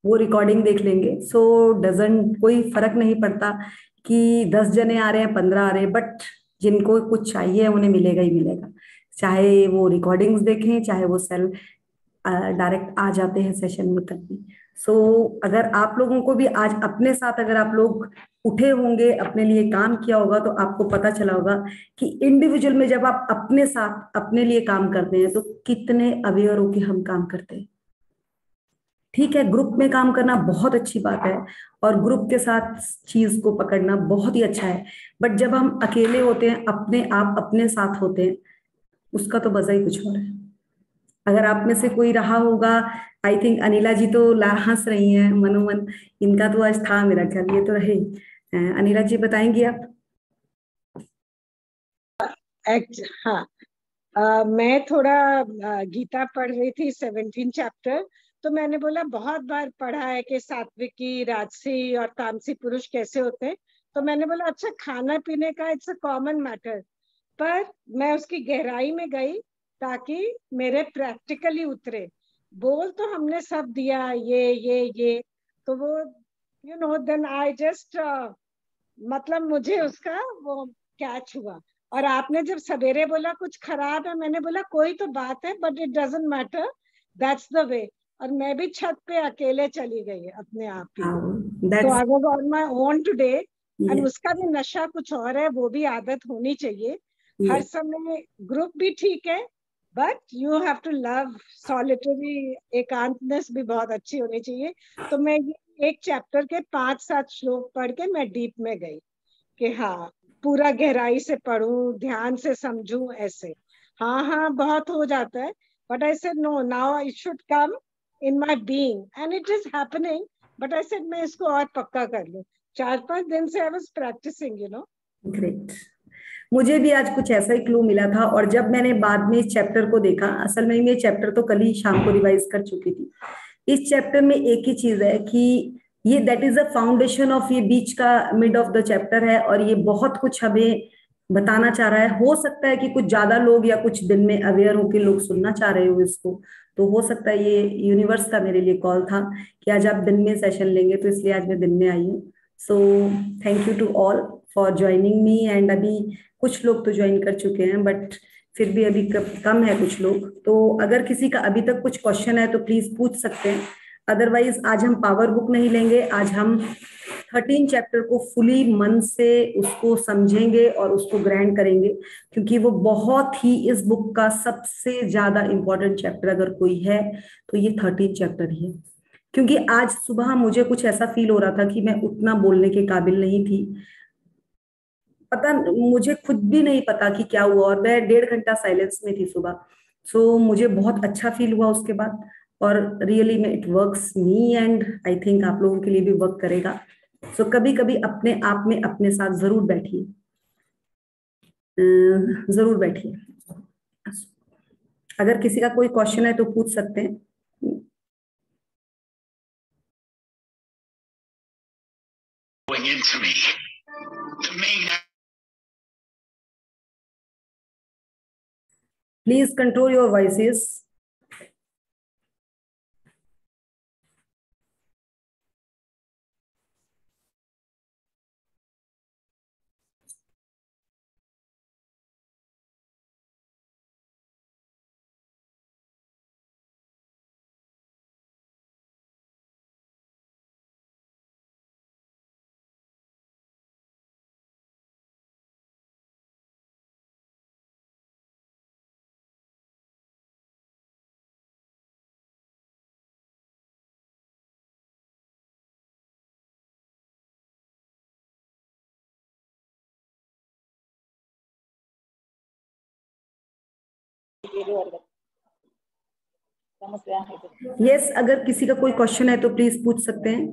वो रिकॉर्डिंग देख लेंगे। सो डजंट कोई फर्क नहीं पड़ता कि 10 जने आ रहे हैं 15 आ रहे हैं, बट जिनको कुछ चाहिए उन्हें मिलेगा ही मिलेगा। चाहे वो रिकॉर्डिंग्स देखें, चाहे वो सेल डायरेक्ट आ जाते हैं सेशन में तब भी। सो अगर आप लोगों को भी आज अपने साथ, अगर आप लोग उठे होंगे, अपने लिए काम किया होगा, तो आपको पता चला होगा कि इंडिविजुअल में जब आप अपने साथ अपने लिए काम करते हैं तो कितने अवेयर होके हम काम करते हैं। ठीक है, ग्रुप में काम करना बहुत अच्छी बात है, और ग्रुप के साथ चीज को पकड़ना बहुत ही अच्छा है। बट जब हम अकेले होते हैं, अपने आप अपने साथ होते हैं, उसका तो मजा ही कुछ और है। अगर आप में से कोई रहा होगा, आई थिंक अनिला जी तो हंस रही हैं मनोमन, इनका तो आज था मेरा ख्याल, ये तो रहे। अनिला जी बताएंगी आप? हाँ। मैं थोड़ा गीता पढ़ रही थी 17 चैप्टर। तो मैंने बोला बहुत बार पढ़ा है कि सात्विकी राजसी और तामसी पुरुष कैसे होते हैं। तो मैंने बोला अच्छा खाना पीने का इट्स अ कॉमन मैटर। पर मैं उसकी गहराई में गई ताकि मेरे प्रैक्टिकली उतरे। बोल तो हमने सब दिया ये तो वो देन आई जस्ट मतलब मुझे उसका वो कैच हुआ। और आपने जब सवेरे बोला कुछ खराब है, मैंने बोला कोई तो बात है but it doesn't matter, that's the way. और मैं भी छत पे अकेले चली गई अपने आप ही। हाँ, तो that's, I was on my own today. And उसका भी नशा कुछ और है, वो भी आदत होनी चाहिए हर यस। समय। ग्रुप भी ठीक है but you have to love solitary. एकांतनेस भी बहुत अच्छी होनी चाहिए। तो मैं ये एक चैप्टर के 5-7 श्लोक पढ़ के मैं डीप में गई कि हाँ पूरा गहराई से पढूं, ध्यान से समझूं ऐसे। हाँ हाँ बहुत हो जाता है। But I said no, now it should come in my being and it is happening. But I said मैं इसको और पक्का कर लूं। 4-5 दिन से आई वाज प्रैक्टिसिंग। ग्रेट। मुझे भी आज कुछ ऐसा ही क्लू मिला था, और जब मैंने बाद में इस चैप्टर को देखा, असल में ये चैप्टर तो कल ही शाम को रिवाइज कर चुकी थी। इस चैप्टर में एक ही चीज है कि ये that is the foundation of, ये बीच का मिड ऑफ द चैप्टर है, और ये बहुत कुछ हमें बताना चाह रहा है। हो सकता है कि कुछ ज्यादा लोग या कुछ दिन में अवेयर होकर लोग सुनना चाह रहे हो इसको, तो हो सकता है ये यूनिवर्स का मेरे लिए कॉल था कि आज आप दिन में सेशन लेंगे, तो इसलिए आज मैं दिन में आई हूँ। So thank you to all for joining me. And अभी कुछ लोग तो ज्वाइन कर चुके हैं, बट फिर भी अभी कम है कुछ लोग। तो अगर किसी का अभी तक कुछ क्वेश्चन है तो प्लीज पूछ सकते हैं। अदरवाइज आज हम पावर बुक नहीं लेंगे, आज हम 13 चैप्टर को फुली मन से उसको समझेंगे और उसको ग्रैंड करेंगे, क्योंकि वो बहुत ही, इस बुक का सबसे ज्यादा इंपॉर्टेंट चैप्टर अगर कोई है तो ये 13 चैप्टर ही है। क्योंकि आज सुबह मुझे कुछ ऐसा फील हो रहा था कि मैं उतना बोलने के काबिल नहीं थी। पता, मुझे खुद भी नहीं पता कि क्या हुआ, और मैं 1.5 घंटा साइलेंस में थी सुबह। सो मुझे बहुत अच्छा फील हुआ उसके बाद, और रियली में it works me, and I think आप लोगों के लिए भी वर्क करेगा। सो कभी कभी अपने आप में अपने साथ जरूर बैठिए, जरूर बैठिए। अगर किसी का कोई क्वेश्चन है तो पूछ सकते हैं। Going into me. The main. Please control your voices. Yes, अगर किसी का कोई क्वेश्चन है तो प्लीज पूछ सकते हैं।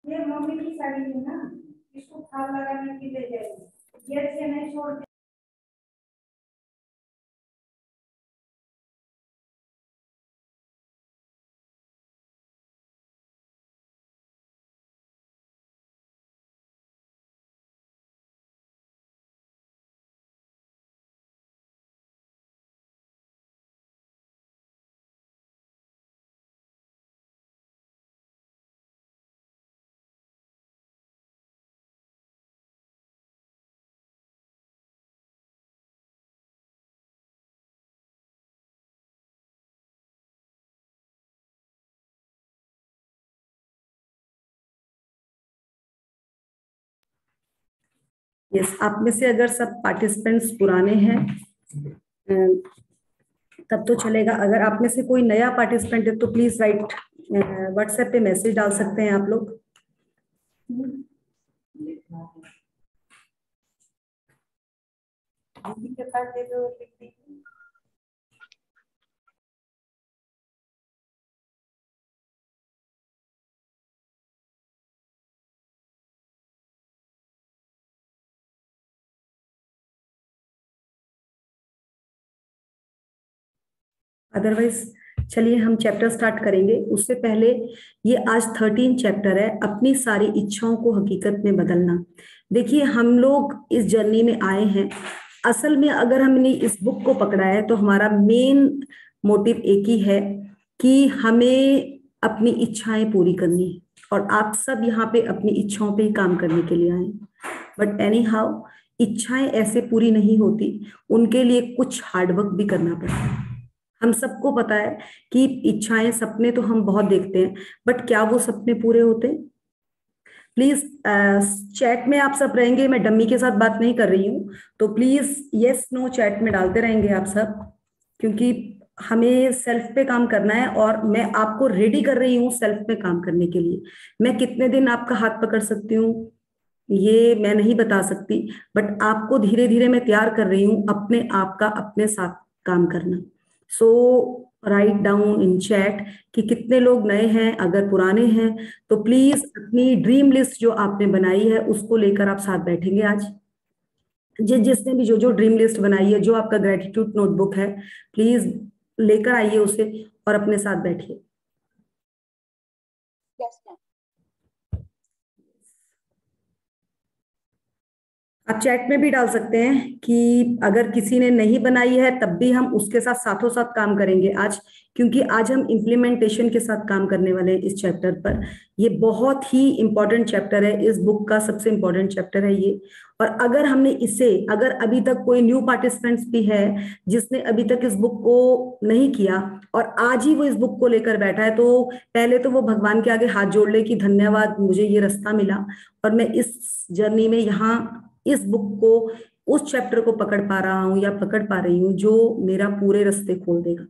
ये मम्मी की साड़ी है ना, इसको खाल लगाने के लिए जाएगी, ये से नहीं छोड़ यस, आप में से अगर सब पार्टिसिपेंट्स पुराने हैं तब तो चलेगा। अगर आप में से कोई नया पार्टिसिपेंट है तो प्लीज राइट, व्हाट्सएप पे मैसेज डाल सकते हैं आप लोग। अदरवाइज चलिए हम चैप्टर स्टार्ट करेंगे। उससे पहले, ये आज 13 चैप्टर है, अपनी सारी इच्छाओं को हकीकत में बदलना। देखिए, हम लोग इस जर्नी में आए हैं, असल में अगर हमने इस बुक को पकड़ा है तो हमारा मेन मोटिव एक ही है कि हमें अपनी इच्छाएं पूरी करनी है। और आप सब यहाँ पे अपनी इच्छाओं पे ही काम करने के लिए आए। बट एनी हाउ, इच्छाएं ऐसे पूरी नहीं होती, उनके लिए कुछ हार्डवर्क भी करना पड़ता है। हम सबको पता है कि इच्छाएं, सपने तो हम बहुत देखते हैं, बट क्या वो सपने पूरे होते हैं? प्लीज चैट में आप सब रहेंगे, मैं डम्मी के साथ बात नहीं कर रही हूँ, तो प्लीज यस नो चैट में डालते रहेंगे आप सब, क्योंकि हमें सेल्फ पे काम करना है और मैं आपको रेडी कर रही हूँ सेल्फ पे काम करने के लिए। मैं कितने दिन आपका हाथ पकड़ सकती हूँ ये मैं नहीं बता सकती, बट आपको धीरे धीरे मैं तैयार कर रही हूँ अपने आप का अपने साथ काम करना। सो राइट डाउन इन चैट कि कितने लोग नए हैं, अगर पुराने हैं तो प्लीज अपनी ड्रीम लिस्ट जो आपने बनाई है उसको लेकर आप साथ बैठेंगे आज। जिसने भी जो जो ड्रीम लिस्ट बनाई है, जो आपका ग्रेटिट्यूड नोटबुक है, प्लीज लेकर आइए उसे और अपने साथ बैठिए। आप चैट में भी डाल सकते हैं कि अगर किसी ने नहीं बनाई है तब भी हम उसके साथ साथों साथ काम करेंगे आज, क्योंकि आज हम इम्प्लीमेंटेशन के साथ काम करने वाले हैं इस चैप्टर पर। ये बहुत ही इंपॉर्टेंट चैप्टर है, इस बुक का सबसे इंपॉर्टेंट चैप्टर है ये। और अगर हमने इसे, अगर अभी तक कोई न्यू पार्टिसिपेंट्स भी है जिसने अभी तक इस बुक को नहीं किया और आज ही वो इस बुक को लेकर बैठा है, तो पहले तो वो भगवान के आगे हाथ जोड़ ले कि धन्यवाद, मुझे ये रास्ता मिला और मैं इस जर्नी में यहाँ इस बुक को, उस चैप्टर को पकड़ पा रहा हूं या पकड़ पा रही हूँ जो मेरा पूरे रास्ते खोल देगा।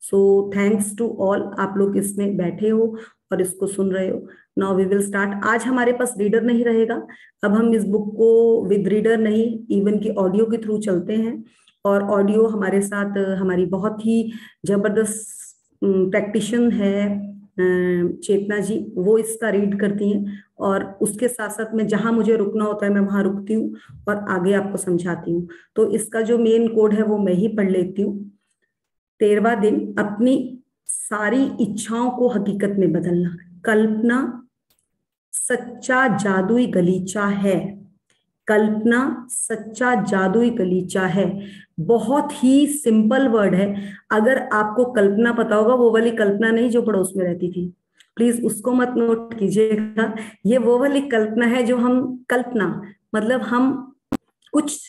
सो थैंक्स टू ऑल, आप लोग इसमें बैठे हो और इसको सुन रहे हो। Now we will start. आज हमारे पास रीडर नहीं रहेगा, अब हम इस बुक को विद रीडर नहीं, इवन की ऑडियो के थ्रू चलते हैं। और ऑडियो हमारे साथ हमारी बहुत ही जबरदस्त प्रैक्टिशन है चेतना जी, वो इसका रीड करती हैं और उसके साथ साथ में जहां मुझे रुकना होता है मैं वहां रुकती हूँ और आगे आपको समझाती हूँ। तो इसका जो मेन कोड है वो मैं ही पढ़ लेती हूँ। 13वां दिन, अपनी सारी इच्छाओं को हकीकत में बदलना। कल्पना सच्चा जादुई गलीचा है। कल्पना सच्चा जादुई गलीचा है। बहुत ही सिंपल वर्ड है। अगर आपको कल्पना पता होगा, वो वाली कल्पना नहीं जो पड़ोस में रहती थी, प्लीज उसको मत नोट कीजिएगा। ये वो वाली कल्पना है जो हम, कल्पना मतलब हम कुछ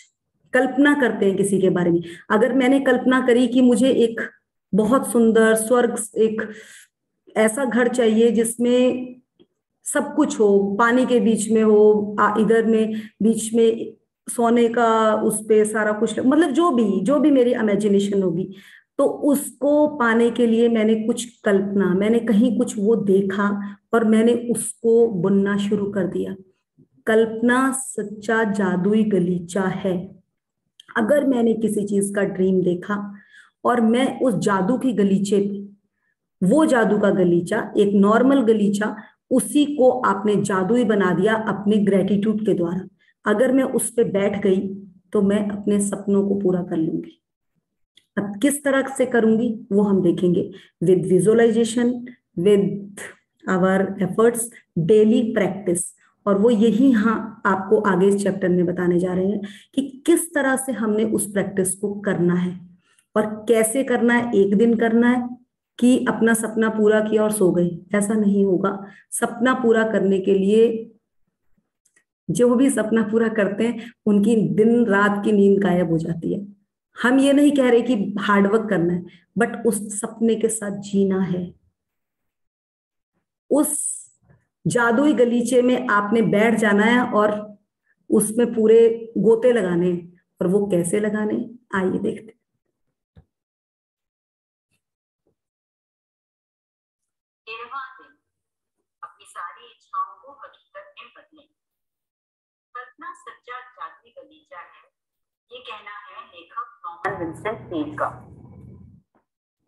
कल्पना करते हैं किसी के बारे में। अगर मैंने कल्पना करी कि मुझे एक बहुत सुंदर स्वर्ग, एक ऐसा घर चाहिए जिसमें सब कुछ हो, पानी के बीच में हो, इधर में बीच में सोने का, उस पे सारा कुछ, मतलब जो भी मेरी इमेजिनेशन होगी, तो उसको पाने के लिए मैंने कुछ कल्पना, मैंने कहीं कुछ वो देखा और मैंने उसको बुनना शुरू कर दिया। कल्पना सच्चा जादुई गलीचा है। अगर मैंने किसी चीज का ड्रीम देखा और मैं उस जादू की गलीचे पे, वो जादू का गलीचा, एक नॉर्मल गलीचा, उसी को आपने जादुई बना दिया अपने ग्रेटिट्यूड के द्वारा। अगर मैं उस पे बैठ गई तो मैं अपने सपनों को पूरा कर लूंगी। अब किस तरह से करूंगी वो हम देखेंगे, with visualization, with our efforts, daily practice. और वो यही हाँ आपको आगे इस चैप्टर में बताने जा रहे हैं कि किस तरह से हमने उस प्रैक्टिस को करना है और कैसे करना है। एक दिन करना है कि अपना सपना पूरा किया और सो गए, ऐसा नहीं होगा। सपना पूरा करने के लिए, जो भी सपना पूरा करते हैं उनकी दिन रात की नींद गायब हो जाती है। हम ये नहीं कह रहे कि हार्डवर्क करना है, बट उस सपने के साथ जीना है। उस जादुई गलीचे में आपने बैठ जाना है और उसमें पूरे गोते लगाने हैं। और वो कैसे लगाने, आइए देखते। अपनी सारी इच्छाओं को हकीकत में बदलें। कल्पना सच्चा जादुई बगीचा है, ये कहना है लेखक नॉर्मन विंसेंट पील का।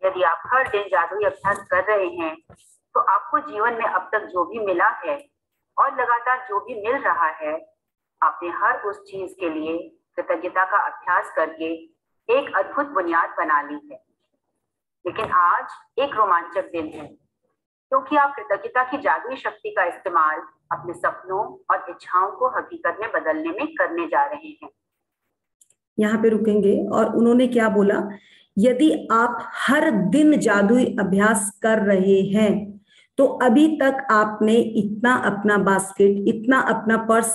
यदि आप हर दिन जादुई अभ्यास कर रहे हैं तो आपको जीवन में अब तक जो भी मिला है और लगातार जो भी मिल रहा है, आपने हर उस चीज के लिए कृतज्ञता का अभ्यास करके एक अद्भुत बुनियाद बना ली है। लेकिन आज एक रोमांचक दिन है, क्योंकि आप कृतज्ञता की जादुई शक्ति का इस्तेमाल अपने सपनों और इच्छाओं को हकीकत में बदलने में करने जा रहे हैं। यहाँ पे रुकेंगे। और उन्होंने क्या बोला, यदि आप हर दिन जादुई अभ्यास कर रहे हैं तो अभी तक आपने इतना अपना बास्केट, इतना अपना पर्स,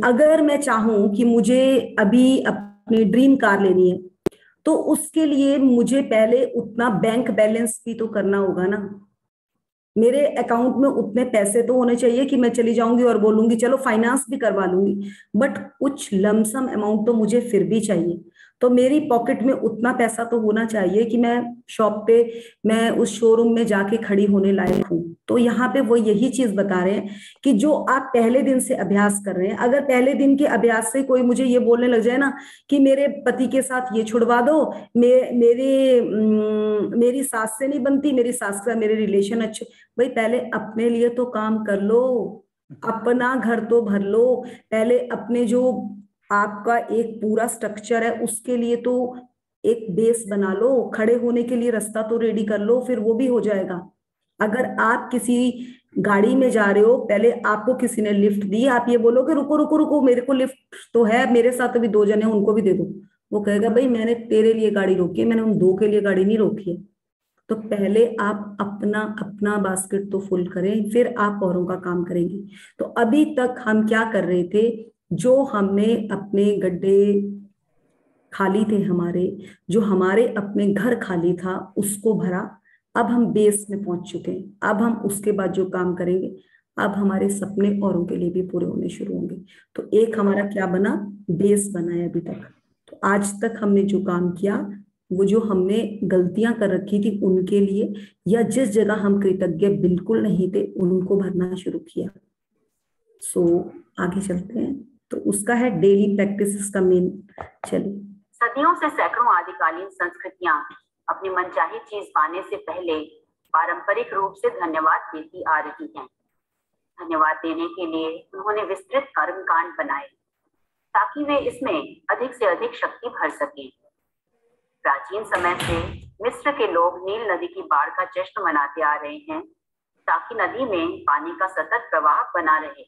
अगर मैं चाहूं कि मुझे अभी अपनी ड्रीम कार लेनी है तो उसके लिए मुझे पहले उतना बैंक बैलेंस भी तो करना होगा ना। मेरे अकाउंट में उतने पैसे तो होने चाहिए कि मैं चली जाऊंगी और बोलूंगी चलो फाइनेंस भी करवा लूंगी, बट कुछ लमसम अमाउंट तो मुझे फिर भी चाहिए। तो मेरी पॉकेट में उतना पैसा तो होना चाहिए कि मैं शॉप पे, मैं उस शोरूम में जाके खड़ी होने लायक हूँ। तो यहाँ पे वो यही चीज बता रहे हैं कि जो आप पहले दिन से अभ्यास कर रहे हैं, अगर पहले दिन के अभ्यास से कोई मुझे ये बोलने लग जाए ना कि मेरे पति के साथ ये छुड़वा दो, मेरी सास से नहीं बनती, मेरी सास का मेरे रिलेशन अच्छे, भाई पहले अपने लिए तो काम कर लो, अपना घर तो भर लो। पहले अपने जो आपका एक पूरा स्ट्रक्चर है उसके लिए तो एक बेस बना लो, खड़े होने के लिए रास्ता तो रेडी कर लो, फिर वो भी हो जाएगा। अगर आप किसी गाड़ी में जा रहे हो, पहले आपको किसी ने लिफ्ट दी, आप ये बोलोगे रुको रुको रुको मेरे को लिफ्ट तो है, मेरे साथ अभी 2 जने उनको भी दे दो, वो कहेगा भाई मैंने तेरे लिए गाड़ी रोकी है, मैंने उन 2 के लिए गाड़ी नहीं रोकी है। तो पहले आप अपना अपना बास्केट तो फुल करें, फिर आप औरों का काम करेंगे। तो अभी तक हम क्या कर रहे थे, जो हमने अपने गड्ढे खाली थे, हमारे जो हमारे अपने घर खाली था उसको भरा, अब हम बेस में पहुंच चुके हैं। अब हम उसके बाद जो काम करेंगे, अब हमारे सपने औरों के लिए भी पूरे होने शुरू होंगे। तो एक हमारा क्या बना, बेस बना है अभी तक। तो आज तक हमने जो काम किया, वो जो हमने गलतियां कर रखी थी उनके लिए, या जिस जगह हम कृतज्ञ बिल्कुल नहीं थे उनको भरना शुरू किया। सो आगे चलते हैं। तो उसका है डेली प्रैक्टिस का मेन। चलिए। सदियों से सैकड़ों आदिकालीन संस्कृतियां अपनी मनचाही चीज पाने से पहले पारंपरिक रूप से धन्यवाद देती आ रही हैं। धन्यवाद देने के लिए उन्होंने विस्तृत कर्मकांड बनाए ताकि वे इसमें अधिक से अधिक शक्ति भर सकें। प्राचीन समय से मिस्र के लोग नील नदी की बाढ़ का जश्न मनाते आ रहे हैं ताकि नदी में पानी का सतत प्रवाह बना रहे।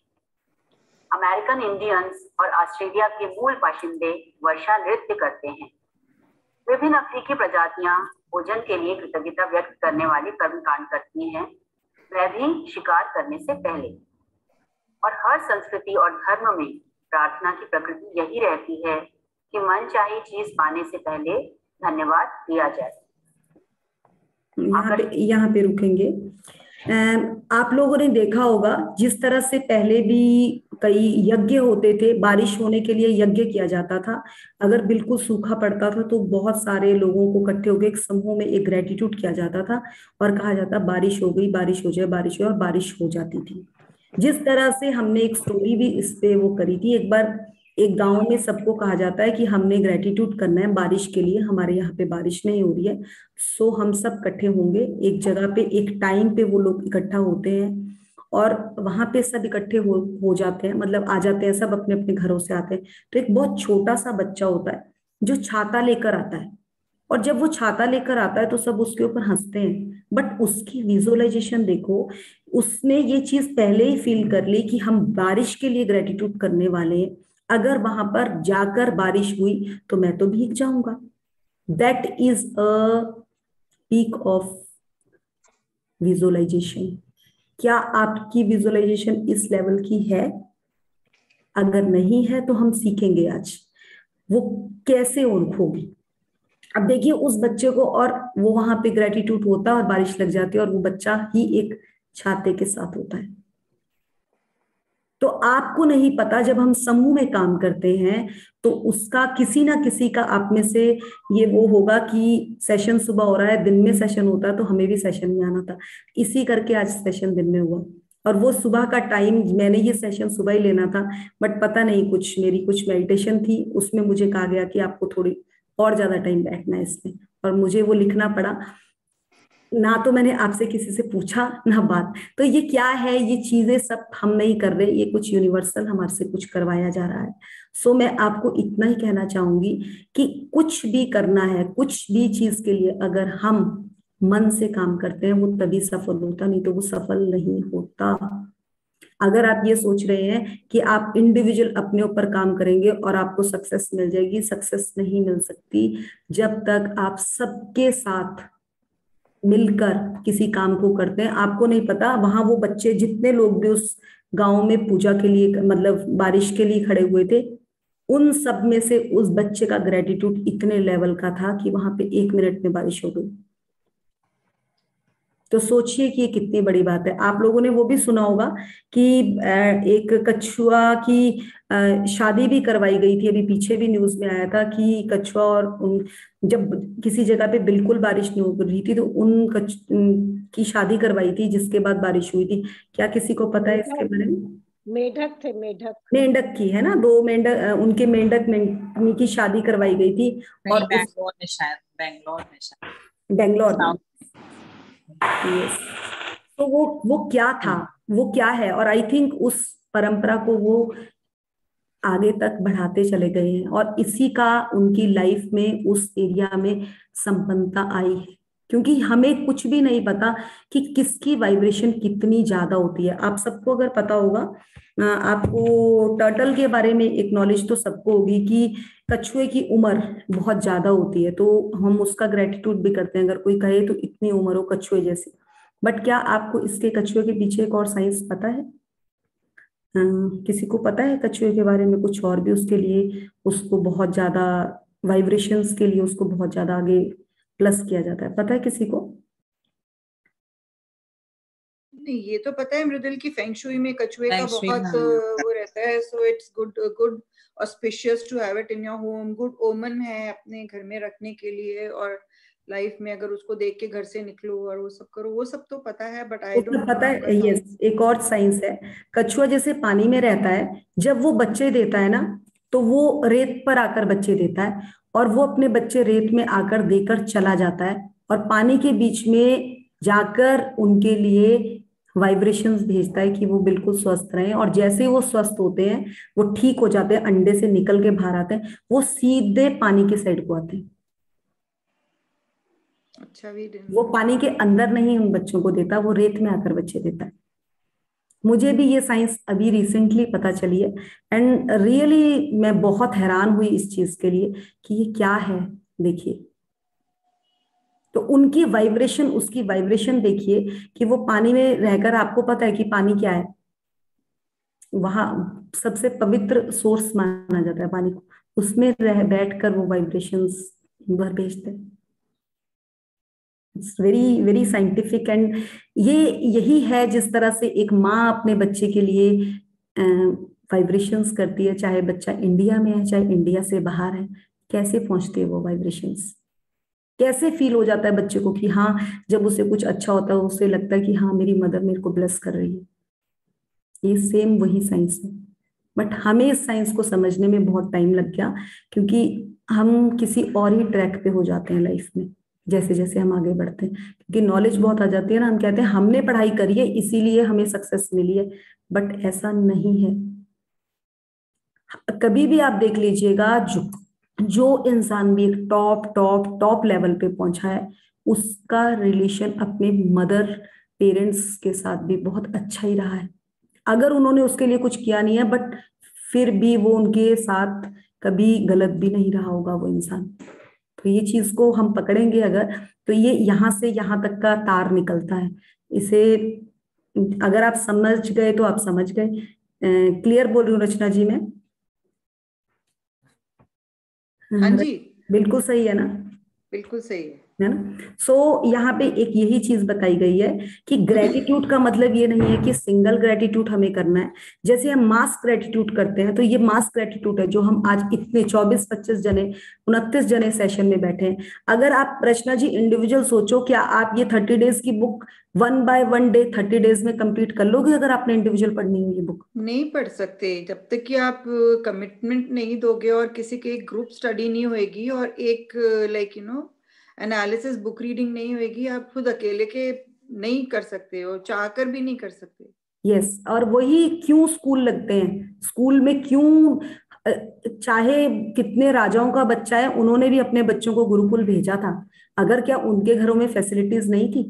अमेरिकन इंडियंस और ऑस्ट्रेलिया के मूल बाशिंदे वर्षा नृत्य करते हैं। विभिन्न अफ्रीकी प्रजातियां भोजन के लिए कृतज्ञता व्यक्त करने वाले कर्मकांड करती हैं, वह भी शिकार करने से पहले। और हर संस्कृति और धर्म में प्रार्थना की प्रकृति यही रहती है कि मनचाही चीज पाने से पहले धन्यवाद दिया जाए। यहाँ पे रुकेंगे। आप लोगों ने देखा होगा जिस तरह से पहले भी कई यज्ञ होते थे, बारिश होने के लिए यज्ञ किया जाता था। अगर बिल्कुल सूखा पड़ता था तो बहुत सारे लोगों को इकट्ठे होकर एक समूह में एक ग्रेटिट्यूड किया जाता था और कहा जाता बारिश हो गई, बारिश हो जाए, बारिश हो, और बारिश हो जाती थी। जिस तरह से हमने एक स्टोरी भी इस पे वो करी थी, एक बार एक गांव में सबको कहा जाता है कि हमने ग्रेटिट्यूड करना है बारिश के लिए, हमारे यहाँ पे बारिश नहीं हो रही है, सो हम सब इकट्ठे होंगे एक जगह पे, एक टाइम पे वो लोग इकट्ठा होते हैं और वहां पे सब इकट्ठे हो जाते हैं, मतलब आ जाते हैं, सब अपने अपने घरों से आते हैं। तो एक बहुत छोटा सा बच्चा होता है जो छाता लेकर आता है, और जब वो छाता लेकर आता है तो सब उसके ऊपर हंसते हैं, बट उसकी विजुअलाइजेशन देखो, उसने ये चीज पहले ही फील कर ली कि हम बारिश के लिए ग्रेटिट्यूड करने वाले हैं, अगर वहां पर जाकर बारिश हुई तो मैं तो भीग जाऊंगा। That is a peak of visualization. क्या आपकी विजुअलाइजेशन इस लेवल की है? अगर नहीं है तो हम सीखेंगे आज वो कैसे होगी। अब देखिए उस बच्चे को, और वो वहां पे ग्रेटिट्यूड होता है और बारिश लग जाती है और वो बच्चा ही एक छाते के साथ होता है। तो आपको नहीं पता, जब हम समूह में काम करते हैं तो उसका किसी ना किसी का आप में से ये वो होगा कि सेशन सुबह हो रहा है, दिन में सेशन होता है तो हमें भी सेशन में आना था, इसी करके आज सेशन दिन में हुआ। और वो सुबह का टाइम, मैंने ये सेशन सुबह ही लेना था, बट पता नहीं कुछ मेरी कुछ मेडिटेशन थी, उसमें मुझे कहा गया कि आपको थोड़ी और ज्यादा टाइम बैठना है इसमें, और मुझे वो लिखना पड़ा। ना तो मैंने आपसे किसी से पूछा ना बात। तो ये क्या है, ये चीजें सब हम नहीं कर रहे, ये कुछ यूनिवर्सल हमारे से कुछ करवाया जा रहा है। सो मैं आपको इतना ही कहना चाहूंगी कि कुछ भी करना है, कुछ भी चीज के लिए अगर हम मन से काम करते हैं वो तभी सफल होता, नहीं तो वो सफल नहीं होता। अगर आप ये सोच रहे हैं कि आप इंडिविजुअल अपने ऊपर काम करेंगे और आपको सक्सेस मिल जाएगी, सक्सेस नहीं मिल सकती जब तक आप सबके साथ मिलकर किसी काम को करते हैं। आपको नहीं पता, वहां वो बच्चे जितने लोग भी उस गांव में पूजा के लिए, मतलब बारिश के लिए खड़े हुए थे, उन सब में से उस बच्चे का ग्रेटिट्यूड इतने लेवल का था कि वहां पे 1 मिनट में बारिश हो गई। तो सोचिए कि ये कितनी बड़ी बात है। आप लोगों ने वो भी सुना होगा कि एक कछुआ की शादी भी करवाई गई थी, अभी पीछे भी न्यूज में आया था कि कछुआ और उन, जब किसी जगह पे बिल्कुल बारिश नहीं हो रही थी तो की शादी करवाई थी, जिसके बाद बारिश हुई थी। क्या किसी को पता है इसके बारे में? मेढक थे, मेढक। मेंढक की है ना, 2 मेंढक, उनके मेंढक मेंढकनी की शादी करवाई गई थी। नहीं, और बैंगलोर में शायद, बैंगलोर में शायद, बेंगलोर में। साउथ। यस। तो वो क्या था, वो क्या है, और आई थिंक उस परंपरा को वो आगे तक बढ़ाते चले गए हैं, और इसी का उनकी लाइफ में उस एरिया में संपन्नता आई है। क्योंकि हमें कुछ भी नहीं पता कि किसकी वाइब्रेशन कितनी ज्यादा होती है। आप सबको अगर पता होगा, आपको टर्टल के बारे में एक नॉलेज तो सबको होगी कि कछुए की उम्र बहुत ज्यादा होती है, तो हम उसका ग्रेटिट्यूड भी करते हैं अगर कोई कहे तो इतनी उम्र हो कछुए जैसी। बट क्या आपको इसके कछुए के पीछे एक और साइंस पता है? किसी को पता है कछुए के बारे में कुछ और भी? उसके लिए उसको बहुत ज्यादा वाइब्रेशंस के लिए उसको बहुत ज्यादा आगे प्लस किया जाता है, पता है किसी को? नहीं, ये तो पता है मृदुल की फेंग शुई में कछुए का फेंग शुई, बहुत हाँ। वो रहता है। So it's good auspicious to have it in your home, good omen है अपने घर में रखने के लिए, और लाइफ में अगर उसको देख के घर से निकलो और वो सब करो, वो सब तो पता है। बट आई उसमें डोंट पता है, यस, एक और साइंस है। कछुआ जैसे पानी में रहता है, जब वो बच्चे देता है ना तो वो रेत पर आकर बच्चे देता है, और वो अपने बच्चे रेत में आकर देकर चला जाता है, और पानी के बीच में जाकर उनके लिए वाइब्रेशंस भेजता है कि वो बिल्कुल स्वस्थ रहें। और जैसे ही वो स्वस्थ होते हैं, वो ठीक हो जाते हैं, अंडे से निकल के बाहर आते हैं, वो सीधे पानी के साइड को आते हैं। अच्छा भी वो पानी के अंदर नहीं उन बच्चों को देता, वो रेत में आकर बच्चे देता है। मुझे भी ये साइंस अभी रिसेंटली पता चली है, एंड रियली मैं बहुत हैरान हुई इस चीज के लिए कि ये क्या है। देखिए, तो उनकी वाइब्रेशन, उसकी वाइब्रेशन देखिए कि वो पानी में रहकर, आपको पता है कि पानी क्या है, वहां सबसे पवित्र सोर्स माना जाता है पानी को, उसमें रह बैठकर वो वाइब्रेशंस उधर भेजते हैं। It's very very scientific. And ये यही है जिस तरह से एक माँ अपने बच्चे के लिए वाइब्रेशंस करती है, चाहे बच्चा इंडिया में है चाहे इंडिया से बाहर है। कैसे पहुंचती है वो वाइब्रेशंस, कैसे फील हो जाता है बच्चे को कि हाँ, जब उसे कुछ अच्छा होता है उसे लगता है कि हाँ मेरी मदर मेरे को ब्लेस कर रही है। ये सेम वही साइंस है, बट हमें इस साइंस को समझने में बहुत टाइम लग गया, क्योंकि हम किसी और ही ट्रैक पे हो जाते हैं लाइफ में जैसे जैसे हम आगे बढ़ते हैं। क्योंकि नॉलेज बहुत आ जाती है ना, हम कहते हैं हमने पढ़ाई करी है इसीलिए हमें सक्सेस मिली है, बट ऐसा नहीं है। कभी भी आप देख लीजिएगा, जो इंसान भी एक टॉप टॉप टॉप लेवल पे पहुंचा है, उसका रिलेशन अपने मदर पेरेंट्स के साथ भी बहुत अच्छा ही रहा है। अगर उन्होंने उसके लिए कुछ किया नहीं है, बट फिर भी वो उनके साथ कभी गलत भी नहीं रहा होगा वो इंसान। तो ये चीज को हम पकड़ेंगे अगर, तो ये यहाँ से यहाँ तक का तार निकलता है। इसे अगर आप समझ गए तो आप समझ गए। क्लियर बोल रही हूँ रचना जी मैं? हाँ जी, बिल्कुल सही है ना? बिल्कुल सही है। है ना। सो यहाँ पे एक यही चीज बताई गई है कि ग्रेटिट्यूड का मतलब ये नहीं है कि सिंगल ग्रेटिट्यूड हमें करना है। जैसे हम मास ग्रेटिट्यूड करते हैं तो ये मास ग्रेटिट्यूड है जो हम आज इतने 24-25 जने 29 जने सेशन में बैठे हैं। अगर आप रचना जी इंडिविजुअल सोचो, क्या आप ये 30 डेज की बुक 1 बाय 1 डे 30 डेज में कंप्लीट कर लोगे? अगर आपने इंडिविजुअल पढ़नी है ये बुक, नहीं पढ़ सकते जब तक कि आप कमिटमेंट नहीं दोगे और किसी के ग्रुप स्टडी नहीं होएगी और एक लाइक एनालिसिस बुक रीडिंग नहीं होएगी, आप खुद अकेले के नहीं कर सकते और चाहकर भी नहीं कर सकते। यस। और वही क्यों स्कूल लगते हैं, स्कूल में क्यों, चाहे कितने राजाओं का बच्चा है उन्होंने भी अपने बच्चों को गुरुकुल भेजा था। अगर क्या उनके घरों में फैसिलिटीज नहीं थी?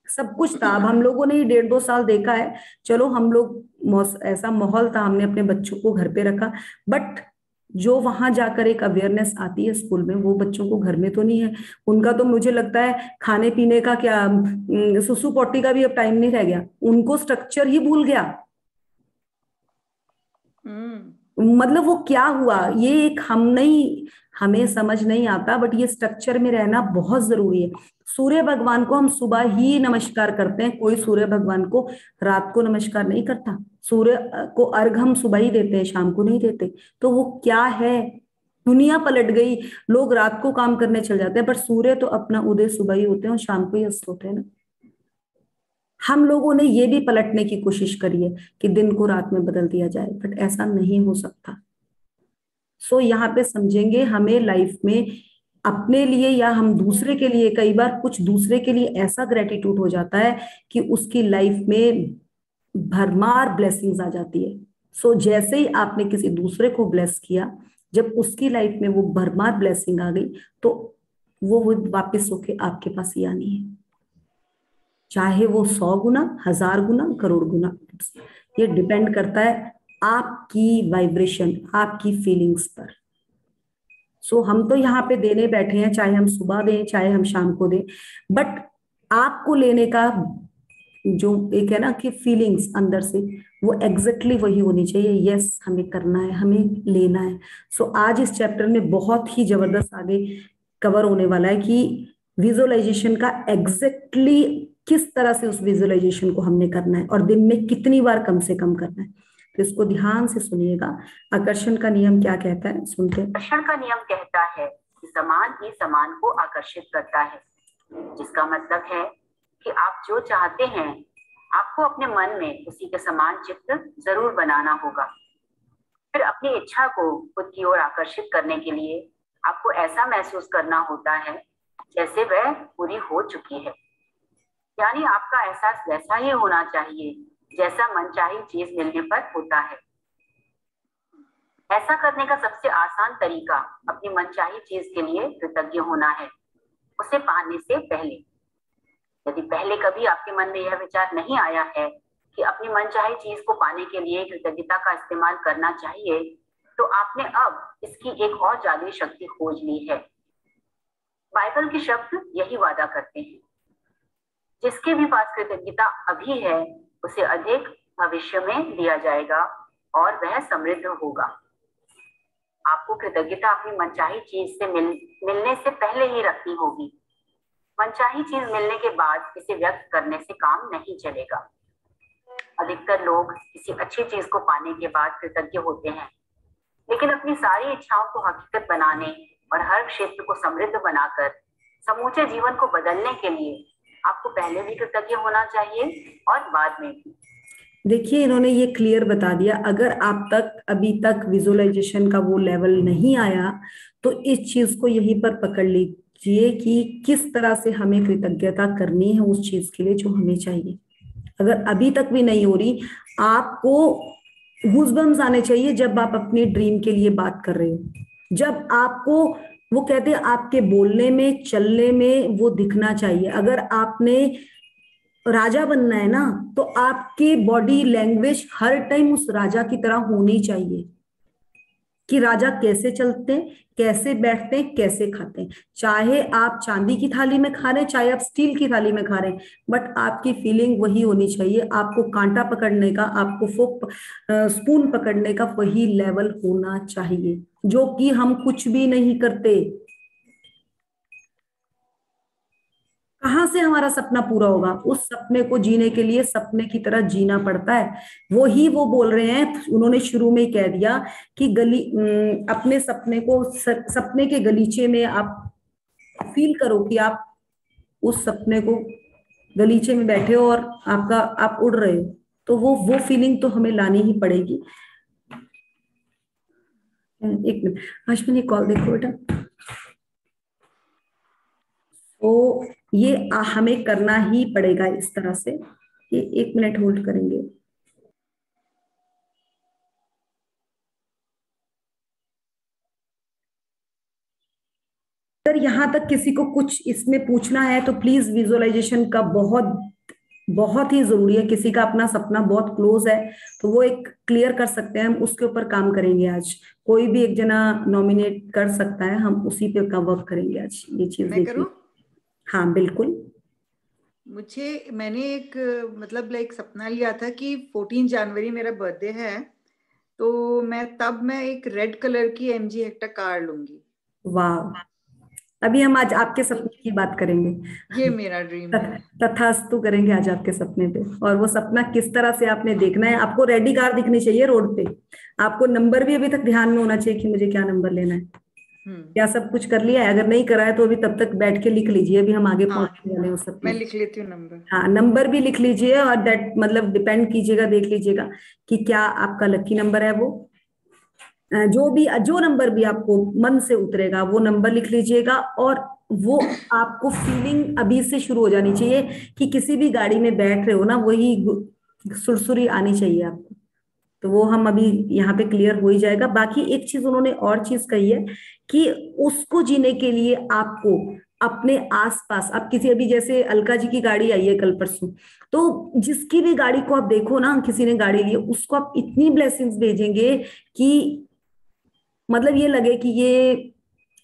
सब कुछ था। अब हम लोगों ने ही 1.5-2 साल देखा है, चलो हम लोग ऐसा माहौल था, हमने अपने बच्चों को घर पे रखा, बट जो वहां जाकर एक अवेयरनेस आती है स्कूल में, वो बच्चों को घर में तो नहीं है। उनका तो मुझे लगता है खाने पीने का क्या, सुसु पोटी का भी अब टाइम नहीं रह गया, उनको स्ट्रक्चर ही भूल गया। मतलब वो क्या हुआ, ये एक हमें समझ नहीं आता, बट ये स्ट्रक्चर में रहना बहुत जरूरी है। सूर्य भगवान को हम सुबह ही नमस्कार करते हैं, कोई सूर्य भगवान को रात को नमस्कार नहीं करता। सूर्य को अर्घ हम सुबह ही देते हैं, शाम को नहीं देते। तो वो क्या है, दुनिया पलट गई, लोग रात को काम करने चल जाते हैं, पर सूर्य तो अपना उदय सुबह ही होते हैं और शाम को ही अस्त होते हैं ना। हम लोगों ने ये भी पलटने की कोशिश करी है कि दिन को रात में बदल दिया जाए, बट ऐसा नहीं हो सकता। सो यहाँ पे समझेंगे, हमें लाइफ में अपने लिए या हम दूसरे के लिए, कई बार कुछ दूसरे के लिए ऐसा ग्रेटिट्यूड हो जाता है कि उसकी लाइफ में भरमार ब्लेसिंग्स आ जाती है। सो जैसे ही आपने किसी दूसरे को ब्लेस किया, जब उसकी लाइफ में वो भरमार ब्लेसिंग आ गई, तो वो वापस होके आपके पास ही आनी है, चाहे वो 100 गुना, 1000 गुना, करोड़ गुना। ये डिपेंड करता है आपकी वाइब्रेशन, आपकी फीलिंग्स पर। सो हम तो यहाँ पे देने बैठे हैं, चाहे हम सुबह दें चाहे हम शाम को दें, बट आपको लेने का जो एक है ना कि फीलिंग्स अंदर से, वो एग्जैक्टली वही होनी चाहिए। यस, हमें करना है, हमें लेना है। सो आज इस चैप्टर में बहुत ही जबरदस्त आगे कवर होने वाला है कि विजुअलाइजेशन का एग्जैक्टली किस तरह से उस विजुअलाइजेशन को हमने करना है और दिन में कितनी बार कम से कम करना है। तो इसको ध्यान से सुनिएगा। आकर्षण का नियम क्या कहता है, सुनते हैं। आकर्षण का नियम कहता है कि समान ही समान को आकर्षित करता है, जिसका मतलब है कि आप जो चाहते हैं आपको अपने मन में उसी के समान चित्र जरूर बनाना होगा। फिर अपनी इच्छा को खुद की ओर आकर्षित करने के लिए आपको ऐसा महसूस करना होता है जैसे वह पूरी हो चुकी है। यानी आपका एहसास वैसा ही होना चाहिए जैसा मनचाही चीज मिलने पर होता है। ऐसा करने का सबसे आसान तरीका अपनी मनचाही चीज के लिए कृतज्ञ होना है, उसे पाने से पहले। यदि पहले कभी आपके मन में यह विचार नहीं आया है कि अपनी मनचाही चीज को पाने के लिए कृतज्ञता का इस्तेमाल करना चाहिए, तो आपने अब इसकी एक और जादुई शक्ति खोज ली है। बाइबल के शब्द यही वादा करते हैं, जिसके भी पास कृतज्ञता अभी है उसे अधिक भविष्य में दिया जाएगा और वह समृद्ध होगा। आपको कृतज्ञता अपनी मनचाही चीज से मिलने से पहले ही रखनी होगी। मनचाही चीज मिलने के बाद इसे व्यक्त करने से काम नहीं चलेगा। अधिकतर लोग किसी अच्छी चीज को पाने के बाद कृतज्ञ होते हैं, लेकिन अपनी सारी इच्छाओं को हकीकत बनाने और हर क्षेत्र को समृद्ध बनाकर समूचे जीवन को बदलने के लिए आपको पहले भी कृतज्ञ होना चाहिए और बाद में भी। देखिए, इन्होंने ये क्लियर बता दिया। अगर आप अभी तक विजुअलाइजेशन का वो लेवल नहीं आया, तो इस चीज को यहीं पर पकड़ लीजिए कि किस तरह से हमें कृतज्ञता करनी है उस चीज के लिए जो हमें चाहिए। अगर अभी तक भी नहीं हो रही, आपको गूज़बम्स आने चाहिए जब आप अपने ड्रीम के लिए बात कर रहे हो। जब आपको, वो कहते हैं, आपके बोलने में, चलने में वो दिखना चाहिए। अगर आपने राजा बनना है ना, तो आपकी बॉडी लैंग्वेज हर टाइम उस राजा की तरह होनी चाहिए कि राजा कैसे चलते हैं, कैसे बैठते हैं, कैसे खाते हैं। चाहे आप चांदी की थाली में खा रहे हैं, चाहे आप स्टील की थाली में खा रहे हैं, बट आपकी फीलिंग वही होनी चाहिए। आपको कांटा पकड़ने का, आपको स्पून पकड़ने का वही लेवल होना चाहिए, जो कि हम कुछ भी नहीं करते। कहाँ से हमारा सपना पूरा होगा? उस सपने को जीने के लिए सपने की तरह जीना पड़ता है। वो बोल रहे हैं, उन्होंने शुरू में ही कह दिया कि अपने सपने को सपने के गलीचे में आप फील करो कि आप उस सपने को गलीचे में बैठे हो और आप उड़ रहे हो। तो वो फीलिंग तो हमें लानी ही पड़ेगी। एक मिनट अश्विनी, कॉल देखो बेटा। तो ये हमें करना ही पड़ेगा इस तरह से। ये 1 मिनट होल्ड करेंगे। अगर यहाँ तक किसी को कुछ इसमें पूछना है तो प्लीज, विजुअलाइजेशन का बहुत बहुत ही जरूरी है। किसी का अपना सपना बहुत क्लोज है तो वो एक क्लियर कर सकते हैं, हम उसके ऊपर काम करेंगे आज। कोई भी एक जना नॉमिनेट कर सकता है, हम उसी पे का वर्क करेंगे आज। ये चीज मैं करूं? हाँ बिल्कुल। मैंने एक मतलब लाइक सपना लिया था कि 14 जनवरी मेरा बर्थडे है, तो मैं एक रेड कलर की MG हेक्टर कार लूंगी। वाह, अभी हम आज आपके सपने की बात करेंगे। ये मेरा ड्रीम है। तथास्तु करेंगे आज आपके सपने पे। और वो सपना किस तरह से आपने देखना है? आपको रेडी कार दिखनी चाहिए रोड पे। आपको नंबर भी अभी तक ध्यान में होना चाहिए कि मुझे क्या नंबर लेना है। क्या सब कुछ कर लिया है? अगर नहीं करा है तो अभी तब तक बैठ के लिख लीजिए, अभी हम आगे पहुंचने वाले हैं उस सपने। मैं लिख लेती हूँ नंबर। हाँ, नंबर भी लिख लीजिए और दैट मतलब डिपेंड कीजिएगा, देख लीजिएगा कि क्या आपका लकी नंबर है। वो जो नंबर भी आपको मन से उतरेगा वो नंबर लिख लीजिएगा। और वो आपको फीलिंग अभी से शुरू हो जानी चाहिए कि किसी भी गाड़ी में बैठ रहे हो ना, वही सुरसुरी आनी चाहिए आपको। तो वो हम अभी यहाँ पे क्लियर हो ही जाएगा। बाकी एक चीज उन्होंने और चीज कही है कि उसको जीने के लिए आपको अपने आसपास, आप किसी, अभी जैसे अलका जी की गाड़ी आई है कल परसों, तो जिसकी भी गाड़ी को आप देखो ना, किसी ने गाड़ी ली, उसको आप इतनी ब्लेसिंग्स भेजेंगे कि मतलब ये लगे कि ये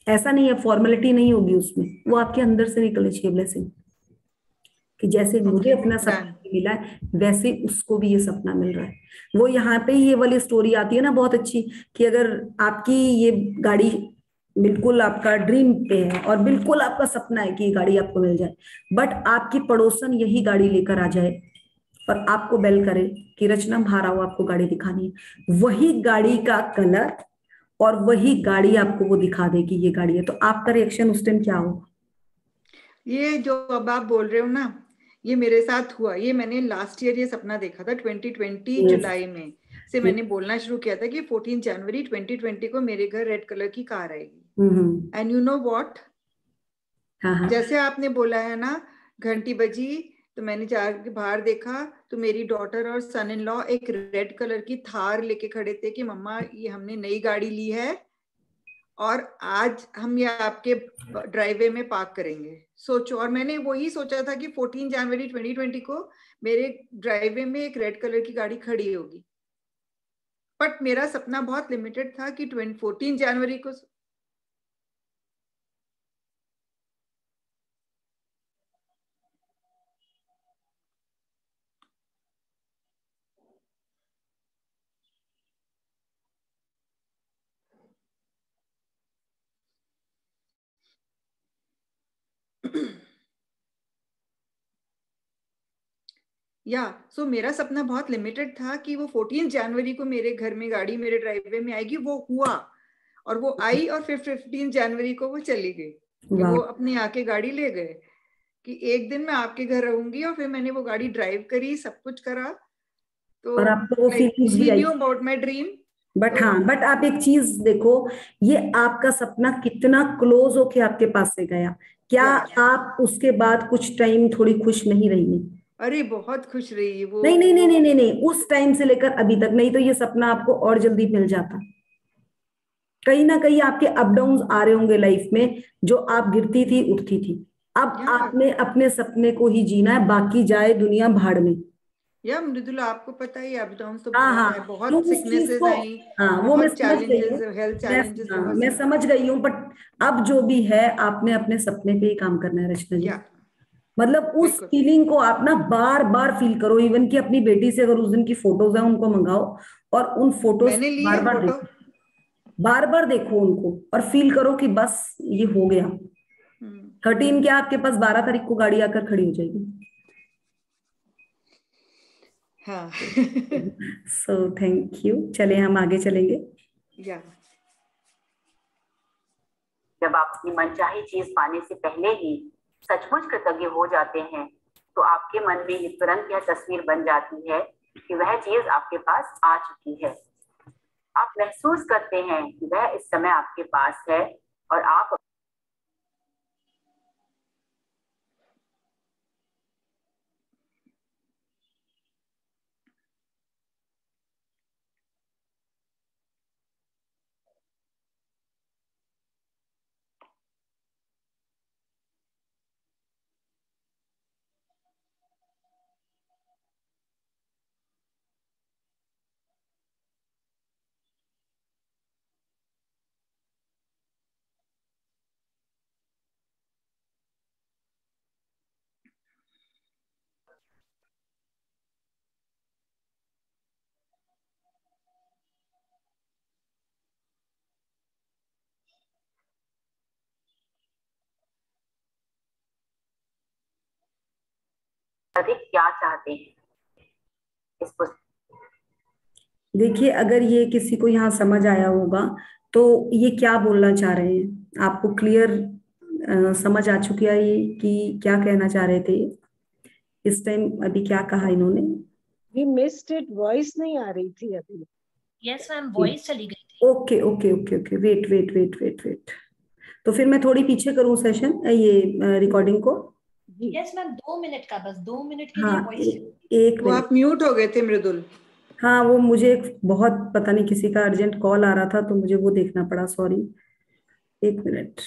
ऐसा नहीं है, फॉर्मेलिटी नहीं होगी उसमें, वो आपके अंदर से निकलनी चाहिए ब्लेसिंग, कि जैसे मुझे अपना सपना मिला है वैसे उसको भी ये सपना मिल रहा है। वो यहाँ पे ये वाली स्टोरी आती है ना बहुत अच्छी, कि अगर आपकी ये गाड़ी बिल्कुल आपका ड्रीम पे है और बिल्कुल आपका सपना है कि ये गाड़ी आपको मिल जाए, बट आपकी पड़ोसन यही गाड़ी लेकर आ जाए और आपको बेल करे कि रचना बाहर आओ, आपको गाड़ी दिखानी है, वही गाड़ी का कलर और वही गाड़ी आपको वो दिखा दे कि ये गाड़ी है, तो आपका रिएक्शन उस टाइम क्या होगा? ये जो अब आप बोल रहे हो ना, ये मेरे साथ हुआ। ये मैंने लास्ट ईयर ये सपना देखा था 2020 जुलाई में से मैंने बोलना शुरू किया था कि 14 जनवरी 2020 को मेरे घर रेड कलर की कार आएगी। एंड यू नो व्हाट, जैसे आपने बोला है ना, घंटी बजी तो मैंने जाकर बाहर देखा तो मेरी डॉटर और सन इन लॉ एक रेड कलर की थार लेके खड़े थे कि मम्मा ये हमने नई गाड़ी ली है और आज हम ये आपके ड्राइववे में पार्क करेंगे। सोचो, और मैंने वही सोचा था कि 14 जनवरी 2020 को मेरे ड्राइववे में एक रेड कलर की गाड़ी खड़ी होगी, बट मेरा सपना बहुत लिमिटेड था कि 14 जनवरी को सो मेरा सपना बहुत लिमिटेड था कि वो 14 जनवरी को मेरे घर में गाड़ी मेरे ड्राइववे में आएगी। वो हुआ और वो आई और फिर 15 जनवरी को वो चली गई कि वो अपनी आके गाड़ी ले गए कि एक दिन मैं आपके घर रहूंगी। और फिर मैंने वो गाड़ी ड्राइव करी, सब कुछ करा, तो और आपको वो फीलिंग्स भी आई अबाउट माय ड्रीम। बट हाँ, बट आप एक चीज देखो, ये आपका सपना कितना क्लोज होके आपके पास से गया। क्या आप उसके बाद कुछ टाइम थोड़ी खुश नहीं रही? अरे बहुत खुश रही वो। नहीं नहीं नहीं नहीं नहीं नहीं, उस टाइम से लेकर अभी तक। नहीं तो ये सपना आपको और जल्दी मिल जाता। कहीं ना कहीं आपके अप डाउन आ रहे होंगे लाइफ में, जो आप गिरती थी उठती थी। अब आपने अपने सपने को ही जीना है, बाकी जाए दुनिया भाड़ में। या मृदुला, आपको पता है अप डाउन तो बहुत सिकनेसेस आई, वो मैं समझ गई चैलेंजेस, हेल्थ चैलेंजेस बहुत। मैं समझ गई हूँ, बट अब जो भी है आपने अपने सपने पे ही काम करना है रचना जी। मतलब उस फीलिंग को आप ना बार बार फील करो। इवन कि अपनी बेटी से अगर उस दिन की फोटोज है उनको मंगाओ और उन फोटोज बार बार देखो उनको और फील करो कि बस ये हो गया। 13 क्या, आपके पास 12 तारीख को गाड़ी आकर खड़ी हो जाएगी। हाँ। सो थैंक यू, चले हम आगे चलेंगे। या जब आप अपनी मनचाही चीज पाने से पहले ही सचमुच कृतज्ञ हो जाते हैं तो आपके मन में ये तुरंत यह तस्वीर बन जाती है कि वह चीज आपके पास आ चुकी है। आप महसूस करते हैं कि वह इस समय आपके पास है और आप अधिक क्या चाहते हैं। इस पुस्तक देखिए, अगर ये किसी को यहाँ समझ आया होगा तो ये क्या बोलना चाह रहे हैं, आपको क्लियर समझ आ चुकी है ये कि क्या कहना चाह रहे थे इस टाइम, अभी क्या कहा इन्होंने। We missed it, वॉइस नहीं आ रही थी अभी। यस मैम, वॉइस चली गई थी। Okay okay okay okay, wait wait wait wait wait, तो फिर मैं थोड़ी पीछे करूँ सेशन, ये रिकॉर्डिंग को। यस मैम, 2 मिनट का, बस 2 मिनट के लिए हाँ, वॉइस। एक वो मिनट। आप म्यूट हो गए थे मृदुल। हाँ, वो मुझे बहुत पता नहीं किसी का अर्जेंट कॉल आ रहा था तो मुझे वो देखना पड़ा, सॉरी, एक मिनट।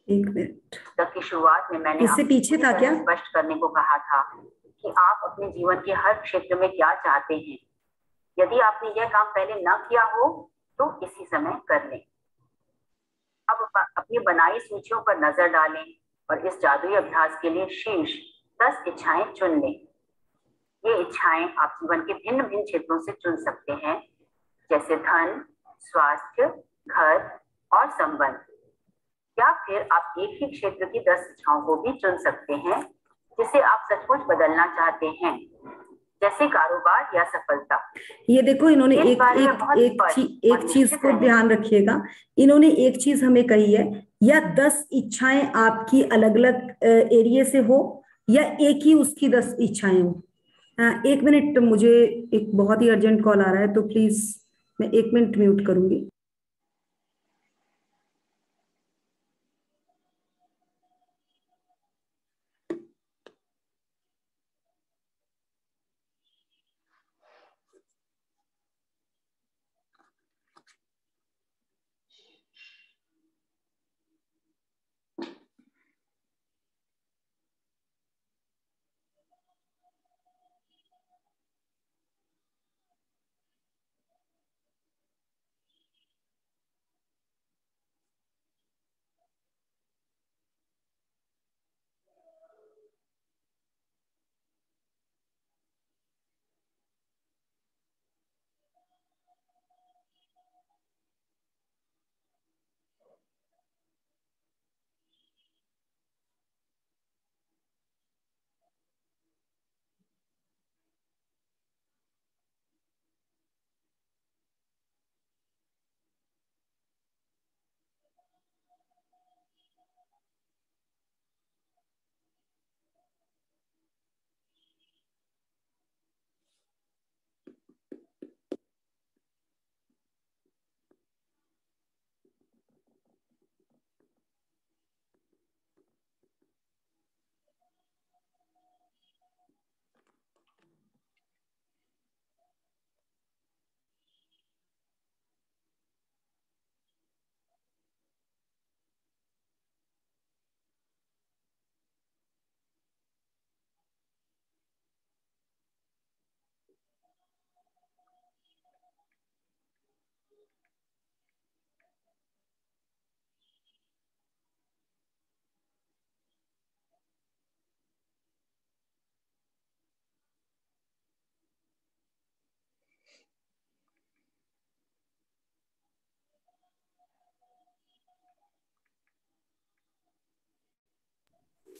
एक मिनट। की शुरुआत में मैंने इससे पीछे था क्या? स्पष्ट करने को कहा था कि आप अपने जीवन के हर क्षेत्र में क्या चाहते हैं। यदि आपने यह काम पहले न किया हो तो इसी समय कर लें। अब अपनी बनाई सूचियों पर नजर डालें और इस जादुई अभ्यास के लिए शीर्ष 10 इच्छाएं चुन लें। ये इच्छाएं आप जीवन के भिन्न भिन्न क्षेत्रों से चुन सकते हैं, जैसे धन, स्वास्थ्य, घर और संबंध। या फिर आप एक ही क्षेत्र की 10 इच्छाओं को भी चुन सकते हैं जिसे आप सचमुच बदलना चाहते हैं, जैसे कारोबार या सफलता। ये देखो, इन्होंने एक चीज को ध्यान रखिएगा, इन्होंने एक चीज हमें कही है, या 10 इच्छाएं आपकी अलग अलग एरिया से हो या एक ही उसकी 10 इच्छाएं हो। एक मिनट, मुझे एक बहुत ही अर्जेंट कॉल आ रहा है तो प्लीज मैं 1 मिनट म्यूट करूंगी।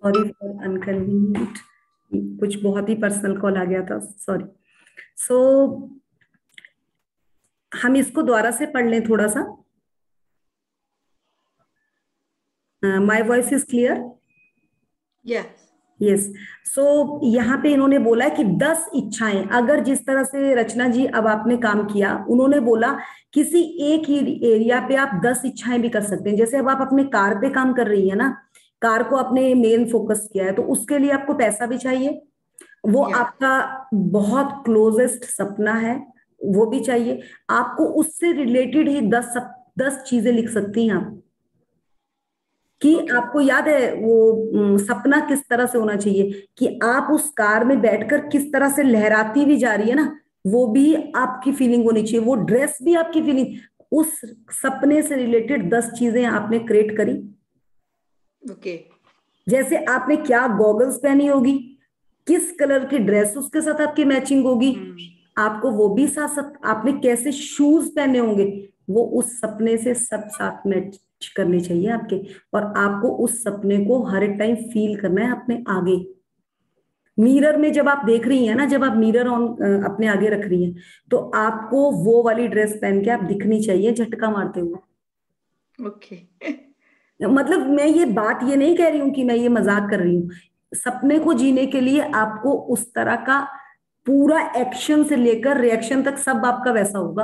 सॉरी फॉर अनकन्वीनियंट, कुछ बहुत ही पर्सनल कॉल आ गया था, सॉरी। सो हम इसको दोबारा से पढ़ लें थोड़ा सा। My voice is clear? Yes. Yes. So यहाँ पे इन्होंने बोला कि 10 इच्छाएं, अगर जिस तरह से रचना जी अब आपने काम किया, उन्होंने बोला किसी एक ही एरिया पे आप 10 इच्छाएं भी कर सकते हैं। जैसे अब आप अपने कार पे काम कर रही है ना, कार को आपने मेन फोकस किया है, तो उसके लिए आपको पैसा भी चाहिए, वो Yeah. आपका बहुत क्लोजेस्ट सपना है, वो भी चाहिए आपको। उससे रिलेटेड ही 10 चीजें लिख सकती हैं आप कि आपको याद है वो सपना किस तरह से होना चाहिए कि आप उस कार में बैठकर किस तरह से लहराती भी जा रही है ना, वो भी आपकी फीलिंग होनी चाहिए, वो ड्रेस भी आपकी फीलिंग। उस सपने से रिलेटेड 10 चीजें आपने क्रिएट करी। ओके। जैसे आपने क्या गॉगल्स पहनी होगी, किस कलर की ड्रेस उसके साथ आपकी मैचिंग होगी, आपको वो भी साथ साथ, आपने कैसे शूज पहने होंगे, वो उस सपने से सब साथ मैच करने चाहिए आपके। और आपको उस सपने को हर एक टाइम फील करना है अपने आगे। मिरर में जब आप देख रही हैं ना, जब आप मिरर ऑन अपने आगे रख रही हैं, तो आपको वो वाली ड्रेस पहन के आप दिखनी चाहिए झटका मारते हुए। ओके। मतलब मैं ये बात ये नहीं कह रही हूं कि मैं ये मजाक कर रही हूँ। सपने को जीने के लिए आपको उस तरह का पूरा एक्शन से लेकर रिएक्शन तक सब आपका वैसा होगा।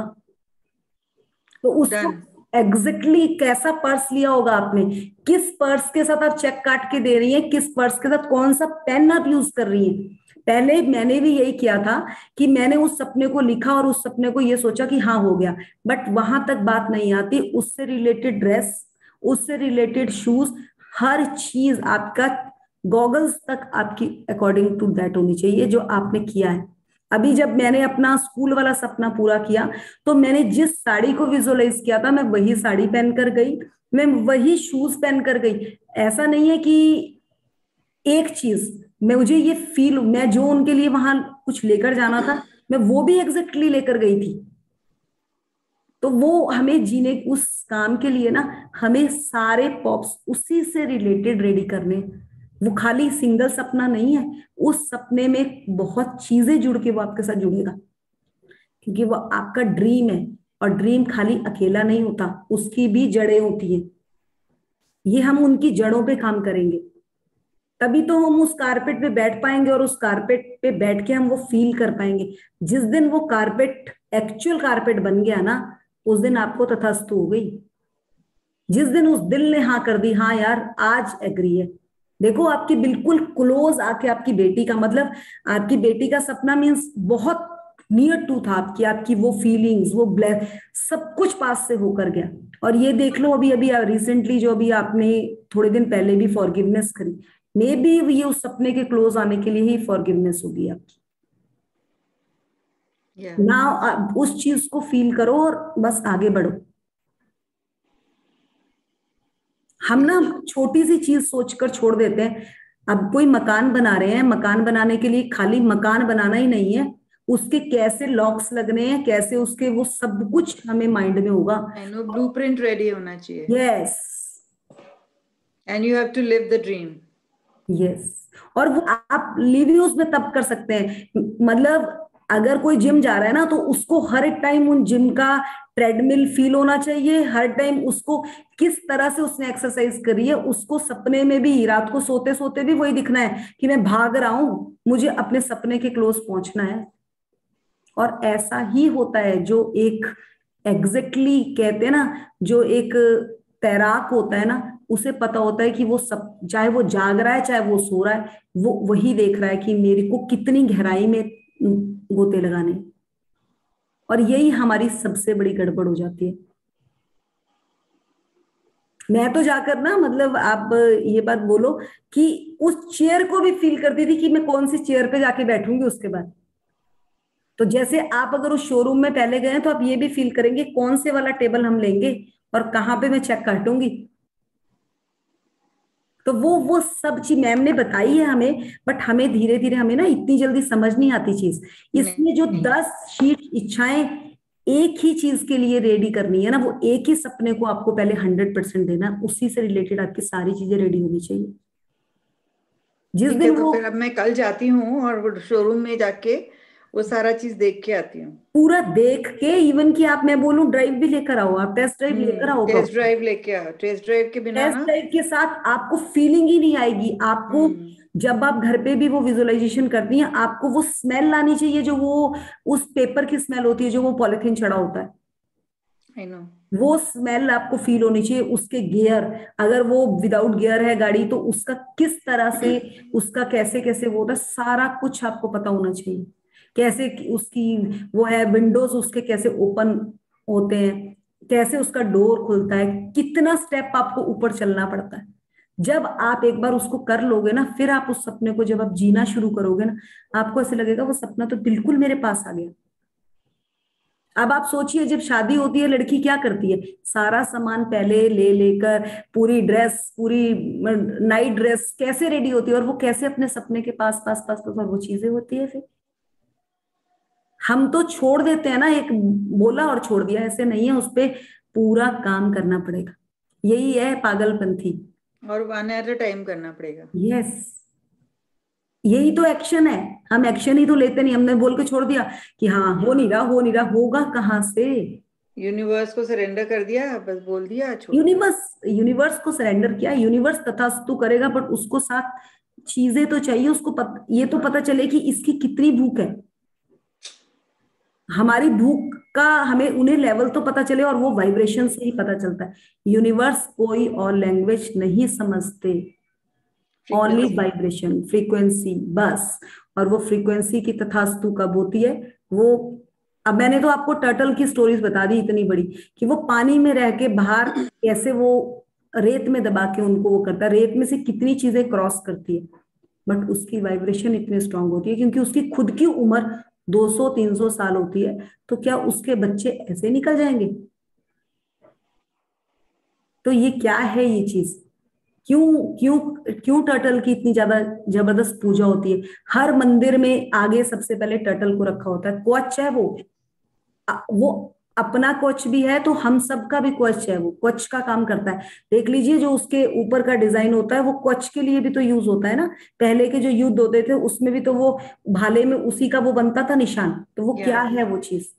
तो उसको एग्जैक्टली कैसा पर्स लिया होगा आपने, किस पर्स के साथ आप चेक काट के दे रही हैं, किस पर्स के साथ कौन सा पेन आप यूज कर रही हैं। पहले मैंने भी यही किया था कि मैंने उस सपने को लिखा और उस सपने को ये सोचा कि हाँ हो गया, बट वहां तक बात नहीं आती। उससे रिलेटेड ड्रेस, उससे रिलेटेड शूज, हर चीज आपका, गॉगल्स तक आपकी अकॉर्डिंग टू दैट होनी चाहिए जो आपने किया है। अभी जब मैंने अपना स्कूल वाला सपना पूरा किया, तो मैंने जिस साड़ी को विजुअलाइज किया था, मैं वही साड़ी पहन कर गई, मैं वही शूज पहन कर गई। ऐसा नहीं है कि एक चीज, मैं मुझे ये फील, मैं जो उनके लिए वहां कुछ लेकर जाना था, मैं वो भी एग्जैक्टली लेकर गई थी। तो वो हमें जीने उस काम के लिए ना, हमें सारे पॉप्स उसी से रिलेटेड रेडी करने। वो खाली सिंगल सपना नहीं है, उस सपने में बहुत चीजें जुड़ के वो आपके साथ जुड़ेगा, क्योंकि वो आपका ड्रीम है। और ड्रीम खाली अकेला नहीं होता, उसकी भी जड़ें होती हैं। ये हम उनकी जड़ों पे काम करेंगे, तभी तो हम उस कारपेट पे बैठ पाएंगे और उस कारपेट पे बैठ के हम वो फील कर पाएंगे। जिस दिन वो कारपेट एक्चुअल कारपेट बन गया ना, उस दिन आपको तथास्तु हो गई। जिस दिन उस दिल ने हाँ कर दी, हाँ यार आज एग्री है। देखो आपकी बिल्कुल क्लोज आके आपकी बेटी का, मतलब आपकी बेटी का सपना मीन्स बहुत नियर टू था आपकी, आपकी वो फीलिंग्स, वो ब्लैक सब कुछ पास से होकर गया। और ये देख लो अभी अभी रिसेंटली जो अभी आपने थोड़े दिन पहले भी फॉरगिवनेस करी, मे बी ये उस सपने के क्लोज आने के लिए ही फॉरगिवनेस होगी आपकी। ना उस चीज को फील करो और बस आगे बढ़ो। हम ना छोटी सी चीज सोचकर छोड़ देते हैं। अब कोई मकान बना रहे हैं, मकान बनाने के लिए खाली मकान बनाना ही नहीं है, उसके कैसे लॉक्स लगने हैं, कैसे उसके, वो सब कुछ हमें माइंड में होगा। ब्लूप्रिंट रेडी होना चाहिए। Yes, and you have to live the dream. Yes. और वो आप लिव उसमें तब कर सकते हैं, मतलब अगर कोई जिम जा रहा है ना, तो उसको हर एक टाइम उन जिम का ट्रेडमिल फील होना चाहिए, हर टाइम उसको किस तरह से उसने एक्सरसाइज करी है, उसको सपने में भी, रात को सोते सोते भी वही दिखना है कि मैं भाग रहा हूं, मुझे अपने सपने के क्लोज पहुंचना है। और ऐसा ही होता है जो एक एग्जैक्टली कहते हैं ना, जो एक तैराक होता है ना, उसे पता होता है कि वो सब, चाहे वो जाग रहा है चाहे वो सो रहा है, वो वही देख रहा है कि मेरे को कितनी गहराई में गोते लगाने। और यही हमारी सबसे बड़ी गड़बड़ हो जाती है। मैं तो जाकर ना, मतलब आप ये बात बोलो कि उस चेयर को भी फील करती थी कि मैं कौन सी चेयर पे जाके बैठूंगी उसके बाद। तो जैसे आप अगर उस शोरूम में पहले गए तो आप ये भी फील करेंगे कौन से वाला टेबल हम लेंगे और कहाँ पे मैं चेक काटूंगी। तो वो सब चीज मैम ने बताई है हमें, बट हमें धीरे धीरे, हमें ना इतनी जल्दी समझ नहीं आती चीज। इसमें जो 10 शीट इच्छाएं एक ही चीज के लिए रेडी करनी है ना, वो एक ही सपने को आपको पहले 100% देना, उसी से रिलेटेड आपकी सारी चीजें रेडी होनी चाहिए। जिस ठीक है, दिन तो वो फिर अब मैं कल जाती हूँ और शोरूम में जाके वो सारा चीज देख के आती हूँ। पूरा देख के, इवन कि आप, मैं बोलूं ड्राइव भी लेकर आओ, आप टेस्ट ड्राइव लेकर आओ। टेस्ट ड्राइव लेके आ, टेस्ट ड्राइव के बिना टेस्ट ना। ड्राइव के साथ आपको फीलिंग ही नहीं आएगी आपको। जब आप घर पे भी वो विजुअलाइजेशन करती हैं, आपको वो स्मेल लानी चाहिए, जो वो उस पेपर की स्मेल होती है, जो वो पॉलिथीन चढ़ा होता है, आई नो। वो स्मेल आपको फील होनी चाहिए। उसके गियर, अगर वो विदाउट गियर है गाड़ी, तो उसका किस तरह से, उसका कैसे कैसे वो होता है, सारा कुछ आपको पता होना चाहिए। कैसे उसकी वो है, विंडोज उसके कैसे ओपन होते हैं, कैसे उसका डोर खुलता है, कितना स्टेप आपको ऊपर चलना पड़ता है। जब आप एक बार उसको कर लोगे ना, फिर आप उस सपने को जब आप जीना शुरू करोगे ना, आपको ऐसे लगेगा वो सपना तो बिल्कुल मेरे पास आ गया। अब आप सोचिए, जब शादी होती है, लड़की क्या करती है, सारा सामान पहले ले लेकर, पूरी ड्रेस, पूरी नाइट ड्रेस कैसे रेडी होती है, और वो कैसे अपने सपने के पास पास पास पास वो चीजें होती है। फिर हम तो छोड़ देते हैं ना, एक बोला और छोड़ दिया, ऐसे नहीं है, उस पे पूरा काम करना पड़ेगा। यही है पागलपंथी। और वन एट अ टाइम करना पड़ेगा। यस, यही तो एक्शन है। हम एक्शन ही तो लेते नहीं, हमने बोल के छोड़ दिया कि हाँ हो नहीं रहा, हो नहीं रहा, होगा कहाँ से। यूनिवर्स को सरेंडर कर दिया, बस बोल दिया, छोड़ दिया। यूनिवर्स को सरेंडर किया, यूनिवर्स तथास्तु करेगा, बट उसको साथ चीजें तो चाहिए उसको। ये तो पता चले कि इसकी कितनी भूख है। हमारी भूख का हमें उन्हें लेवल तो पता चले, और वो वाइब्रेशन से ही पता चलता है। यूनिवर्स कोई और लैंग्वेज नहीं समझते, ओनली वाइब्रेशन, फ्रीक्वेंसी, बस। और वो फ्रीक्वेंसी की तथास्तु कब होती है वो। अब मैंने तो आपको टर्टल की स्टोरीज बता दी इतनी बड़ी, कि वो पानी में रह के बाहर कैसे वो रेत में दबा के उनको वो करता है, रेत में से कितनी चीजें क्रॉस करती है, बट उसकी वाइब्रेशन इतनी स्ट्रांग होती है, क्योंकि उसकी खुद की उम्र 200-300 साल होती है। तो क्या उसके बच्चे ऐसे निकल जाएंगे? तो ये क्या है ये चीज? क्यों क्यों क्यों टर्टल की इतनी ज्यादा जबरदस्त पूजा होती है? हर मंदिर में आगे सबसे पहले टर्टल को रखा होता है। क्वच है वो अपना क्वच भी है, तो हम सबका भी क्वच है। वो क्वच का काम करता है। देख लीजिए, जो उसके ऊपर का डिजाइन होता है, वो क्वच के लिए भी तो यूज होता है ना। पहले के जो युद्ध होते थे उसमें भी तो वो भाले में उसी का वो बनता था निशान। तो वो क्या है वो चीज?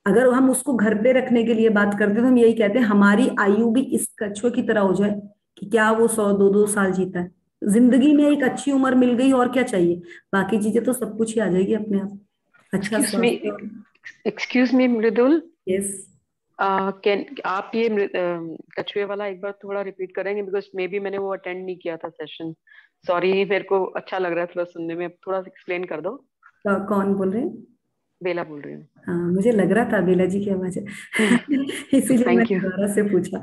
अगर हम उसको घर पे रखने के लिए बात करते हैं, तो हम यही कहते हैं हमारी आयु भी इस कछुए की तरह हो जाए, कि क्या वो 100-200 साल जीता है। जिंदगी में एक अच्छी उम्र मिल गई, और क्या चाहिए? बाकी चीजें तो सब कुछ ही आ जाएगी अपने आप। अच्छा स्वास्थ्य। Excuse me Mridul, yes. Can आप ये कछुए वाला एक बार थोड़ा रिपीट करेंगे, बिकॉज मे बी मैंने वो अटेंड नहीं किया था सेशन। सॉरी, मेरे को अच्छा लग रहा है थोड़ा सुनने में, थोड़ा एक्सप्लेन कर दो। कौन बोल रहे हैं? बेला बोल रही हूँ। हाँ, मुझे लग रहा था बेला जी की आवाज है इसीलिए मैंने थैंक यू। दोबारा से पूछा।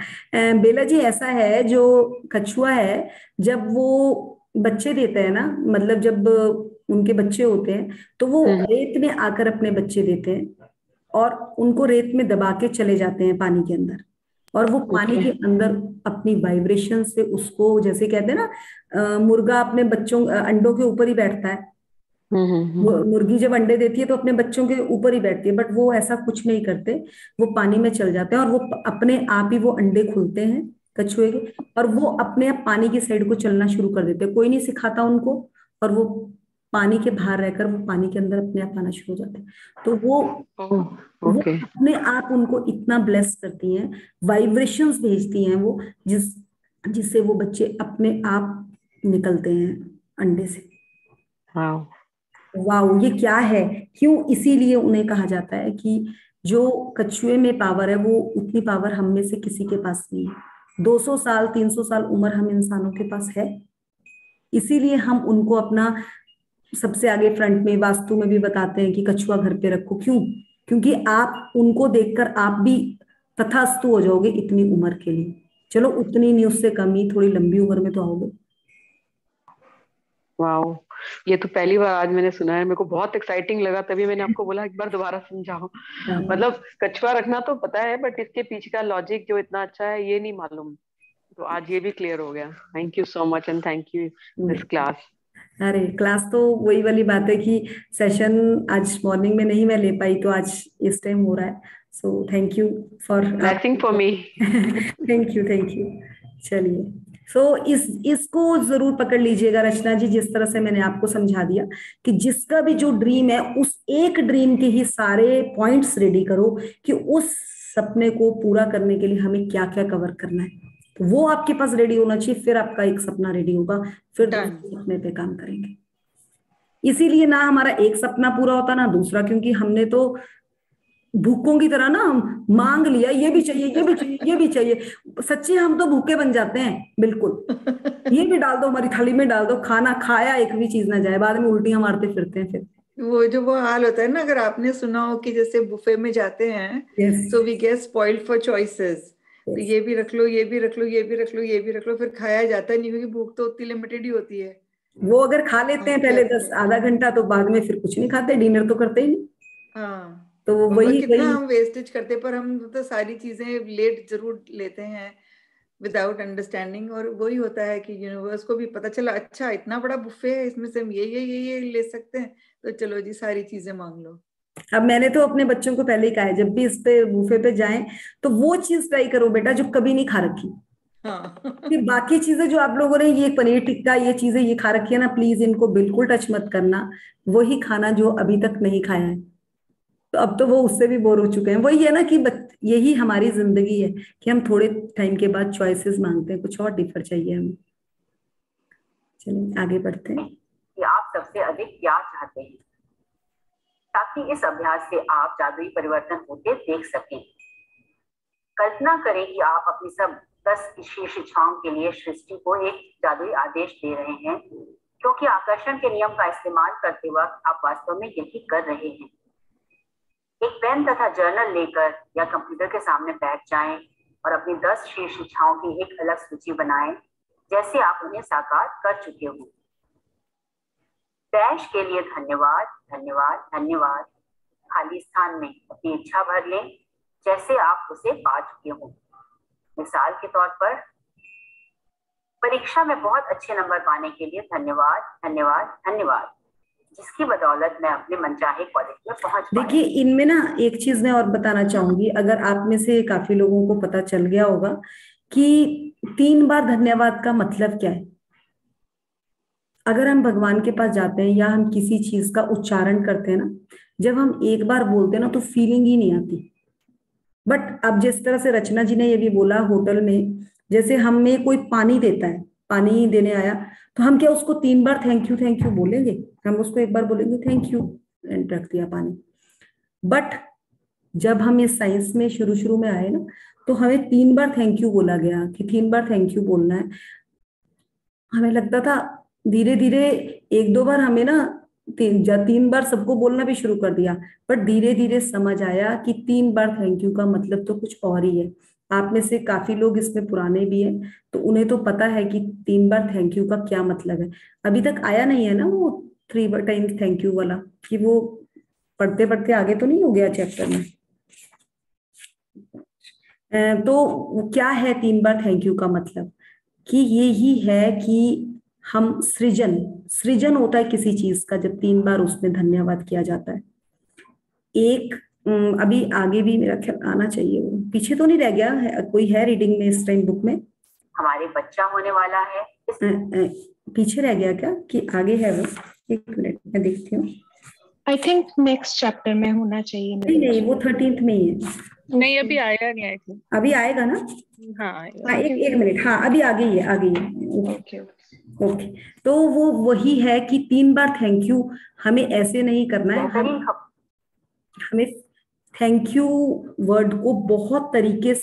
बेला जी, ऐसा है, जो कछुआ है, जब वो बच्चे देते हैं ना, मतलब जब उनके बच्चे होते हैं, तो वो रेत में आकर अपने बच्चे देते हैं, और उनको रेत में दबा के चले जाते हैं पानी के अंदर। और वो पानी के अंदर अपनी वाइब्रेशन से उसको, जैसे कहते हैं ना, मुर्गा अपने बच्चों अंडों के ऊपर ही बैठता है। मुर्गी जब अंडे देती है तो अपने बच्चों के ऊपर ही बैठती है, बट वो ऐसा कुछ नहीं करते। वो पानी में चल जाते हैं, और वो अपने आप ही वो अंडे खुलते हैं कछुए के, और वो अपने आप पानी की साइड को चलना शुरू कर देते हैं। कोई नहीं सिखाता उनको, और वो पानी के बाहर रहकर वो पानी के अंदर अपने आप आना शुरू हो जाते हैं। तो वो अपने आप उनको इतना ब्लेस करती हैं, वाइब्रेशंस भेजती हैं वो, जिससे वो बच्चे अपने आप निकलते हैं अंडे से। वाओ, ये क्या है? क्यों? इसीलिए उन्हें कहा जाता है कि जो कछुए में पावर है, वो उतनी पावर हम में से किसी के पास नहीं है। 200 साल 300 साल उम्र हम इंसानों के पास है, इसीलिए हम उनको अपना सबसे आगे फ्रंट में वास्तु में भी बताते हैं कि कछुआ घर पे रखो। क्यों? क्योंकि आप उनको देखकर आप भी तथास्तु हो जाओगे इतनी उम्र के लिए। चलो उतनी नहीं, उससे कम ही, थोड़ी लंबी उम्र में तो आओगे। वाओ, ये तो पहली बार आज मैंने सुना है। मेरे को बहुत एक्साइटिंग लगा, तभी मैंने आपको बोला एक बार दोबारा समझाओ। मतलब कछुआ रखना तो पता है, बट इसके पीछे का लॉजिक जो इतना अच्छा है ये नहीं मालूम। तो आज ये भी क्लियर हो गया। Thank you so much, and thank you this class. अरे क्लास तो वही वाली बात है कि सेशन आज मॉर्निंग में नहीं मैं ले पाई, तो आज इस टाइम हो रहा है। सो thank you for blessing for me. Thank you. चलिए, इसको जरूर पकड़ लीजिएगा रचना जी, जिस तरह से मैंने आपको समझा दिया कि जिसका भी जो ड्रीम है उस एक ड्रीम के ही सारे पॉइंट्स रेडी करो कि उस सपने को पूरा करने के लिए हमें क्या क्या कवर करना है, तो वो आपके पास रेडी होना चाहिए, फिर आपका एक सपना रेडी होगा, फिर दूसरे सपने पे काम करेंगे। इसीलिए ना हमारा एक सपना पूरा होता ना दूसरा, क्योंकि हमने तो भूखों की तरह ना मांग लिया, ये भी चाहिए, ये भी चाहिए, ये भी चाहिए। सच्चे हम तो भूखे बन जाते हैं, बिल्कुल। ये भी डाल दो हमारी थाली में, डाल दो, खाना खाया एक भी चीज ना जाए, बाद में उल्टियां मारते फिरते हैं। फिर वो हाल होता है ना, अगर आपने सुना हो कि जैसे बुफे में जाते हैं, so we get spoiled for choices, तो ये भी रख लो, ये भी रख लो, ये भी रख लो, ये भी रख लो, फिर खाया जाता नहीं, क्योंकि भूख तो उतनी लिमिटेड ही होती है। वो अगर खा लेते हैं पहले 10-आधा घंटा, तो बाद में फिर कुछ नहीं खाते, डिनर तो करते ही नहीं। हाँ, तो वही कितना हम वेस्टेज करते, पर हम तो सारी चीजें लेट जरूर लेते हैं विदाउट अंडरस्टैंडिंग, और वही होता है कि यूनिवर्स को भी पता चला, अच्छा इतना बड़ा बुफे है, इसमें से हम ये ले सकते हैं, तो चलो जी सारी चीजें मांग लो। अब मैंने तो अपने बच्चों को पहले ही कहा है, जब भी इस पे बुफे पे जाएं तो वो चीज ट्राई करो बेटा जो कभी नहीं खा रखी। हाँ। फिर बाकी चीजें जो आप लोगों ने, ये पनीर टिक्का, ये चीजें ये खा रखी है ना, प्लीज इनको बिल्कुल टच मत करना, वही खाना जो अभी तक नहीं खाया है। तो अब तो वो उससे भी बोर हो चुके हैं। वही है ना कि यही हमारी जिंदगी है कि हम थोड़े टाइम के बाद चॉइसेस मांगते हैं, कुछ और डिफर चाहिए हमें। चलिए आगे बढ़ते हैं। कि आप सबसे अधिक क्या चाहते हैं, ताकि इस अभ्यास से आप जादुई परिवर्तन होते देख सकें। कल्पना करें कि आप अपनी सब 10 शीर्ष इच्छाओं के लिए सृष्टि को एक जादुई आदेश दे रहे हैं, क्योंकि आकर्षण के नियम का इस्तेमाल करते वक्त आप वास्तव में यही कर रहे हैं। एक पेन तथा जर्नल लेकर या कंप्यूटर के सामने बैठ जाएं और अपनी 10 शीर्ष इच्छाओं की एक अलग सूची बनाएं, जैसे आप उन्हें साकार कर चुके हो। डैश के लिए धन्यवाद, धन्यवाद, धन्यवाद। खाली स्थान में अपनी इच्छा भर लें, जैसे आप उसे पा चुके हो। मिसाल के तौर पर, परीक्षा में बहुत अच्छे नंबर पाने के लिए धन्यवाद, धन्यवाद, धन्यवाद, जिसकी बदौलत मैं अपने मनचाहे कॉलेज में पहुंच पाया। देखिए इनमें ना एक चीज मैं और बताना चाहूंगी, अगर आप में से काफी लोगों को पता चल गया होगा कि 3 बार धन्यवाद का मतलब क्या है। अगर हम भगवान के पास जाते हैं या हम किसी चीज का उच्चारण करते हैं ना, जब हम एक बार बोलते हैं ना तो फीलिंग ही नहीं आती। बट अब जिस तरह से रचना जी ने ये भी बोला, होटल में जैसे हमें कोई पानी देता है, पानी देने आया, तो हम क्या उसको 3 बार थैंक यू बोलेंगे? हम उसको एक बार बोलेंगे थैंक यू एंड रख दिया पानी। बट जब हम इस साइंस में शुरू में आए ना, तो हमें 3 बार थैंक यू बोला गया कि 3 बार थैंक यू बोलना है। हमें लगता था धीरे धीरे 1-2 बार हमें ना 3 बार सबको बोलना भी शुरू कर दिया, बट धीरे धीरे समझ आया कि 3 बार थैंक यू का मतलब तो कुछ और ही है। आप में से काफी लोग इसमें पुराने भी हैं, तो उन्हें तो पता है कि 3 बार थैंक यू का क्या मतलब है। अभी तक आया नहीं है ना वो 3 टाइम्स थैंक यू वाला, कि वो पढ़ते पढ़ते आगे तो नहीं हो गया चैप्टर में। तो क्या है 3 बार थैंक यू का मतलब? कि ये ही है कि हम सृजन होता है किसी चीज का जब 3 बार उसमें धन्यवाद किया जाता है। एक अभी आगे भी मेरा ख्याल आना चाहिए, वो पीछे तो नहीं रह गया है, कोई है रीडिंग में इस टाइम बुक में? हमारे बच्चा होने वाला है। पीछे रह गया क्या कि आगे है वो? 1 मिनट मैं देखती हूँ। आई थिंक नेक्स्ट चैप्टर में होना चाहिए। नहीं वो 13th में ही है। नहीं अभी आएगा नहीं, आई थिंक अभी आएगा ना? हाँ एक मिनट, हाँ अभी आ गई है। ओके, तो वो वही है कि 3 बार थैंक यू हमें ऐसे नहीं करना है, हमें थैंक यू वर्ड को बहुत तरीके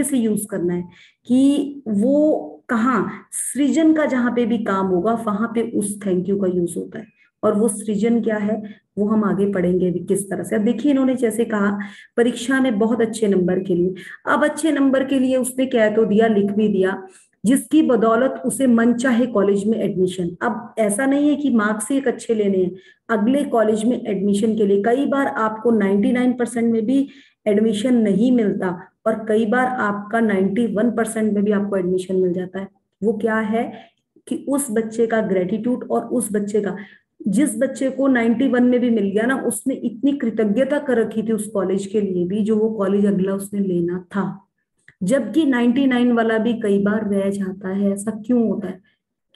से यूज करना है कि वो कहाँ सृजन का जहां पे भी काम होगा वहां पे उस थैंक यू का यूज होता है। और वो सृजन क्या है वो हम आगे पढ़ेंगे भी किस तरह से। अब देखिए इन्होंने जैसे कहा परीक्षा में बहुत अच्छे नंबर के लिए, अब अच्छे नंबर के लिए उसने कह तो दिया, लिख भी दिया, जिसकी बदौलत उसे मनचाहे कॉलेज में एडमिशन। अब ऐसा नहीं है कि मार्क्स ही एक अच्छे लेने हैं, अगले कॉलेज में एडमिशन के लिए कई बार आपको 99% में भी एडमिशन नहीं मिलता और कई बार आपका 91% में भी आपको एडमिशन मिल जाता है। वो क्या है कि उस बच्चे का ग्रेटिट्यूड और उस बच्चे का, जिस बच्चे को 91 में भी मिल गया ना, उसने इतनी कृतज्ञता कर रखी थी उस कॉलेज के लिए भी जो वो कॉलेज अगला उसने लेना था। जबकि 99 वाला भी कई बार रह जाता है। ऐसा क्यों होता है?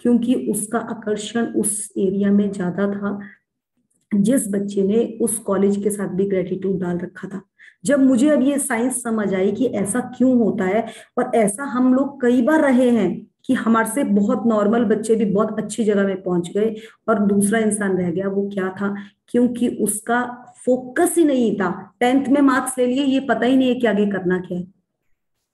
क्योंकि उसका आकर्षण उस एरिया में ज्यादा था जिस बच्चे ने उस कॉलेज के साथ भी ग्रेटिट्यूड डाल रखा था। जब मुझे अब ये साइंस समझ आई कि ऐसा क्यों होता है, और ऐसा हम लोग कई बार रहे हैं कि हमारे से बहुत नॉर्मल बच्चे भी बहुत अच्छी जगह में पहुंच गए और दूसरा इंसान रह गया। वो क्या था? क्योंकि उसका फोकस ही नहीं था। 10th में मार्क्स ले लिए, ये पता ही नहीं है कि आगे करना क्या है।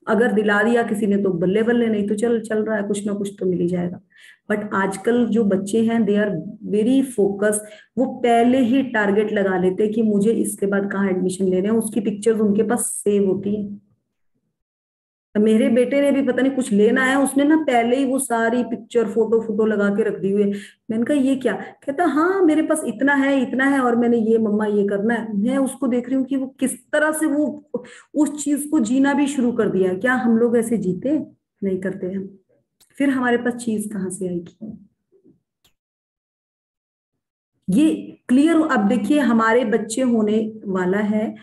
अगर दिला दिया किसी ने तो बल्ले बल्ले, नहीं तो चल रहा है, कुछ ना कुछ तो मिल ही जाएगा। बट आजकल जो बच्चे हैं दे आर वेरी फोकस। वो पहले ही टारगेट लगा लेते हैं कि मुझे इसके बाद कहाँ एडमिशन लेने हैं, उसकी पिक्चर्स उनके पास सेव होती है। मेरे बेटे ने भी पता नहीं कुछ लेना है, उसने ना पहले ही वो सारी पिक्चर फोटो लगा के रख दी हुई है। मैंने कहा ये क्या? कहता हाँ मेरे पास इतना है और मैंने ये मम्मा ये करना है। मैं उसको देख रही हूँ कि वो किस तरह से वो उस चीज को जीना भी शुरू कर दिया। क्या हम लोग ऐसे जीते? नहीं करते हम। फिर हमारे पास चीज कहाँ से आएगी? ये क्लियर? अब देखिए हमारे बच्चे होने वाला है।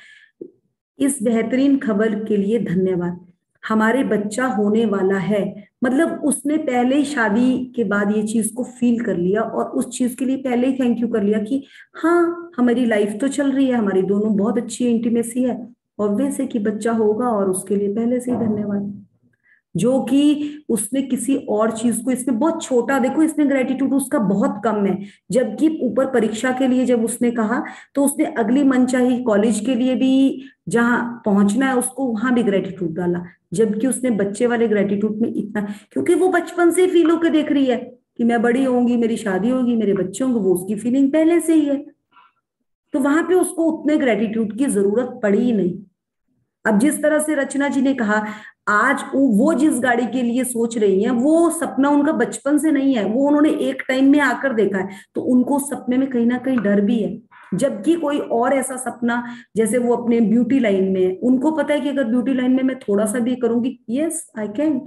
इस बेहतरीन खबर के लिए धन्यवाद। हमारे बच्चा होने वाला है, मतलब उसने पहले ही शादी के बाद ये चीज को फील कर लिया और उस चीज के लिए पहले ही थैंक यू कर लिया कि हाँ हमारी लाइफ तो चल रही है, हमारी दोनों बहुत अच्छी इंटीमेसी है। ऑब्वियस है कि बच्चा होगा और उसके लिए पहले से ही धन्यवाद। जो कि उसने किसी और चीज को, इसमें बहुत छोटा, देखो इसमें ग्रेटिट्यूड उसका बहुत कम है। जबकि ऊपर परीक्षा के लिए जब उसने कहा तो उसने अगली मनचाही कॉलेज के लिए भी जहां पहुंचना है उसको वहां भी ग्रेटिट्यूड डाला। जबकि उसने बच्चे वाले ग्रेटिट्यूड में इतना, क्योंकि वो बचपन से फील होकर देख रही है कि मैं बड़ी होंगी, मेरी शादी होगी, मेरे बच्चे होंगे, वो उसकी फीलिंग पहले से ही है। तो वहां पे उसको उतने ग्रेटिट्यूड की जरूरत पड़ी ही नहीं। अब जिस तरह से रचना जी ने कहा, आज वो जिस गाड़ी के लिए सोच रही हैं वो सपना उनका बचपन से नहीं है, वो उन्होंने एक टाइम में आकर देखा है। तो उनको सपने में कहीं ना कहीं डर भी है। जबकि कोई और ऐसा सपना, जैसे वो अपने ब्यूटी लाइन में है, उनको पता है कि अगर ब्यूटी लाइन में मैं थोड़ा सा भी करूंगी, यस आई कैन।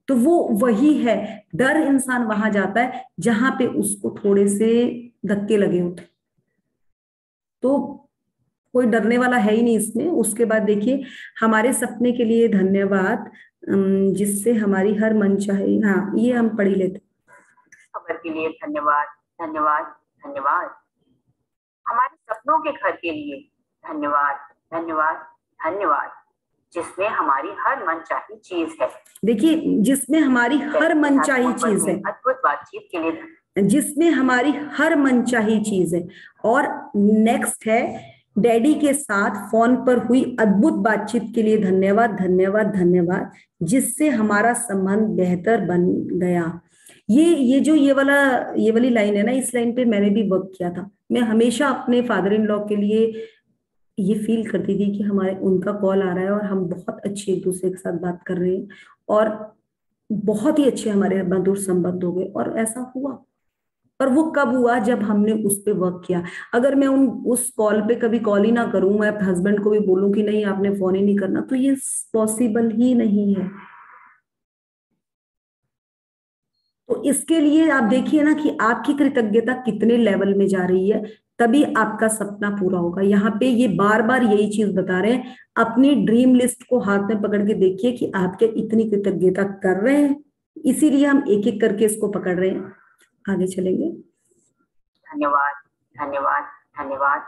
तो वो वही है, डर इंसान वहां जाता है जहां पे उसको थोड़े से धक्के लगे होते। तो कोई डरने वाला है ही नहीं इसमें। उसके बाद देखिए, हमारे सपने के लिए धन्यवाद, जिससे हमारी हर मनचाही, हाँ ये हम पढ़ ही लेते। खबर के लिए धन्यवाद, धन्यवाद, धन्यवाद। हमारे सपनों के घर के लिए धन्यवाद, धन्यवाद, धन्यवाद, जिसमें हमारी हर मनचाही चीज है। देखिए, जिसमें हमारी हर मनचाही चीज है, अद्भुत बातचीत के लिए, जिसमें हमारी हर मनचाही चीज है। और नेक्स्ट है, डैडी के साथ फोन पर हुई अद्भुत बातचीत के लिए धन्यवाद, धन्यवाद, धन्यवाद, जिससे हमारा संबंध बेहतर बन गया। ये जो ये वाली लाइन है ना, इस लाइन पे मैंने भी वर्क किया था। मैं हमेशा अपने फादर इन लॉ के लिए ये फील करती थी कि हमारे उनका कॉल आ रहा है और हम बहुत अच्छे एक दूसरे के साथ बात कर रहे हैं और बहुत ही अच्छे हमारे मधुर संबंध हो गए। और ऐसा हुआ। और वो कब हुआ? जब हमने उस पे वर्क किया। अगर मैं उस कॉल पे कभी कॉल ही ना करूं, मैं हस्बैंड को भी बोलूं कि नहीं आपने फोन ही नहीं करना, तो ये पॉसिबल ही नहीं है। तो इसके लिए आप देखिए ना कि आपकी कृतज्ञता कितने लेवल में जा रही है, तभी आपका सपना पूरा होगा। यहाँ पे ये बार बार यही चीज बता रहे हैं, अपनी ड्रीम लिस्ट को हाथ में पकड़ के देखिए कि आप क्या इतनी कृतज्ञता कर रहे हैं। इसीलिए हम एक एक करके इसको पकड़ रहे हैं। आगे चलेंगे। धन्यवाद, धन्यवाद, धन्यवाद,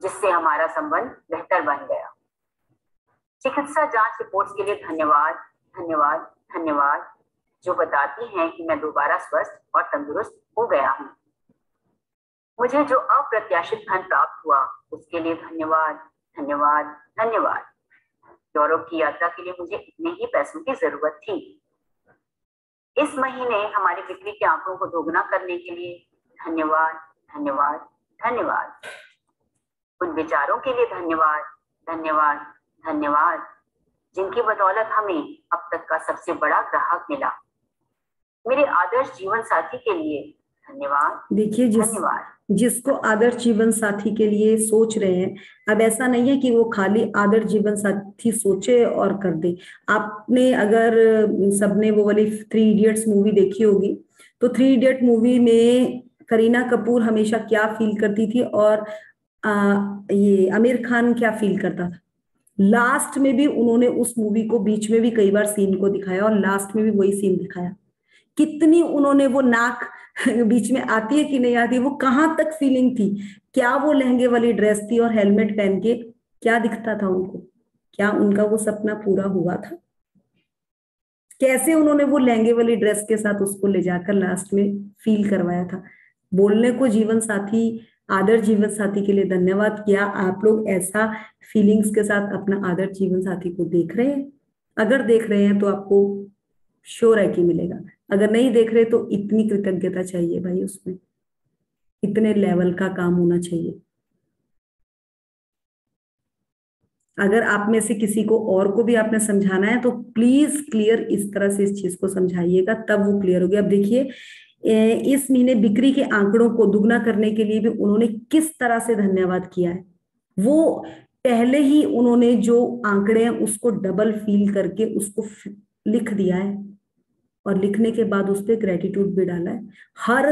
जिससे हमारा संबंध बेहतर बन गया। चिकित्सा जांच रिपोर्ट्स के लिए धन्यवाद, धन्यवाद, धन्यवाद, जो बताती हैं कि मैं दोबारा स्वस्थ और तंदुरुस्त हो गया हूँ। मुझे जो अप्रत्याशित धन प्राप्त हुआ उसके लिए धन्यवाद, धन्यवाद, धन्यवाद। यूरोप की यात्रा के लिए मुझे इतने ही पैसों की जरूरत थी। इस महीने हमारी बिक्री के आंकड़ों को दोगुना करने के लिए धन्यवाद, धन्यवाद, धन्यवाद। उन विचारों के लिए धन्यवाद, धन्यवाद, धन्यवाद, जिनकी बदौलत हमें अब तक का सबसे बड़ा ग्राहक मिला। मेरे आदर्श जीवन साथी के लिए धन्यवाद। देखिए, जिसको आदर्श जीवन साथी के लिए सोच रहे हैं, अब ऐसा नहीं है कि वो खाली आदर्श जीवन साथी सोचे और कर दे। आपने अगर सबने वो वाली 3 इडियट्स मूवी देखी होगी, तो 3 इडियट मूवी में करीना कपूर हमेशा क्या फील करती थी और ये आमिर खान क्या फील करता था। लास्ट में भी उन्होंने उस मूवी को बीच में भी कई बार सीन को दिखाया और लास्ट में भी वही सीन दिखाया। कितनी उन्होंने वो नाक बीच में आती है कि नहीं आती है, वो कहां तक फीलिंग थी, क्या वो लहंगे वाली ड्रेस थी और हेलमेट पहन के क्या दिखता था उनको, क्या उनका वो सपना पूरा हुआ था? कैसे उन्होंने वो लहंगे वाली ड्रेस के साथ उसको ले जाकर लास्ट में फील करवाया था। बोलने को जीवन साथी, आदर्श जीवन साथी के लिए धन्यवाद। क्या आप लोग ऐसा फीलिंग्स के साथ अपना आदर्श जीवन साथी को देख रहे हैं? अगर देख रहे हैं तो आपको श्योर है कि मिलेगा, अगर नहीं देख रहे तो इतनी कृतज्ञता चाहिए भाई, उसमें इतने लेवल का काम होना चाहिए। अगर आप में से किसी को और को भी आपने समझाना है तो प्लीज क्लियर इस तरह से इस चीज को समझाइएगा, तब वो क्लियर होगी। अब देखिए इस महीने बिक्री के आंकड़ों को दुगना करने के लिए भी उन्होंने किस तरह से धन्यवाद किया है। वो पहले ही उन्होंने जो आंकड़े हैं उसको डबल फील करके उसको लिख दिया है और लिखने के बाद उस पर ग्रेटिट्यूड भी डाला है। हर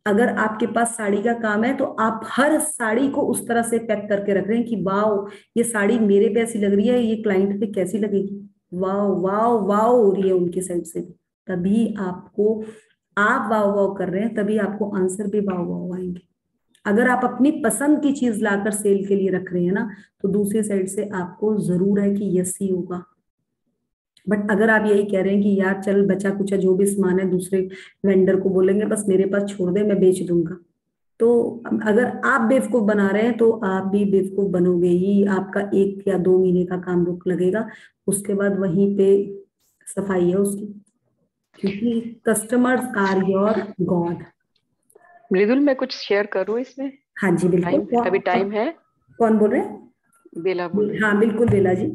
अगर आपके पास साड़ी का काम है तो आप हर साड़ी को उस तरह से पैक करके रख रहे हैं कि वाओ ये साड़ी मेरे पे ऐसी लग रही है, ये क्लाइंट पे कैसी लगेगी, वाओ वाओ वाओ हो रही है उनकी साइड से भी। तभी आपको, आप वाओ वाओ कर रहे हैं तभी आपको आंसर भी वाओ वाओ आएंगे। अगर आप अपनी पसंद की चीज लाकर सेल के लिए रख रहे हैं ना, तो दूसरी साइड से आपको जरूर है कि यस ही होगा। बट अगर आप यही कह रहे हैं कि यार चल बचा कुचा जो भी सामान है दूसरे वेंडर को बोलेंगे बस मेरे पास छोड़ दे मैं बेच दूंगा, तो अगर आप बेवकूफ बना रहे हैं तो आप भी बेवकूफ बनोगे ही। आपका 1 या 2 महीने का काम रुक लगेगा, उसके बाद वहीं पे सफाई है उसकी, क्योंकि कस्टमर्स आर योर गॉड। मृदुल मैं कुछ शेयर करूं इसमें? हाँ जी बिल्कुल। अभी टाइम है? कौन बोल रहे हैं? बेला बोल रही। हाँ बिल्कुल बेला जी।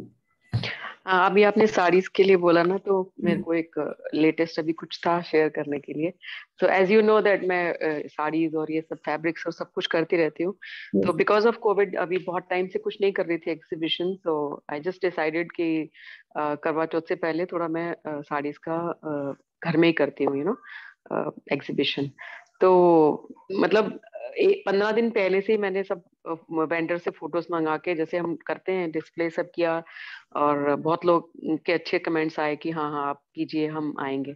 हाँ, अभी आपने साड़ीज के लिए बोला ना, तो मेरे को एक लेटेस्ट अभी कुछ था शेयर करने के लिए। तो एज यू नो दैट मैं साड़ीज और ये सब फैब्रिक्स और सब कुछ करती रहती हूँ। तो बिकॉज ऑफ कोविड अभी बहुत टाइम से कुछ नहीं कर रही थी एग्जीबिशन, तो आई जस्ट डिसाइडेड कि करवा चौथ से पहले थोड़ा मैं साड़ीज का घर में ही करती हूँ, यू नो, एग्जीबिशन। तो मतलब 15 दिन पहले से ही मैंने सब वेंडर से फोटोज मंगा के, जैसे हम करते हैं डिस्प्ले, सब किया। और बहुत लोग के अच्छे कमेंट्स आए कि हाँ हाँ आप कीजिए हम आएंगे।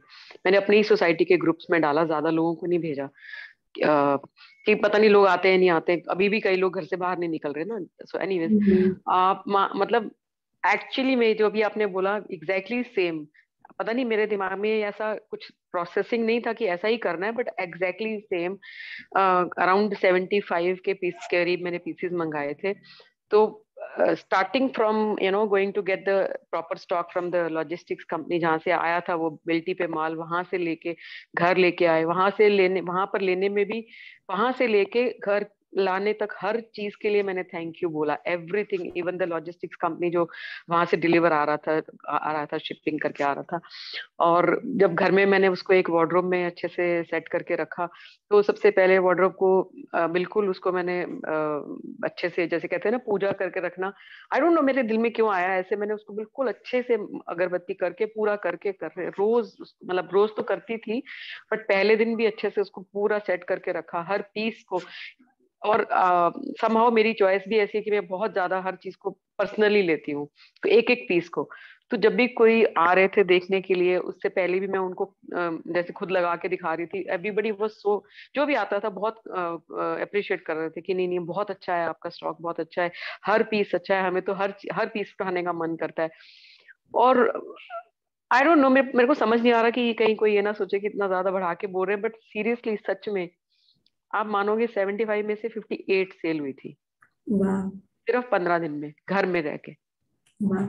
मैंने अपनी सोसाइटी के ग्रुप्स में डाला, ज्यादा लोगों को नहीं भेजा कि पता नहीं लोग आते हैं नहीं आते। अभी भी कई लोग घर से बाहर नहीं निकल रहे ना। सो एनीवेज आप मतलब एक्चुअली में जो भी आपने बोला एग्जैक्टली सेम, पता नहीं मेरे दिमाग में ऐसा कुछ प्रोसेसिंग नहीं था कि ऐसा ही करना है, बट एग्जैक्टली सेम। अराउंड 75 के पीस के करीब मैंने पीसेस मंगाए थे। तो starting from you know going to get the proper stock from the logistics company जहाँ से आया था वो बिल्टी पे माल, वहां से लेके घर लेके आए, वहां से लेने, वहां पर लेने में भी, वहां से लेके घर लाने तक हर चीज के लिए मैंने थैंक यू बोला। Everything, even the logistics company जो वहां से डिलीवर आ रहा था शिपिंग करके आ रहा था। और जब घर में मैंने उसको एक वार्डरोब में अच्छे से सेट करके रखा, तो सबसे पहले वार्डरोब को बिल्कुल उसको मैंने अच्छे से, जैसे कहते हैं ना पूजा करके रखना, आई डोंट नो मेरे दिल में क्यों आया ऐसे, मैंने उसको बिल्कुल अच्छे से अगरबत्ती करके पूरा करके रोज, मतलब रोज तो करती थी बट पहले दिन भी अच्छे से उसको पूरा सेट करके रखा हर पीस को। और समहाउ मेरी चॉइस भी ऐसी है कि मैं बहुत ज्यादा हर चीज को पर्सनली लेती हूँ, तो एक एक पीस को। तो जब भी कोई आ रहे थे देखने के लिए, उससे पहले भी मैं उनको जैसे खुद लगा के दिखा रही थी। एवरीबडी वाज सो, जो भी आता था बहुत अप्रिशिएट कर रहे थे कि नहीं नहीं बहुत अच्छा है, आपका स्टॉक बहुत अच्छा है, हर पीस अच्छा है, हमें तो हर पीस उठाने का मन करता है। और आई डोंट नो, मेरे को समझ नहीं आ रहा कि कहीं कोई ये ना सोचे कि इतना ज्यादा बढ़ा के बोल रहे हैं, बट सीरियसली सच में आप मानोगे 75 में से 58 सेल हुई थी। वाह। सिर्फ 15 दिन में, घर में रह के, वाह।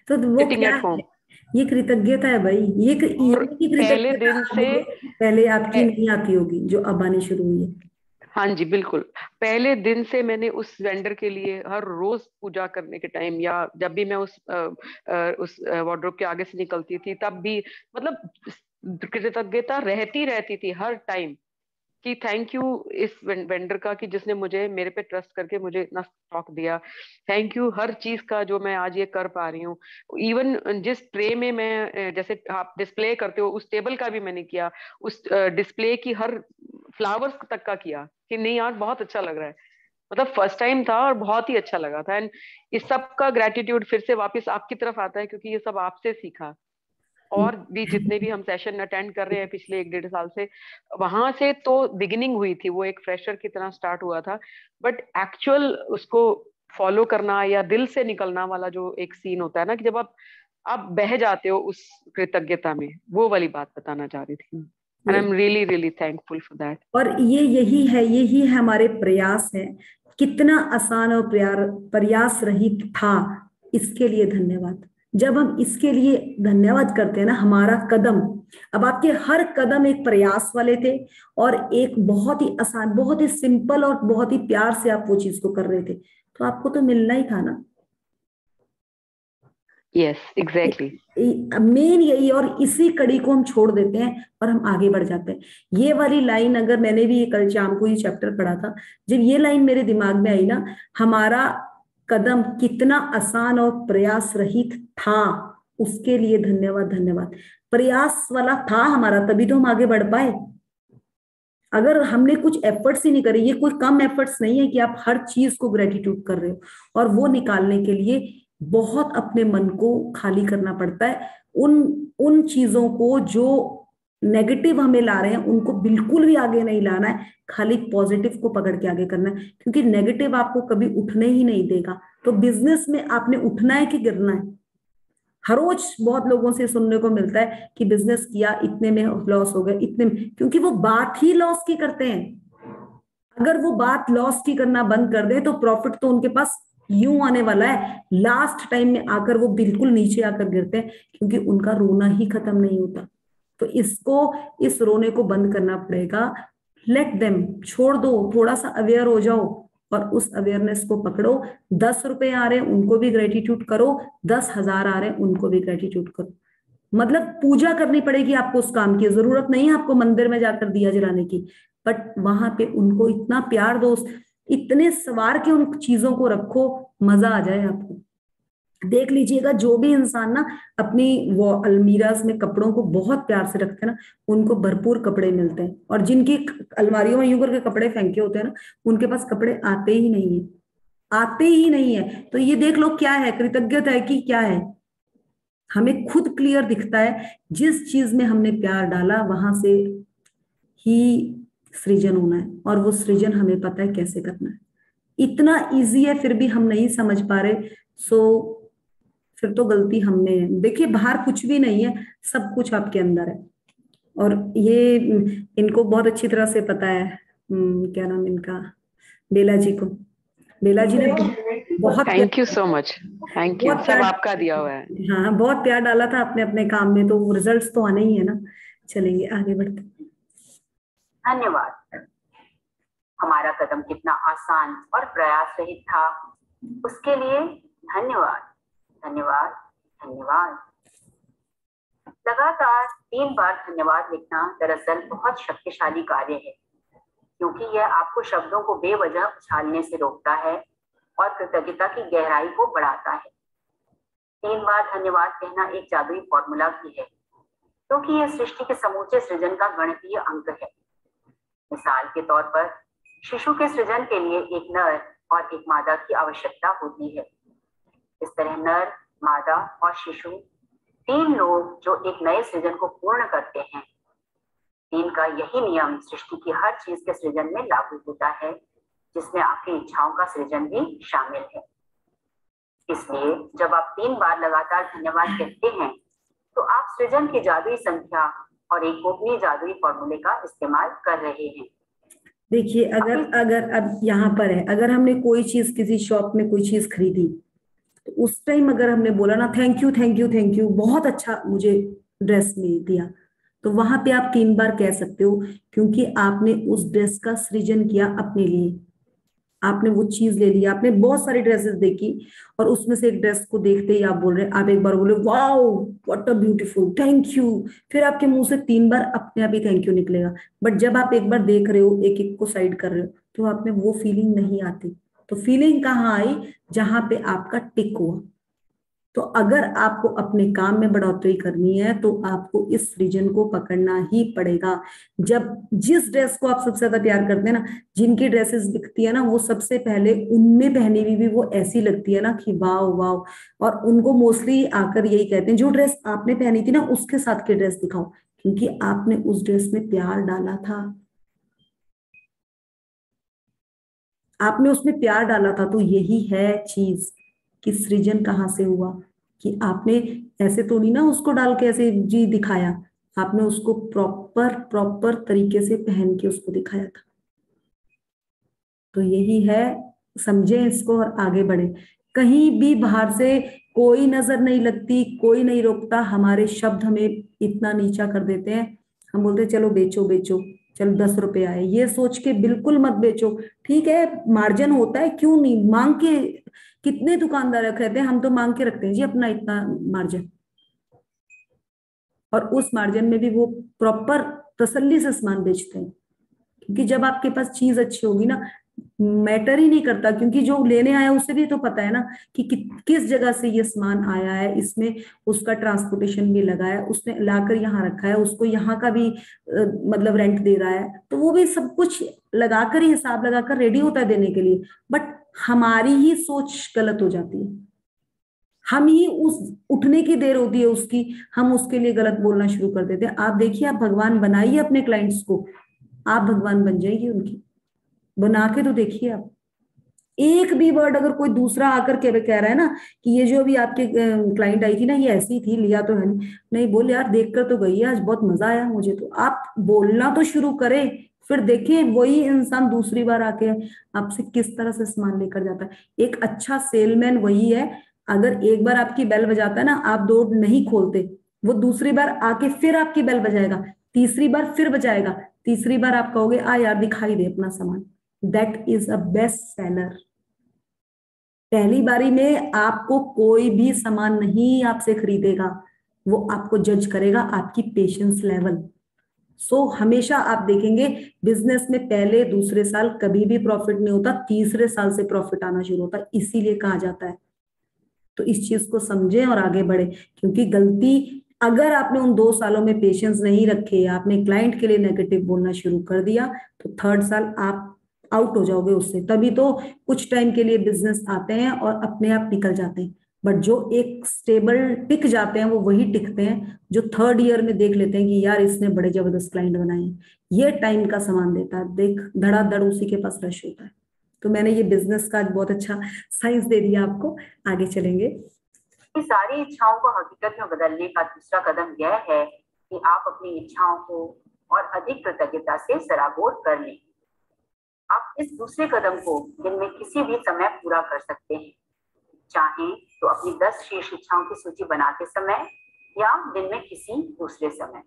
तो वो सिटिंग क्या एट होम। है, ये कृतज्ञता है भाई, ये और की पहले कृतज्ञता दिन से पहले आपकी नहीं आती होगी जो अब आनी शुरू हुई है। हाँ जी बिल्कुल, पहले दिन से मैंने उस वेंडर के लिए हर रोज पूजा करने के टाइम, या जब भी मैं उस वार्डरोब के आगे से निकलती थी तब भी, मतलब कृतज्ञता रहती थी हर टाइम कि थैंक यू इस वेंडर का कि जिसने मुझे, मेरे पे ट्रस्ट करके मुझे इतना स्टॉक दिया। थैंक यू हर चीज का जो मैं आज ये कर पा रही हूँ। इवन जिस ट्रे में मैं, जैसे आप डिस्प्ले करते हो, उस टेबल का भी मैंने किया, उस डिस्प्ले की हर फ्लावर्स तक का किया कि नहीं यार बहुत अच्छा लग रहा है। मतलब फर्स्ट टाइम था और बहुत ही अच्छा लगा था। एंड इस सब का ग्रेटिट्यूड फिर से वापस आपकी तरफ आता है, क्योंकि ये सब आपसे सीखा। और भी जितने भी हम सेशन अटेंड कर रहे हैं पिछले 1-1.5 साल से, वहां से तो बिगिनिंग हुई थी, वो एक फ्रेशर की तरह स्टार्ट हुआ था, बट एक्चुअल उसको फॉलो करना या दिल से निकलना वाला जो एक सीन होता है ना, कि जब आप बह जाते हो उस कृतज्ञता में, वो वाली बात बताना चाह रही थी। And I am really really thankful for that. और यही है हमारे प्रयास है। कितना आसान और प्रयास रहित था, इसके लिए धन्यवाद। जब हम इसके लिए धन्यवाद करते हैं ना, हमारा कदम, अब आपके हर कदम एक प्रयास वाले थे और एक बहुत ही आसान, बहुत ही सिंपल और बहुत ही प्यार से आप वो चीज को कर रहे थे, तो आपको तो मिलना ही था ना। यस एग्जैक्टली, मेन यही, और इसी कड़ी को हम छोड़ देते हैं और हम आगे बढ़ जाते हैं। ये वाली लाइन, अगर मैंने भी कल शाम को ये चैप्टर पढ़ा था, जब ये लाइन मेरे दिमाग में आई ना, हमारा कदम कितना आसान और प्रयास रहित था, उसके लिए धन्यवाद धन्यवाद। प्रयास वाला था हमारा, तभी तो हम आगे बढ़ पाए। अगर हमने कुछ एफर्ट्स ही नहीं करे, ये कोई कम एफर्ट्स नहीं है कि आप हर चीज को ग्रेटिट्यूड कर रहे हो, और वो निकालने के लिए बहुत अपने मन को खाली करना पड़ता है। उन चीजों को जो नेगेटिव हमें ला रहे हैं, उनको बिल्कुल भी आगे नहीं लाना है, खाली पॉजिटिव को पकड़ के आगे करना है, क्योंकि नेगेटिव आपको कभी उठने ही नहीं देगा। तो बिजनेस में आपने उठना है कि गिरना है? हर रोज बहुत लोगों से सुनने को मिलता है कि बिजनेस किया, इतने में लॉस हो गए, इतने में, क्योंकि वो बात ही लॉस की करते हैं। अगर वो बात लॉस की करना बंद कर दे, तो प्रॉफिट तो उनके पास यूं आने वाला है, लास्ट टाइम में आकर वो बिल्कुल नीचे आकर गिरते हैं, क्योंकि उनका रोना ही खत्म नहीं होता। तो इस रोने को बंद करना पड़ेगा। लेट देम, छोड़ दो, थोड़ा सा अवेयर हो जाओ और उस अवेयरनेस को पकड़ो। 10 रुपए आ रहे हैं, उनको भी ग्रेटिट्यूड करो, 10,000 आ रहे हैं, उनको भी ग्रेटिट्यूड करो। मतलब पूजा करनी पड़ेगी आपको, उस काम की जरूरत नहीं है आपको मंदिर में जाकर दिया जलाने की, बट वहां पे उनको इतना प्यार दो, इतने सवार के उन चीजों को रखो, मजा आ जाए आपको। देख लीजिएगा, जो भी इंसान ना अपनी वो अलमीराज में कपड़ों को बहुत प्यार से रखते हैं ना, उनको भरपूर कपड़े मिलते हैं, और जिनकी अलमारियों में यूं करके कपड़े फेंके होते हैं ना, उनके पास कपड़े आते ही नहीं है, आते ही नहीं है। तो ये देख लो, क्या है, कृतज्ञता है कि क्या है? हमें खुद क्लियर दिखता है, जिस चीज में हमने प्यार डाला वहां से ही सृजन होना है, और वो सृजन हमें पता है कैसे करना है। इतना इजी है, फिर भी हम नहीं समझ पा रहे। सो फिर तो गलती हमने है। देखिए, बाहर कुछ भी नहीं है, सब कुछ आपके अंदर है, और ये इनको बहुत अच्छी तरह से पता है। क्या नाम इनका, बेला जी को, बेला जी ने बहुत thank you so much, thank you, सब आपका दिया हुआ है। हाँ, बहुत प्यार डाला था अपने अपने काम में, तो रिजल्ट्स तो आने ही है ना। चलेंगे आगे बढ़ते। धन्यवाद। हमारा कदम कितना आसान और प्रयास रहित था, उसके लिए धन्यवाद धन्यवाद धन्यवाद। लगातार 3 बार धन्यवाद लिखना दरअसल बहुत शक्तिशाली कार्य है, क्योंकि यह आपको शब्दों को बेवजह उछालने से रोकता है और कृतज्ञता की गहराई को बढ़ाता है। 3 बार धन्यवाद कहना एक जादुई फॉर्मूला भी है, क्योंकि यह सृष्टि के समूचे सृजन का गणितीय अंक है। मिसाल के तौर पर, शिशु के सृजन के लिए एक नर और एक मादा की आवश्यकता होती है। इस तरह नर, मादा और शिशु, 3 लोग जो एक नए सृजन को पूर्ण करते हैं। 3 का यही नियम सृष्टि की हर चीज के सृजन में लागू होता है, जिसमें आपकी इच्छाओं का सृजन भी शामिल है। इसलिए जब आप 3 बार लगातार धन्यवाद कहते हैं, तो आप सृजन की जादुई संख्या और एक गोपनीय जादुई फॉर्मूले का इस्तेमाल कर रहे हैं। देखिए, अगर अब यहाँ पर है, अगर हमने कोई चीज किसी शॉप में कोई चीज खरीदी, तो उस टाइम अगर हमने बोला ना thank you thank you thank you, बहुत अच्छा मुझे ड्रेस में दिया, तो वहां पे आप 3 बार कह सकते हो, क्योंकि आपने उस ड्रेस का सृजन किया अपने लिए। आपने वो चीज ले ली, आपने बहुत सारी ड्रेसेस देखी, और उसमें से एक ड्रेस को देखते ही आप बोल रहे हैं, आप एक बार बोले wow what a beautiful, thank you, फिर आपके मुंह से 3 बार अपने आप ही थैंक यू निकलेगा। बट जब आप एक बार देख रहे हो, एक एक को साइड कर रहे हो, तो आप में वो फीलिंग नहीं आती। तो फीलिंग कहाँ आई? जहां पे आपका टिक हुआ। तो अगर आपको अपने काम में बढ़ोतरी करनी है तो आपको इस रीजन को पकड़ना ही पड़ेगा। जब जिस ड्रेस को आप सबसे ज्यादा प्यार करते हैं ना, जिनकी ड्रेसेस बिकती है ना, वो सबसे पहले उनमें पहनी हुई भी वो ऐसी लगती है ना कि वाह वाह, और उनको मोस्टली आकर यही कहते हैं जो ड्रेस आपने पहनी थी ना उसके साथ की ड्रेस दिखाओ, क्योंकि आपने उस ड्रेस में प्यार डाला था, आपने उसमें प्यार डाला था। तो यही है चीज कि सृजन कहाँ से हुआ, कि आपने ऐसे तो नहीं ना उसको डाल के ऐसे जी दिखाया, आपने उसको प्रॉपर तरीके से पहन के उसको दिखाया था। तो यही है, समझे इसको और आगे बढ़े। कहीं भी बाहर से कोई नजर नहीं लगती, कोई नहीं रोकता, हमारे शब्द हमें इतना नीचा कर देते हैं। हम बोलते हैं चलो बेचो बेचो, चलो 10 रुपए आए, ये सोच के बिल्कुल मत बेचो। ठीक है मार्जिन होता है, क्यों नहीं, मांग के, कितने दुकानदार कहते हैं हम तो मांग के रखते हैं जी अपना इतना मार्जिन, और उस मार्जिन में भी वो प्रॉपर तसल्ली से सामान बेचते हैं। क्योंकि जब आपके पास चीज अच्छी होगी ना, मैटर ही नहीं करता, क्योंकि जो लेने आया उसे भी तो पता है ना कि किस जगह से ये सामान आया है, इसमें उसका ट्रांसपोर्टेशन भी लगा है, उसने लाकर यहाँ रखा है, उसको यहाँ का भी मतलब रेंट दे रहा है, तो वो भी सब कुछ लगाकर ही, हिसाब लगाकर रेडी होता है देने के लिए। बट हमारी ही सोच गलत हो जाती है, हम ही उस उठने की देर होती है उसकी, हम उसके लिए गलत बोलना शुरू कर देते हैं। आप देखिए, आप भगवान बनाइए अपने क्लाइंट्स को, आप भगवान बन जाइए उनकी, बना के तो देखिए आप। एक भी वर्ड अगर कोई दूसरा आकर के कह रहा है ना कि ये जो अभी आपके क्लाइंट आई थी ना ये ऐसी थी, लिया तो है नहीं, बोल यार देखकर तो गई है आज, बहुत मजा आया मुझे, तो आप बोलना तो शुरू करें, फिर देखिए वही इंसान दूसरी बार आके आपसे किस तरह से सामान लेकर जाता है। एक अच्छा सेलमैन वही है, अगर एक बार आपकी बेल बजाता है ना, आप डोर नहीं खोलते, वो दूसरी बार आके फिर आपकी बेल बजाएगा, तीसरी बार फिर बजाएगा, तीसरी बार आप कहोगे आ यार दिखाई दे अपना सामान। That is a best seller. पहली बारी में आपको कोई भी सामान नहीं आपसे खरीदेगा, वो आपको जज करेगा आपकी पेशेंस लेवल। सो हमेशा आप देखेंगे बिजनेस में पहले दूसरे साल कभी भी प्रॉफिट नहीं होता, तीसरे साल से प्रॉफिट आना शुरू होता है, इसीलिए कहा जाता है। तो इस चीज को समझें और आगे बढ़े, क्योंकि गलती अगर आपने उन 2 सालों में पेशेंस नहीं रखे, आपने क्लाइंट के लिए नेगेटिव बोलना शुरू कर दिया, तो 3rd साल आप आउट हो जाओगे उससे। तभी तो कुछ टाइम के लिए बिजनेस आते हैं और अपने आप निकल जाते हैं, बट जो एक स्टेबल टिक जाते हैं वो वही टिकते हैं जो 3rd ईयर में देख लेते हैं कि यार इसने बड़े जबरदस्त क्लाइंट बनाए हैं। ये टाइम का सामान देता है, देख धड़ाधड़ उसी के पास रश होता है। तो मैंने ये बिजनेस का बहुत अच्छा साइंस दे दिया आपको, आगे चलेंगे। सारी इच्छाओं को हकीकत में बदलने का दूसरा कदम यह है कि आप अपनी इच्छाओं को और अधिक कृतज्ञता से सराबोर कर लें। आप इस दूसरे कदम को दिन में किसी भी समय पूरा कर सकते हैं, चाहें तो अपनी 10 शेष इच्छाओं की सूची बनाते समय या दिन में किसी दूसरे समय।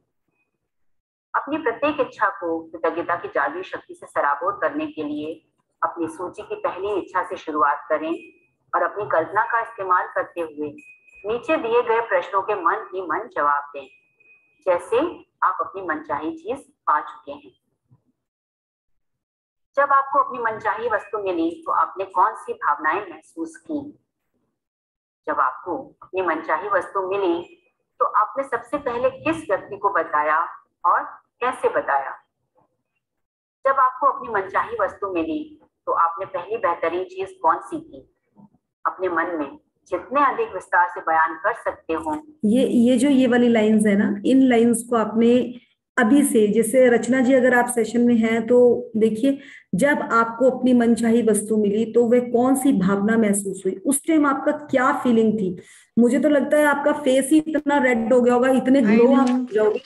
अपनी प्रत्येक इच्छा को कृतज्ञता की जादुई शक्ति से सराबोर करने के लिए अपनी सूची की पहली इच्छा से शुरुआत करें और अपनी कल्पना का इस्तेमाल करते हुए नीचे दिए गए प्रश्नों के मन ही मन जवाब दें, जैसे आप अपनी मनचाही चीज पा चुके हैं। जब आपको अपनी मनचाही वस्तु मिली तो आपने कौन सी भावनाएं महसूस की? जब आपको अपनी मनचाही वस्तु मिली तो आपने सबसे पहले किस व्यक्ति को बताया और कैसे बताया? जब आपको अपनी मनचाही वस्तु मिली तो आपने पहली बेहतरीन चीज कौन सी की? अपने मन में जितने अधिक विस्तार से बयान कर सकते हो। ये जो ये वाली लाइंस है ना, इन लाइंस को आपने अभी से, जैसे रचना जी अगर आप सेशन में हैं तो देखिए, जब आपको अपनी मनचाही वस्तु मिली तो वह कौन सी भावना महसूस हुई, उस टाइम आपका क्या फीलिंग थी? मुझे तो लगता है आपका फेस ही इतना रेड हो गया होगा, इतने ग्लो आप हो जाओगे।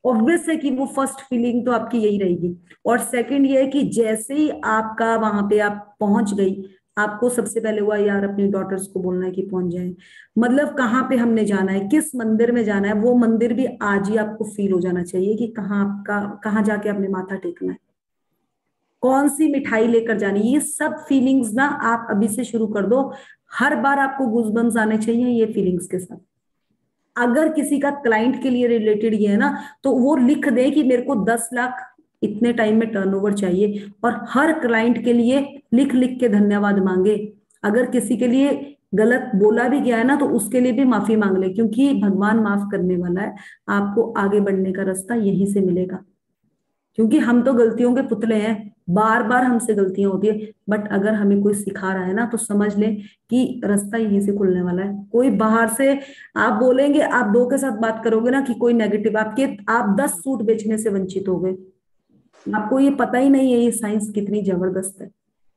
ऑब्वियस है कि वो फर्स्ट फीलिंग तो आपकी यही रहेगी। और सेकंड ये है कि जैसे ही आपका वहां पे आप पहुंच गई, आपको सबसे पहले हुआ यार अपनी डॉटर्स को बोलना है कि पहुंच जाए, मतलब कहाँ पे हमने जाना है, किस मंदिर में जाना है, वो मंदिर भी आज ही आपको फील हो जाना चाहिए कि कहाँ जाके आपने माथा टेकना है, कौन सी मिठाई लेकर जानी, ये सब फीलिंग्स ना आप अभी से शुरू कर दो। हर बार आपको गूज़बम्स आने चाहिए ये फीलिंग्स के साथ। अगर किसी का क्लाइंट के लिए रिलेटेड ये है ना, तो वो लिख दे कि मेरे को 10 लाख इतने टाइम में टर्नओवर चाहिए, और हर क्लाइंट के लिए लिख लिख के धन्यवाद मांगे। अगर किसी के लिए गलत बोला भी गया है ना तो उसके लिए भी माफी मांग ले, क्योंकि भगवान माफ करने वाला है। आपको आगे बढ़ने का रास्ता यहीं से मिलेगा, क्योंकि हम तो गलतियों के पुतले हैं, बार बार हमसे गलतियां होती है। बट अगर हमें कोई सिखा रहा है ना तो समझ लें कि रास्ता यहीं से खुलने वाला है। कोई बाहर से आप बोलेंगे, आप दो के साथ बात करोगे ना कि कोई नेगेटिव आपके, आप 10 सूट बेचने से वंचित हो गए। आपको ये पता ही नहीं है ये साइंस कितनी जबरदस्त है,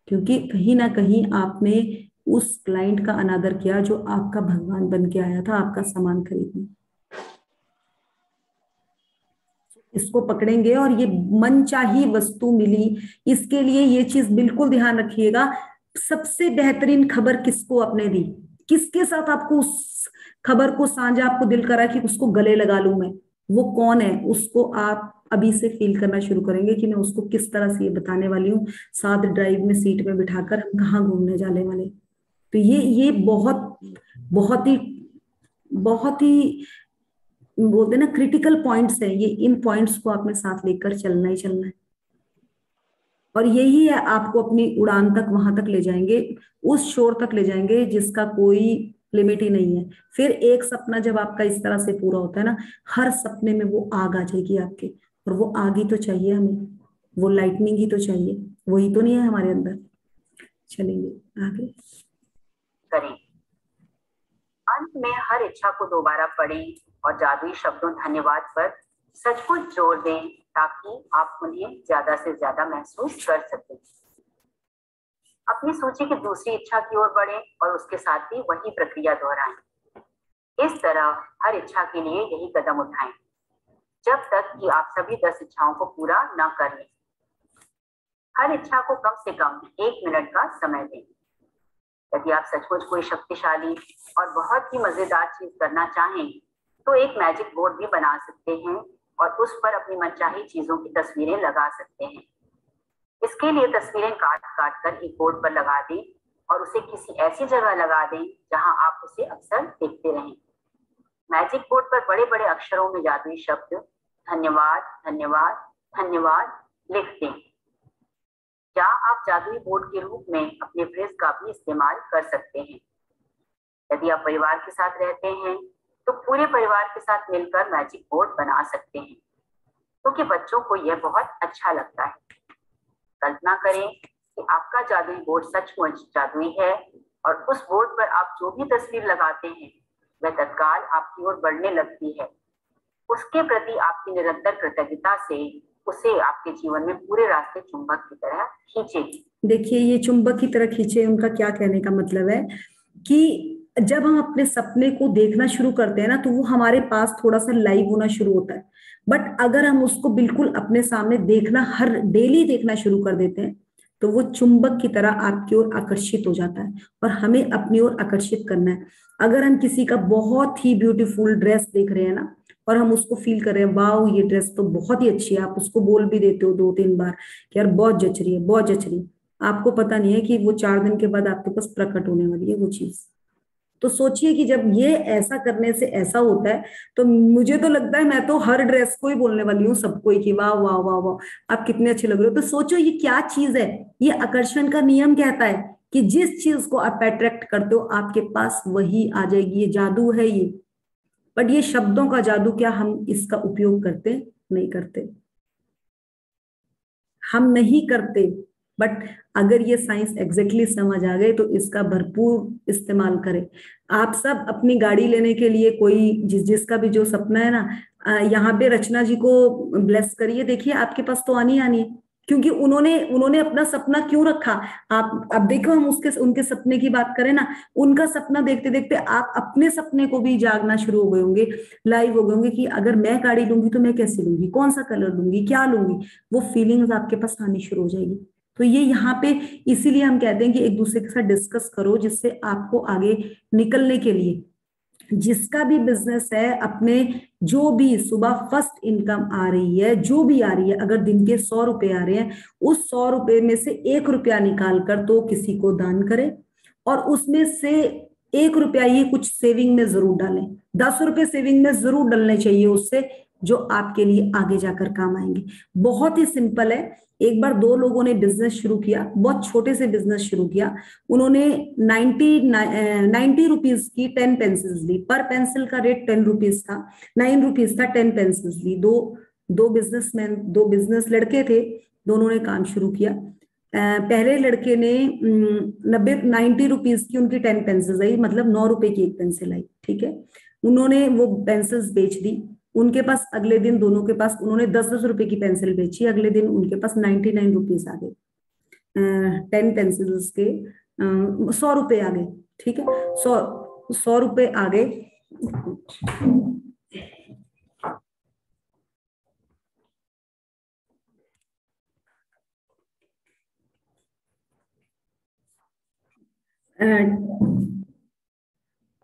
क्योंकि कहीं ना कहीं आपने उस क्लाइंट का अनादर किया जो आपका भगवान बन के आया था आपका सामान खरीदने। इसको पकड़ेंगे और ये मनचाही वस्तु मिली, इसके लिए ये चीज बिल्कुल ध्यान रखिएगा। सबसे बेहतरीन खबर किसको आपने दी, किसके साथ आपको उस खबर को साझा आपको दिल करा कि उसको गले लगा लूं मैं, वो कौन है, उसको आप अभी से फील करना शुरू करेंगे कि मैं उसको किस तरह से ये बताने वाली हूँ। साथ ड्राइव में सीट में बिठाकर हम कहाँ घूमने जाने वाले। तो ये बहुत ही बोलते ना क्रिटिकल पॉइंट्स है ये। इन पॉइंट्स को आपने साथ लेकर चलना ही चलना है, और यही है आपको अपनी उड़ान तक, वहां तक ले जाएंगे, उस शोर तक ले जाएंगे जिसका कोई लिमिट ही नहीं है। फिर एक सपना जब आपका इस तरह से पूरा होता है ना, हर सपने में वो आग आ जाएगी आपके, और वो आग ही तो चाहिए हमें, वो लाइटनिंग ही तो चाहिए, वही तो नहीं है हमारे अंदर। चलेंगे आगे करें। अंत में हर इच्छा को दोबारा पढ़ें और जादुई शब्दों धन्यवाद पर सचमुच जोर दें ताकि आप उन्हें ज्यादा से ज्यादा महसूस कर सकें। अपनी सूची की दूसरी इच्छा की ओर बढ़ें और उसके साथ ही वही प्रक्रिया दोहराएं। इस तरह हर इच्छा के लिए यही कदम उठाएं जब तक कि आप सभी 10 इच्छाओं को पूरा न कर लें। हर इच्छा को कम से कम 1 मिनट का समय दें। यदि आप सचमुच कोई शक्तिशाली और बहुत ही मजेदार चीज करना चाहें तो एक मैजिक बोर्ड भी बना सकते हैं और उस पर अपनी मनचाही चीजों की तस्वीरें लगा सकते हैं। इसके लिए तस्वीरें काट काट कर एक बोर्ड पर लगा दें और उसे किसी ऐसी जगह लगा दें जहां आप उसे अक्सर देखते रहें। मैजिक बोर्ड पर बड़े बड़े अक्षरों में जादुई शब्द धन्यवाद धन्यवाद धन्यवाद लिख दें। या आप जादुई बोर्ड के रूप में अपने फ्रेज का भी इस्तेमाल कर सकते हैं। यदि आप परिवार के साथ रहते हैं तो पूरे परिवार के साथ मिलकर मैजिक बोर्ड बना सकते हैं, क्योंकि बच्चों को यह बहुत अच्छा लगता है। कल्पना करें कि आपका जादुई बोर्ड सचमुच जादुई है और उस बोर्ड पर आप जो भी तस्वीर लगाते हैं वह तत्काल आपकी ओर बढ़ने लगती है। उसके प्रति आपकी निरंतर कृतज्ञता से उसे आपके जीवन में पूरे रास्ते चुंबक की तरह खींचेगी। देखिए ये चुंबक की तरह खींचे, उनका क्या कहने का मतलब है कि जब हम अपने सपने को देखना शुरू करते हैं ना तो वो हमारे पास थोड़ा सा लाइव होना शुरू होता है। बट अगर हम उसको बिल्कुल अपने सामने देखना, हर डेली देखना शुरू कर देते हैं तो वो चुंबक की तरह आपकी ओर आकर्षित हो जाता है और हमें अपनी ओर आकर्षित करना है। अगर हम किसी का बहुत ही ब्यूटीफुल ड्रेस देख रहे हैं ना और हम उसको फील कर रहे हैं, वाओ ये ड्रेस तो बहुत ही अच्छी है, आप उसको बोल भी देते हो 2-3 बार कि यार बहुत जच रही है, बहुत जच रही है। आपको पता नहीं है कि वो 4 दिन के बाद आपके पास प्रकट होने वाली है वो चीज। तो सोचिए कि जब ये ऐसा करने से ऐसा होता है तो मुझे तो लगता है मैं तो हर ड्रेस को ही बोलने वाली हूँ सबको ही कि वाह वाह वाह वाह आप कितने अच्छे लग रहे हो। तो सोचो ये क्या चीज है। ये आकर्षण का नियम कहता है कि जिस चीज को आप अट्रैक्ट करते हो आपके पास वही आ जाएगी। ये जादू है ये। बट ये शब्दों का जादू, क्या हम इसका उपयोग करते? नहीं करते, हम नहीं करते। बट अगर ये साइंस एग्जैक्टली समझ आ गए तो इसका भरपूर इस्तेमाल करें। आप सब अपनी गाड़ी लेने के लिए कोई जिसका भी जो सपना है ना, यहाँ पे रचना जी को ब्लेस करिए। देखिए आपके पास तो आनी है, क्योंकि उन्होंने अपना सपना क्यों रखा। आप अब देखो, हम उनके सपने की बात करें ना, उनका सपना देखते देखते आप अपने सपने को भी जागना शुरू हो गए होंगे, लाइव हो गए होंगे कि अगर मैं गाड़ी लूंगी तो मैं कैसे लूंगी, कौन सा कलर लूंगी, क्या लूंगी। वो फीलिंग्स आपके पास आनी शुरू हो जाएगी। तो ये यहाँ पे इसीलिए हम कहते हैं कि एक दूसरे के साथ डिस्कस करो, जिससे आपको आगे निकलने के लिए जिसका भी बिजनेस है, अपने जो भी सुबह फर्स्ट इनकम आ रही है, जो भी आ रही है, अगर दिन के 100 रुपए आ रहे हैं, उस 100 रुपए में से 1 रुपया निकाल कर तो किसी को दान करें और उसमें से 1 रुपया ये कुछ सेविंग में जरूर डालें। 10 रुपए सेविंग में जरूर डालने चाहिए उससे, जो आपके लिए आगे जाकर काम आएंगे। बहुत ही सिंपल है। एक बार दो लोगों ने बिजनेस शुरू किया, बहुत छोटे से बिजनेस शुरू किया। उन्होंने 90 रुपीज की 10 पेंसिल्स ली। पर पेंसिल का रेट 10 रुपीज था, 9 रुपीज था। 10 पेंसिल्स ली। दो बिजनेस लड़के थे, दोनों ने काम शुरू किया। पहले लड़के ने 90 रुपीज की उनकी 10 पेंसिल्स आई, मतलब 9 रुपए की एक पेंसिल आई, ठीक है। उन्होंने वो पेंसिल्स बेच दी। उनके पास अगले दिन दोनों के पास, उन्होंने 10-10 रुपए की पेंसिल बेची, अगले दिन उनके पास 99 रुपीज आ गए। 10 पेंसिल्स के 100 रुपए आ गए, ठीक है। 100 रुपए आ गए।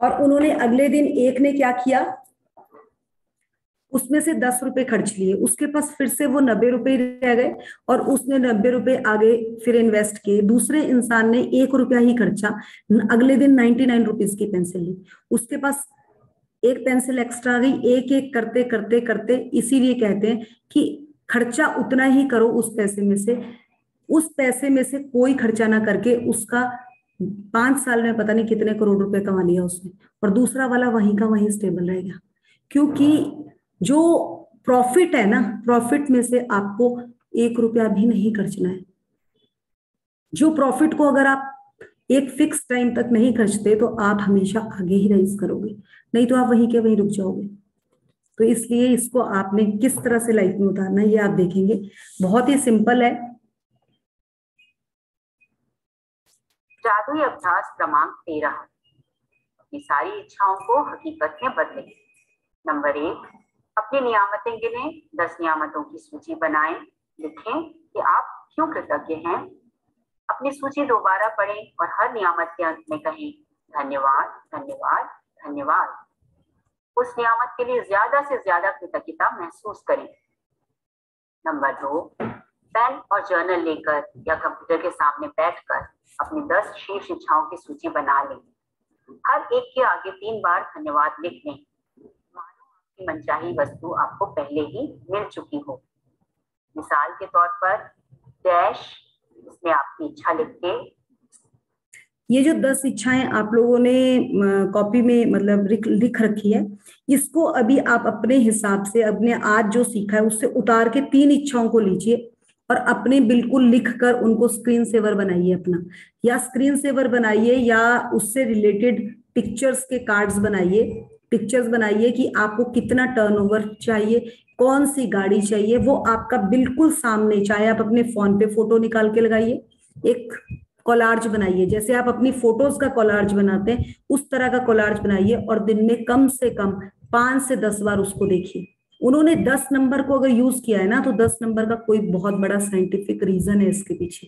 और उन्होंने अगले दिन एक ने क्या किया, उसमें से 10 रुपए खर्च लिए, उसके पास फिर से वो 90 रुपए रह गए और उसने 90 रुपए आगे फिर इन्वेस्ट किए। दूसरे इंसान ने 1 रुपया ही खर्चा, अगले दिन 99 रुपीज की पेंसिल ली, उसके पास एक पेंसिल एक्स्ट्रा आ गई। एक एक करते करते करते, इसीलिए कहते हैं कि खर्चा उतना ही करो उस पैसे में से कोई खर्चा ना करके उसका 5 साल में पता नहीं कितने करोड़ रुपए कमा लिया उसने, और दूसरा वाला वहीं का वहीं स्टेबल रहेगा। क्योंकि जो प्रॉफिट है ना, प्रॉफिट में से आपको 1 रुपया भी नहीं खर्चना है। जो प्रॉफिट को अगर आप एक फिक्स टाइम तक नहीं खर्चते तो आप हमेशा आगे ही राइज करोगे, नहीं तो आप वहीं के वहीं रुक जाओगे। तो इसलिए इसको आपने किस तरह से लाइफ में उतारना है ये आप देखेंगे। बहुत ही सिंपल है। जादुई अभ्यास क्रमांक 13, अपनी सारी इच्छाओं को हकीकत में बदलें। नंबर 1, अपनी नियामतें गिनें। 10 नियामतों की सूची बनाएं। लिखें कि आप क्यों कृतज्ञ हैं। अपनी सूची दोबारा पढ़ें और हर नियामत के अंत में कहें धन्यवाद, धन्यवाद, धन्यवाद। उस नियामत के लिए ज्यादा से ज्यादा कृतज्ञता महसूस करें। नंबर 2, पेन और जर्नल लेकर या कंप्यूटर के सामने बैठकर अपनी 10 शीर्ष इच्छाओं की सूची बना लें। हर एक के आगे 3 बार धन्यवाद लिख लें, मानो आपकी मनचाही वस्तु आपको पहले ही मिल चुकी हो। मिसाल के तौर पर डैश, इसमें आपकी इच्छा लिख के। ये जो 10 इच्छाएं आप लोगों ने कॉपी में मतलब लिख रखी है, इसको अभी आप अपने हिसाब से अपने आज जो सीखा है उससे उतार के 3 इच्छाओं को लीजिए और अपने बिल्कुल लिख कर उनको स्क्रीन सेवर बनाइए अपना, या स्क्रीन सेवर बनाइए या उससे रिलेटेड पिक्चर्स के कार्ड्स बनाइए। पिक्चर्स बनाइए कि आपको कितना टर्नओवर चाहिए, कौन सी गाड़ी चाहिए, वो आपका बिल्कुल सामने, चाहे आप अपने फोन पे फोटो निकाल के लगाइए, एक कोलार्ज बनाइए, जैसे आप अपनी फोटोज का कोलार्ज बनाते हैं उस तरह का कोलार्ज बनाइए और दिन में कम से कम 5 से 10 बार उसको देखिए। उन्होंने 10 नंबर को अगर यूज किया है ना, तो 10 नंबर का कोई बहुत बड़ा साइंटिफिक रीजन है इसके पीछे।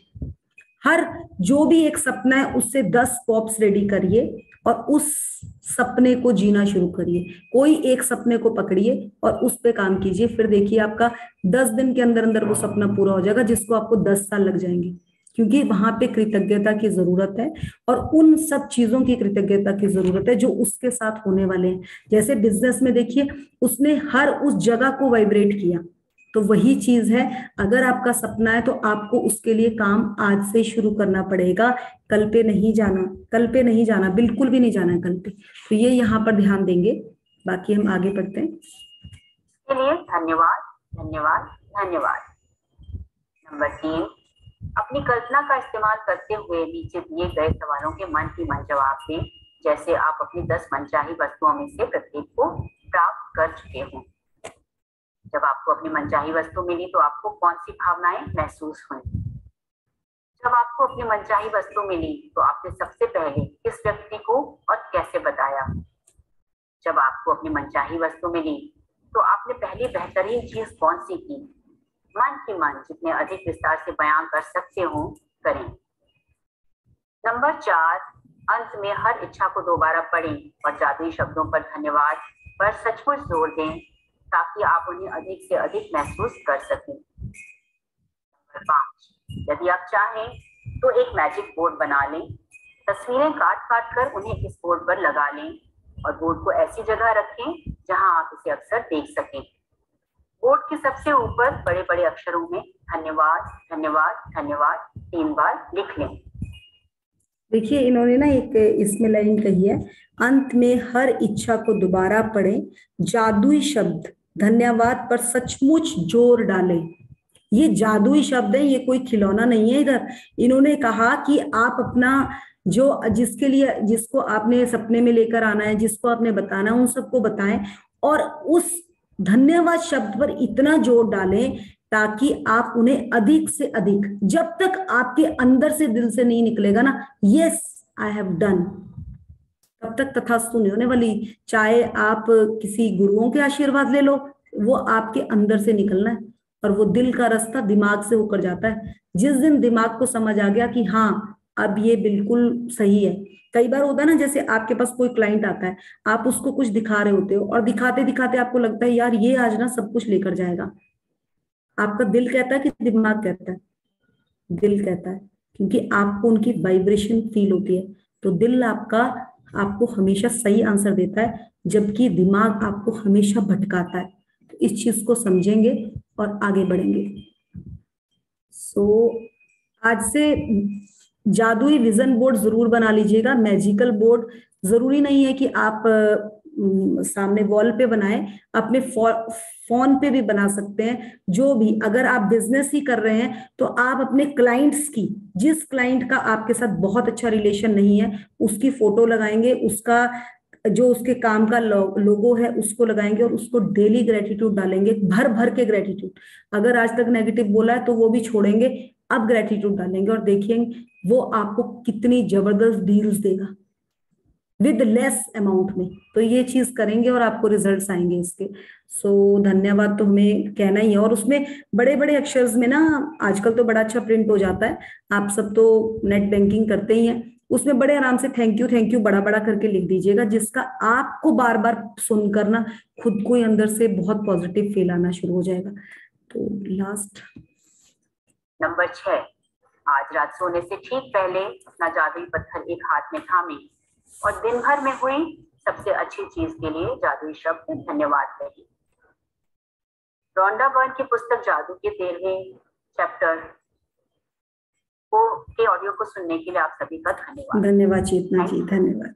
हर जो भी एक सपना है उससे 10 पॉप्स रेडी करिए और उस सपने को जीना शुरू करिए। कोई एक सपने को पकड़िए और उस पे काम कीजिए, फिर देखिए आपका 10 दिन के अंदर अंदर वो सपना पूरा हो जाएगा, जिसको आपको 10 साल लग जाएंगे। क्योंकि वहां पे कृतज्ञता की जरूरत है और उन सब चीजों की कृतज्ञता की जरूरत है जो उसके साथ होने वाले हैं। जैसे बिजनेस में देखिए, उसने हर उस जगह को वाइब्रेट किया, तो वही चीज है। अगर आपका सपना है तो आपको उसके लिए काम आज से शुरू करना पड़ेगा, कल पे नहीं जाना, कल पे नहीं जाना, बिल्कुल भी नहीं जाना है कल पे। तो ये यहाँ पर ध्यान देंगे। बाकी हम आगे बढ़ते हैं। इसके लिए धन्यवाद, धन्यवाद, धन्यवाद। नंबर 3, अपनी कल्पना का इस्तेमाल करते हुए नीचे दिए गए सवालों के मन ही मन जवाब दें, जैसे आप अपनी 10 मनचाही वस्तुओं में से प्रत्येक को प्राप्त कर चुके हों। जब आपको अपनी मनचाही वस्तु मिली तो आपको कौन सी भावनाएं महसूस हुई? जब आपको अपनी मनचाही वस्तु मिली तो आपने सबसे पहले किस व्यक्ति को और कैसे बताया? जब आपको अपनी मनचाही वस्तु मिली तो आपने पहली बेहतरीन चीज कौन सी की? मन ही मन जितने अधिक विस्तार से बयां कर सकते हो करें। नंबर 4, अंत में हर इच्छा को दोबारा पढ़ें और जादुई शब्दों पर धन्यवाद पर सचमुच जोर दें ताकि आप उन्हें अधिक से अधिक महसूस कर सकें। नंबर 5, यदि आप चाहें तो एक मैजिक बोर्ड बना लें। तस्वीरें काट काट कर उन्हें इस बोर्ड पर लगा लें और बोर्ड को ऐसी जगह रखें जहां आप इसे अक्सर देख सकें। बोर्ड के सबसे ऊपर बड़े बड़े अक्षरों में धन्यवाद धन्यवाद धन्यवाद 3 बार लिख लें। देखिए इन्होंने ना एक इसमें लाइन कही है, अंत में हर इच्छा को दोबारा पढ़ें, जादुई शब्द धन्यवाद पर सचमुच जोर डालें। ये जादुई शब्द है, ये कोई खिलौना नहीं है। इधर इन्होंने कहा कि आप अपना जो जिसके लिए जिसको आपने सपने में लेकर आना है, जिसको आपने बताना है, उन सबको बताएं और उस धन्यवाद शब्द पर इतना जोर डालें ताकि आप उन्हें अधिक से अधिक, जब तक आपके अंदर से दिल से नहीं निकलेगा ना यस आई हैव डन, तब तक तथास्तु नहीं होने वाली। चाहे आप किसी गुरुओं के आशीर्वाद ले लो, वो आपके अंदर से निकलना है और वो दिल का रास्ता दिमाग से होकर जाता है। जिस दिन दिमाग को समझ आ गया कि हाँ अब ये बिल्कुल सही है। कई बार होता है ना, जैसे आपके पास कोई क्लाइंट आता है, आप उसको कुछ दिखा रहे होते हो और दिखाते दिखाते आपको लगता है यार ये आज ना सब कुछ लेकर जाएगा। आपका दिल कहता है कि दिमाग कहता है? दिल कहता है, क्योंकि आपको उनकी वाइब्रेशन फील होती है। तो दिल आपका आपको हमेशा सही आंसर देता है, जबकि दिमाग आपको हमेशा भटकाता है। तो इस चीज को समझेंगे और आगे बढ़ेंगे। आज से जादुई विजन बोर्ड जरूर बना लीजिएगा। मैजिकल बोर्ड जरूरी नहीं है कि आप सामने वॉल पे बनाएं, अपने फोन पे भी बना सकते हैं। जो भी, अगर आप बिजनेस ही कर रहे हैं तो आप अपने क्लाइंट्स की, जिस क्लाइंट का आपके साथ बहुत अच्छा रिलेशन नहीं है, उसकी फोटो लगाएंगे, उसका जो उसके काम का लोगो है उसको लगाएंगे और उसको डेली ग्रेटिट्यूड डालेंगे, भर भर के ग्रेटिट्यूड। अगर आज तक नेगेटिव बोला है तो वो भी छोड़ेंगे, अब ग्रेटिट्यूड डालेंगे और देखिएंगे वो आपको कितनी जबरदस्त डील्स देगा विद लेस अमाउंट में। तो ये चीज करेंगे और आपको रिजल्ट्स आएंगे इसके। धन्यवाद तो हमें कहना ही है। और उसमें बड़े बड़े अक्षर्स में ना, आजकल तो बड़ा अच्छा प्रिंट हो जाता है, आप सब तो नेट बैंकिंग करते ही हैं, उसमें बड़े आराम से थैंक यू बड़ा बड़ा करके लिख दीजिएगा, जिसका आपको बार बार सुनकर ना खुद को ही अंदर से बहुत पॉजिटिव फील आना शुरू हो जाएगा। तो लास्ट नंबर 6, आज रात सोने से ठीक पहले अपना जादुई पत्थर एक हाथ में थामे और दिन भर में हुई सबसे अच्छी चीज के लिए जादुई शब्द धन्यवाद कहिए। रोंडा बर्न की पुस्तक जादू के 13वें चैप्टर के ऑडियो को सुनने के लिए आप सभी का धन्यवाद। धन्यवाद चेतना जी, धन्यवाद।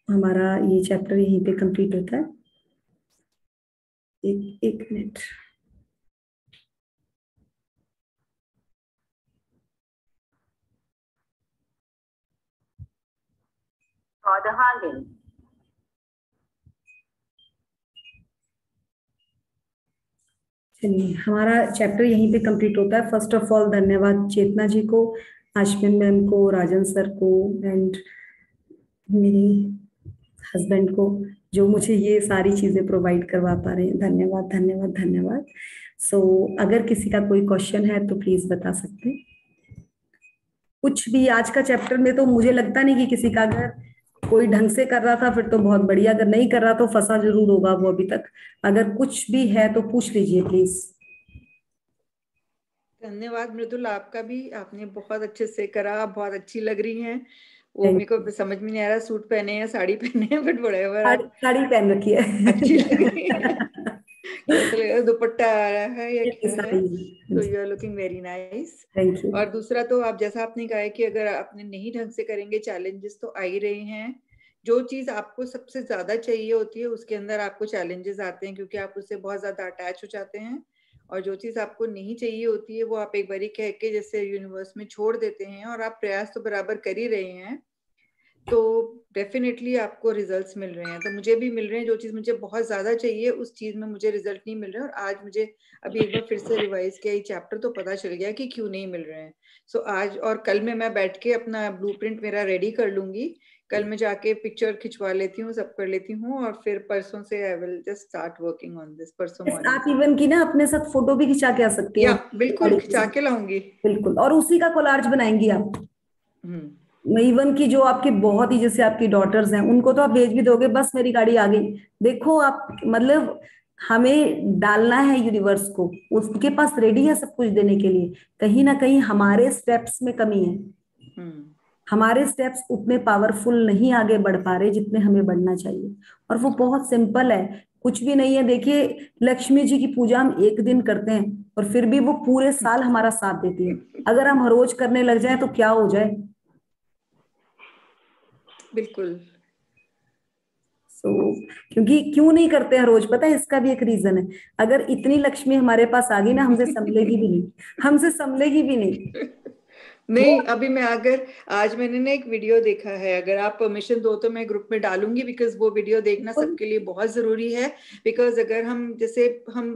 हमारा ये चैप्टर यहीं पे कंप्लीट होता है। एक मिनट। दिन चलिए, हमारा चैप्टर यहीं पे कंप्लीट होता है। फर्स्ट ऑफ ऑल धन्यवाद चेतना जी को, आशमिन मैम को, राजन सर को एंड मेरे हस्बैंड को, जो मुझे ये सारी चीजें प्रोवाइड करवा पा रहे हैं। धन्यवाद धन्यवाद धन्यवाद। अगर किसी का कोई क्वेश्चन है तो प्लीज बता सकते हैं। कुछ भी आज का चैप्टर में तो मुझे लगता नहीं कि किसी का, अगर कोई ढंग से कर रहा था फिर तो बहुत बढ़िया, अगर नहीं कर रहा तो फंसा जरूर होगा वो अभी तक। अगर कुछ भी है तो पूछ लीजिए प्लीज। धन्यवाद मृदुल, आपका भी, आपने बहुत अच्छे से करा, आप बहुत अच्छी लग रही हैं। वो मेरे को समझ में नहीं आ रहा सूट पहने हैं या साड़ी पहने हैं, बट बड़े साड़ी पहन रखी है, अच्छी लग रही है। दुपट्टा आ रहा है या क्या है, तो you are looking very nice. Thank you. और दूसरा तो आप जैसा आपने कहा है कि अगर आपने नहीं ढंग से करेंगे, चैलेंजेस तो आ ही रहे हैं। जो चीज आपको सबसे ज्यादा चाहिए होती है उसके अंदर आपको चैलेंजेस आते हैं, क्योंकि आप उससे बहुत ज्यादा अटैच हो जाते हैं। और जो चीज आपको नहीं चाहिए होती है वो आप एक बारी कह के जैसे यूनिवर्स में छोड़ देते हैं, और आप प्रयास तो बराबर कर ही रहे हैं, तो डेफिनेटली आपको रिजल्ट्स मिल रहे हैं। तो मुझे भी मिल रहे हैं, जो चीज मुझे बहुत ज्यादा चाहिए उस चीज में मुझे रिजल्ट नहीं मिल रहे हैं। और आज मुझे अभी एक बार फिर से रिवाइज किया ये चैप्टर, तो पता चल गया कि क्यों नहीं मिल रहे हैं। आज और कल में मैं बैठ के अपना ब्लूप्रिंट मेरा रेडी कर लूंगी। कल मैं जाके पिक्चर खिंचवा लेती हूँ, सब कर लेती हूँ, और फिर परसों से I will just start working on this. परसों आप इवन की ना अपने साथ फोटो भी खिंचा के आ सकती हैं। बिल्कुल खिंचा के लाऊंगी, बिल्कुल। और उसी का कोलाज बनाएंगी आप। इवन की जो आपकी बहुत ही, जैसे आपकी डॉटर्स हैं, उनको तो आप भेज भी दोगे, बस मेरी गाड़ी आ गई। देखो आप, मतलब हमें डालना है यूनिवर्स को, उसके पास रेडी है सब कुछ देने के लिए। कहीं ना कहीं हमारे स्टेप्स में कमी है। हमारे स्टेप्स उतने पावरफुल नहीं आगे बढ़ पा रहे जितने हमें बढ़ना चाहिए। और वो बहुत सिंपल है कुछ भी नहीं है। देखिए लक्ष्मी जी की पूजा हम एक दिन करते हैं और फिर भी वो पूरे साल हमारा साथ देती है। अगर हम हर रोज करने लग जाए तो क्या हो जाए। बिल्कुल। क्योंकि क्यों नहीं करते हैं रोज, पता है इसका भी एक रीजन है। अगर इतनी लक्ष्मी हमारे पास आ गई ना, हमसे संभलेगी भी नहीं, हमसे संभलेगी भी नहीं। नहीं, अभी मैं अगर आज मैंने ना एक वीडियो देखा है, अगर आप परमिशन दो तो मैं ग्रुप में डालूंगी, बिकॉज वो वीडियो देखना सबके लिए बहुत जरूरी है। बिकॉज अगर हम जैसे हम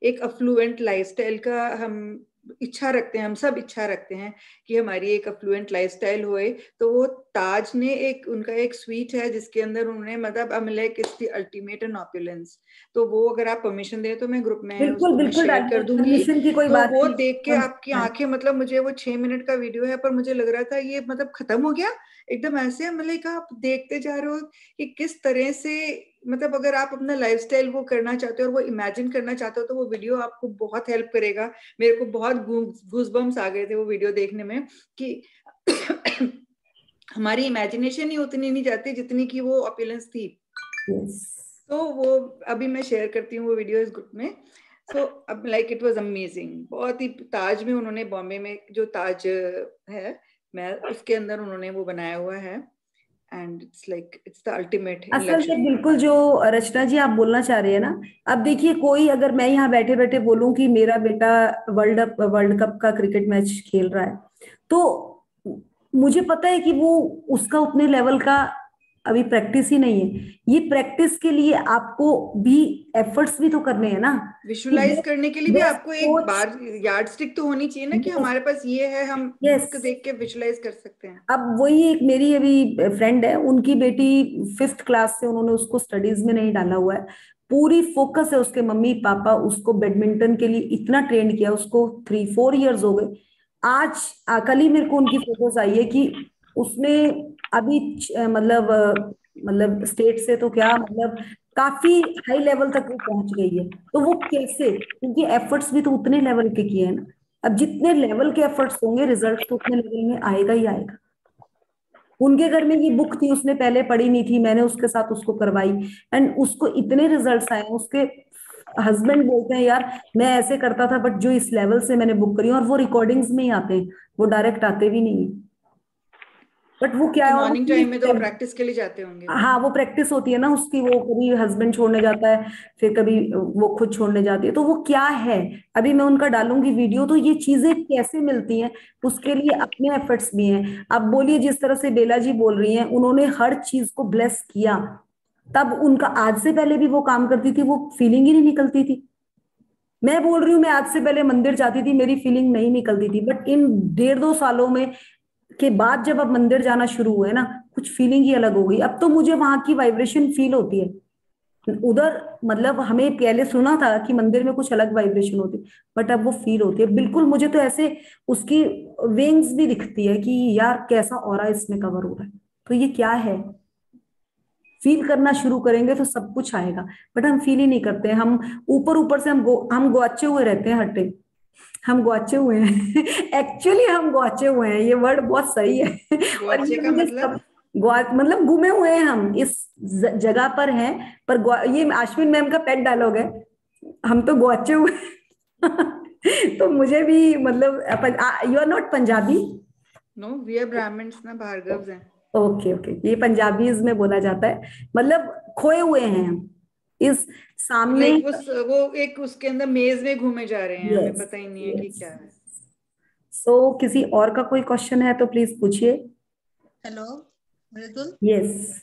एक अफ्लुएंट लाइफस्टाइल का हम इच्छा रखते हैं, हम सब इच्छा रखते हैं कि हमारी एक अफ्लुएंट लाइफस्टाइल होए, तो वो ताज ने एक उनका एक स्वीट है जिसके अंदर उन्होंने मतलब अमलेक is the ultimate in opulence, तो वो अगर आप परमिशन दें तो मैं ग्रुप में बिल्कुल उसको मैं बिल्कुल शेयर कर दूंगी। परमिशन की कोई तो बात वो नहीं। देख के आपकी आंखें मतलब मुझे वो 6 मिनट का वीडियो है पर मुझे लग रहा था ये मतलब खत्म हो गया एकदम ऐसे। मतलब आप देखते जा रहे हो कि किस तरह से मतलब अगर आप अपना लाइफस्टाइल वो करना चाहते हो और वो इमेजिन करना चाहते हो तो वो वीडियो आपको बहुत हेल्प करेगा। मेरे को बहुत गूज़बम्स आ गए थे वो वीडियो देखने में कि हमारी इमेजिनेशन ही उतनी नहीं जाती जितनी की वो ऑपुलेंस थी। तो वो अभी मैं शेयर करती हूँ वो वीडियो इस ग्रुप में। सो अब लाइक इट वाज अमेजिंग। बहुत ही ताज में उन्होंने बॉम्बे में जो ताज है मैं उसके अंदर उन्होंने वो बनाया हुआ है and it's like it's the ultimate in असल में लग्जरी। बिल्कुल जो रचना जी आप बोलना चाह रही है ना, अब देखिए कोई अगर मैं यहाँ बैठे बैठे बोलूं कि मेरा बेटा वर्ल्ड कप का क्रिकेट मैच खेल रहा है, तो मुझे पता है कि वो उसका उतने लेवल का अभी प्रैक्टिस ही नहीं है। ये प्रैक्टिस के लिए आपको भी एफर्ट्स भी तो करने हैं ना। विजुलाइज करने के लिए भी आपको एक कोच, बार यार्ड स्टिक तो होनी चाहिए ना कि हमारे पास ये है, हम इसको देख के विजुलाइज कर सकते हैं। अब वही एक मेरी अभी फ्रेंड है, उनकी बेटी 5th क्लास से उन्होंने उसको स्टडीज में नहीं डाला हुआ है, पूरी फोकस है उसके मम्मी पापा उसको बैडमिंटन के लिए इतना ट्रेंड किया, उसको 3-4 इयर्स हो गए। आज कल ही मेरे को उनकी फोटोज आई है कि उसने अभी मतलब स्टेट से तो क्या मतलब काफी हाई लेवल तक वो पहुंच गई है। तो वो कैसे, क्योंकि एफर्ट्स भी तो उतने लेवल के किए हैं ना। अब जितने लेवल के एफर्ट्स होंगे रिजल्ट तो उतने लेवल में आएगा ही आएगा। उनके घर में ये बुक थी, उसने पहले पढ़ी नहीं थी, मैंने उसके साथ उसको करवाई एंड उसको इतने रिजल्ट्स आए। उसके हस्बैंड बोलते हैं यार मैं ऐसे करता था बट जो इस लेवल से मैंने बुक करी, और वो रिकॉर्डिंग्स में ही आते हैं, वो डायरेक्ट आते भी नहीं है। बट वो क्या है मॉर्निंग टाइम में तो प्रैक्टिस के लिए जाते होंगे। हाँ वो प्रैक्टिस होती है ना उसकी, वो कभी हस्बैंड छोड़ने जाता है फिर कभी वो खुद छोड़ने जाती है, तो वो क्या है। अभी मैं उनका डालूंगी वीडियो, तो ये चीजें कैसे मिलती हैं, उसके लिए अपने एफर्ट्स भी हैं। अब बोलिए जिस तरह से बेला जी बोल रही हैं, उन्होंने हर चीज को ब्लेस किया, तब उनका आज से पहले भी वो काम करती थी, वो फीलिंग ही नहीं निकलती थी। मैं बोल रही हूँ मैं आज से पहले मंदिर जाती थी, मेरी फीलिंग नहीं निकलती थी, बट इन 1.5-2 सालों में के बाद जब अब मंदिर जाना शुरू हुए ना, कुछ फीलिंग ही अलग हो गई। अब तो मुझे वहां की वाइब्रेशन फील होती है। उधर मतलब हमें पहले सुना था कि मंदिर में कुछ अलग वाइब्रेशन होती, बट अब वो फील होती है बिल्कुल। मुझे तो ऐसे उसकी विंग्स भी दिखती है कि यार कैसा ऑरा इसमें कवर हो रहा है। तो ये क्या है, फील करना शुरू करेंगे तो सब कुछ आएगा, बट हम फील ही नहीं करते। हम ऊपर ऊपर से हम गुआचे हुए रहते हैं, हटे हम गुआचे हुए हैं एक्चुअली हम गुआचे हुए हैं, ये वर्ड बहुत सही है और गुआचे ये का मुझे मतलब मतलब घूमे हुए हैं हम इस जगह पर हैं, पर ये अश्विन मैम का पेट डायलॉग है, हम तो गुआचे हुए तो मुझे भी मतलब you are not Punjabi? No, we are Brahmins ना, भार्गव्स हैं। ओके ओके, ये पंजाबीज में बोला जाता है, मतलब खोए हुए हैं हम इस सामने। लाइक वो एक उसके अंदर मेज में घूमे जा रहे हैं, हमें पता ही नहीं है कि क्या है। सो किसी और का कोई क्वेश्चन है तो प्लीज पूछिए। हेलो मृदुल। यस,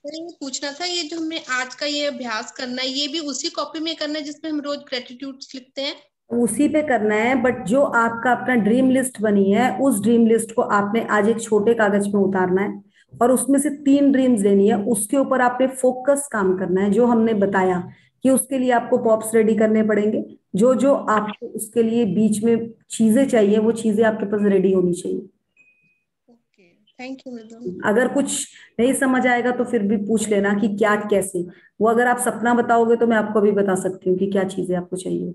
मैंने ये पूछना था, ये जो हमने आज का ये अभ्यास करना है, ये भी उसी कॉपी में करना है जिसमें हम रोज ग्रेटिट्यूड्स लिखते हैं? उसी पे करना है, बट जो आपका अपना ड्रीम लिस्ट बनी है उस ड्रीम लिस्ट को आपने आज एक छोटे कागज में उतारना है और उसमें से 3 ड्रीम्स लेनी है, उसके ऊपर आपने फोकस काम करना है। जो हमने बताया कि उसके लिए आपको पॉप्स रेडी करने पड़ेंगे, जो जो आपको उसके लिए बीच में चीजें चाहिए वो चीजें आपके पास रेडी होनी चाहिए। थैंक यू मृदुल। अगर कुछ नहीं समझ आएगा तो फिर भी पूछ लेना कि क्या कैसे, वो अगर आप सपना बताओगे तो मैं आपको भी बता सकती हूँ कि क्या चीजें आपको चाहिए।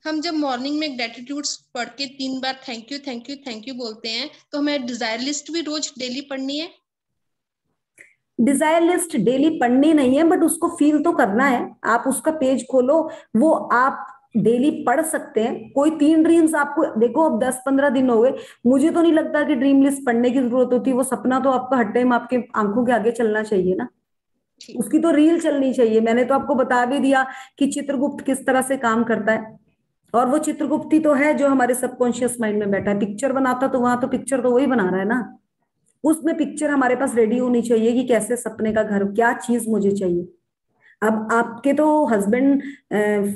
हम जब मॉर्निंग में ग्रेटिट्यूड्स पढ़ के 3 बार thank you thank you thank you बोलते हैं, तो हमें डिजायर लिस्ट भी रोज डेली पढ़नी है? डिजायर लिस्ट डेली पढ़नी नहीं है, बट उसको फील तो करना है। आप उसका पेज खोलो, वो आप डेली पढ़ सकते हैं। कोई 3 ड्रीम्स आपको, देखो अब 10-15 दिन हो गए, मुझे तो नहीं लगता कि ड्रीम लिस्ट पढ़ने की जरूरत होती है। वो सपना तो आपका हर टाइम आपके आंखों के आगे चलना चाहिए ना, उसकी तो रील चलनी चाहिए। मैंने तो आपको बता भी दिया कि चित्रगुप्त किस तरह से काम करता है, और वो चित्रगुप्त ही तो है जो हमारे सबकॉन्शियस माइंड में बैठा है। पिक्चर बनाता तो वहां तो पिक्चर तो वही बना रहा है ना, उसमें पिक्चर हमारे पास रेडी होनी चाहिए कि कैसे सपने का घर, क्या चीज मुझे चाहिए। अब आपके तो हस्बैंड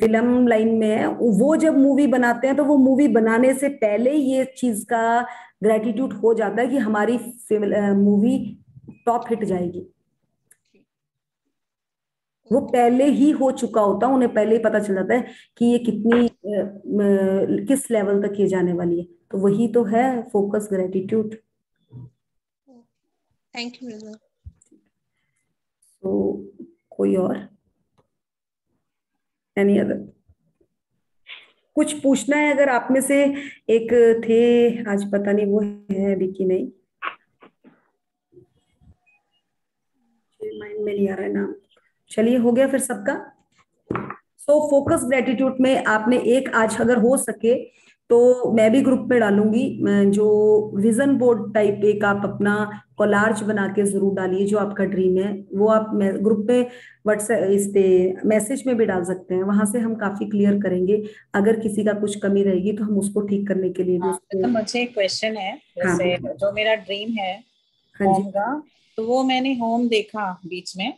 फिल्म लाइन में है, वो जब मूवी बनाते हैं तो वो मूवी बनाने से पहले ये चीज का ग्रेटिट्यूड हो जाता है कि हमारी मूवी टॉप हिट जाएगी। वो पहले ही हो चुका होता, उन्हें पहले ही पता चल जाता है कि ये कितनी किस लेवल तक ये जाने वाली है। तो वही तो है फोकस, ग्रेटिट्यूड। Thank you. तो कोई और, एनी अदर, कुछ पूछना है अगर आप में से एक थे, आज पता नहीं वो है अभी कि नहीं, माइंड में नहीं आ रहा है नाम। चलिए, हो गया फिर सबका। सो फोकस ग्रेटिट्यूड में आपने एक, आज अगर हो सके तो मैं भी ग्रुप में डालूंगी, जो विजन बोर्ड टाइप एक आप अपना कोलार्ज बना के जरूर डालिए, जो आपका ड्रीम है वो आप ग्रुप में व्हाट्सएप इस पे मैसेज में भी डाल सकते हैं। वहां से हम काफी क्लियर करेंगे, अगर किसी का कुछ कमी रहेगी तो हम उसको ठीक करने के लिए भी उसको। तो मुझे एक क्वेश्चन है, हाँ, जैसे जो मेरा ड्रीम है हाँ होम जी, का, तो वो मैंने होम देखा बीच में,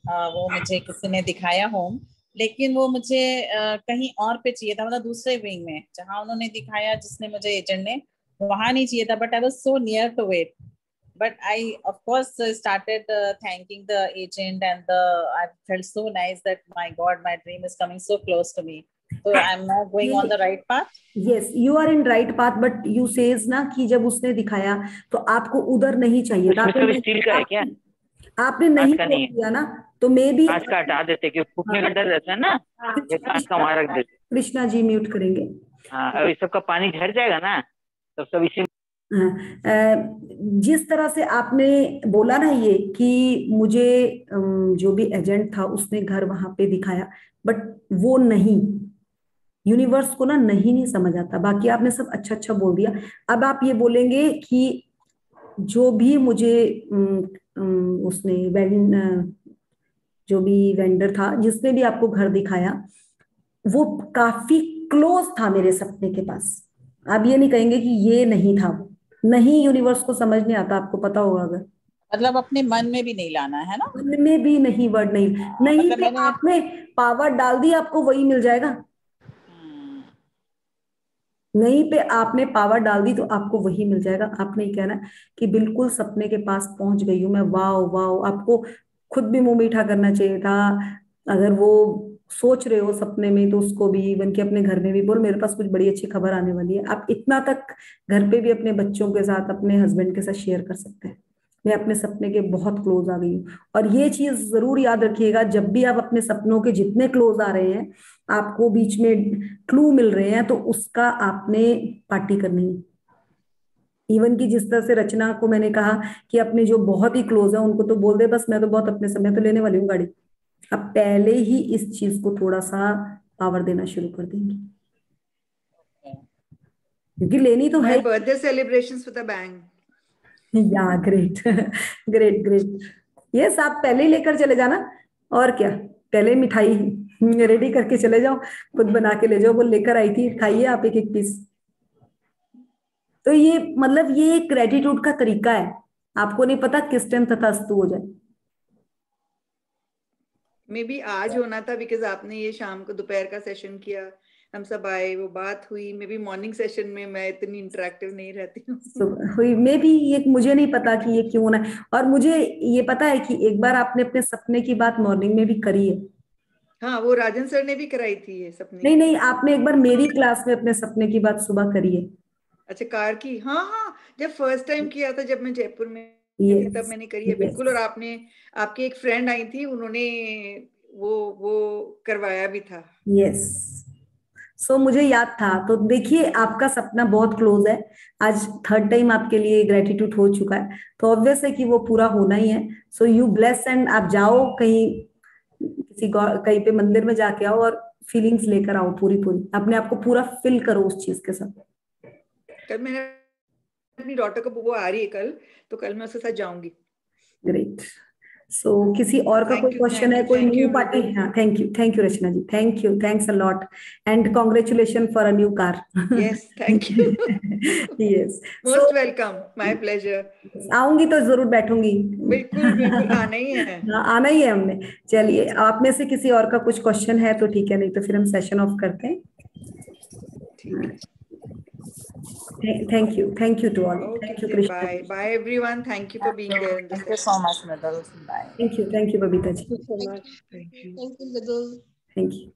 वो मुझे किसी ने दिखाया होम, लेकिन वो मुझे कहीं और पे चाहिए था, मतलब दूसरे विंग में जहाँ उन्होंने दिखाया, जिसने मुझे एजेंट ने, वहां नहीं चाहिए था, but I was so near to it, but I of course started thanking the agent, and I felt so nice that my god, my dream is coming so close to me, so I'm not going on the right path. Yes, you are in right path, but you says ना कि जब उसने दिखाया तो आपको उधर नहीं चाहिए था, आपने स्टील का है क्या? आपने नहीं का नहीं किया ना, तो मे भी कांच का हटा देते, कि फूटने का डर रहता है ना, ये कांच का वहां रख देते। कृष्णा जी म्यूट करेंगे। हाँ, अब इस सबका पानी झड़ जाएगा ना, तो सब इसी। जिस तरह से आपने बोला ना ये कि मुझे जो भी एजेंट था उसने घर वहां पे दिखाया, बट वो नहीं, यूनिवर्स को ना नहीं समझ आता। बाकी आपने सब अच्छा अच्छा बोल दिया। अब आप ये बोलेंगे कि जो भी मुझे उसने जो भी वेंडर था जिसने भी आपको घर दिखाया, वो काफी क्लोज था मेरे सपने के पास। आप ये नहीं कहेंगे कि ये नहीं था, वो नहीं, यूनिवर्स को समझ नहीं आता, आपको पता होगा। अगर मतलब अपने मन में भी नहीं लाना है ना, मन में भी नहीं, वर्ड नहीं, नहीं मतलब पे आपने पावर डाल दी, आपको वही मिल जाएगा। नहीं पे आपने पावर डाल दी तो आपको वही मिल जाएगा। आपने कहना कि बिल्कुल सपने के पास पहुंच गई हूं मैं, वाओ वाओ। आपको खुद भी मुंह मीठा करना चाहिए था। अगर वो सोच रहे हो सपने में तो उसको भी, इवन के अपने घर में भी बोल, मेरे पास कुछ बड़ी अच्छी खबर आने वाली है। आप इतना तक घर पे भी अपने बच्चों के साथ, अपने हस्बैंड के साथ शेयर कर सकते हैं, मैं अपने सपने के बहुत क्लोज आ गई हूँ। और ये चीज जरूर याद रखिएगा, जब भी आप अपने सपनों के जितने क्लोज आ रहे हैं, आपको बीच में क्लू मिल रहे हैं, तो उसका आपने पार्टी करनी है। इवन की जिस तरह से रचना को मैंने कहा कि अपने जो बहुत ही क्लोज है उनको तो बोल दे बस मैं तो बहुत अपने समय तो लेने वाली हूँ गाड़ी। अब पहले ही इस चीज को थोड़ा सा पावर देना शुरू कर देंगे, क्योंकि लेनी तो है। Birthday celebrations with a bang. या ग्रेट ग्रेट ग्रेट। यस, आप पहले ही लेकर चले जाना, और क्या, पहले मिठाई रेडी करके चले जाओ, खुद बना के ले जाओ, वो लेकर आई थी, खाइए आप एक एक पीस। तो ये मतलब ये ग्रेटिट्यूड का तरीका है, आपको नहीं पता किस टाइम तथास्तु हो जाए। मे बी आज होना था, बिकॉज आपने ये शाम को दोपहर का सेशन किया, हम सब आए, वो बात हुई। मे बी मॉर्निंग सेशन में मैं इतनी इंटरेक्टिव नहीं रहती हूँ। हुई मे बी, ये मुझे नहीं पता कि ये क्यों होना है। और मुझे ये पता है कि एक बार आपने अपने सपने की बात मॉर्निंग में भी करी है। हाँ, वो राजन सर ने भी कराई थी ये सपने। नहीं नहीं, आपने एक बार मेरी क्लास में अपने सपने की बात सुबह करी है। अच्छा, कार की, हाँ हाँ, जब फर्स्ट टाइम किया था, जब मैं जयपुर में थी, तब मैंने करी है, बिल्कुल। और आपने, आपकी एक फ्रेंड आई थी, उन्होंने वो करवाया भी था। यस, सो मुझे याद था। तो देखिए आपका सपना बहुत क्लोज है, आज थर्ड टाइम आपके लिए ग्रेटिट्यूड हो चुका है, तो ऑब्वियस है कि वो पूरा होना ही है। सो यू ब्लेस, एंड आप जाओ कहीं कहीं पे मंदिर में जाके आओ और फीलिंग्स लेकर आओ, पूरी अपने आप को पूरा फिल करो उस चीज के साथ। कल मैंने अपनी डॉटर को, वो आ रही है कल, तो कल मैं उसके साथ जाऊंगी। ग्रेट। सो किसी और का कोई क्वेश्चन है, कोई न्यू पार्टी? हाँ, thank you Rachna ji, thanks a lot, and congratulation for a new car. Yes, thank you. Yes, most welcome, my pleasure. आऊंगी तो जरूर बैठूंगी। बिल्कुल आना ही है। आना ही है हमने। चलिए, आप में से किसी और का कुछ क्वेश्चन है तो ठीक है, नहीं तो फिर हम सेशन ऑफ करते हैं। Thank you to all. Okay, Thank you, Krishna. bye everyone. Thank you for being there in this Thank you so much, Mridul. Bye. Thank you, Babita ji. Thank you so much. Thank you. Thank you, Vidul. Thank you.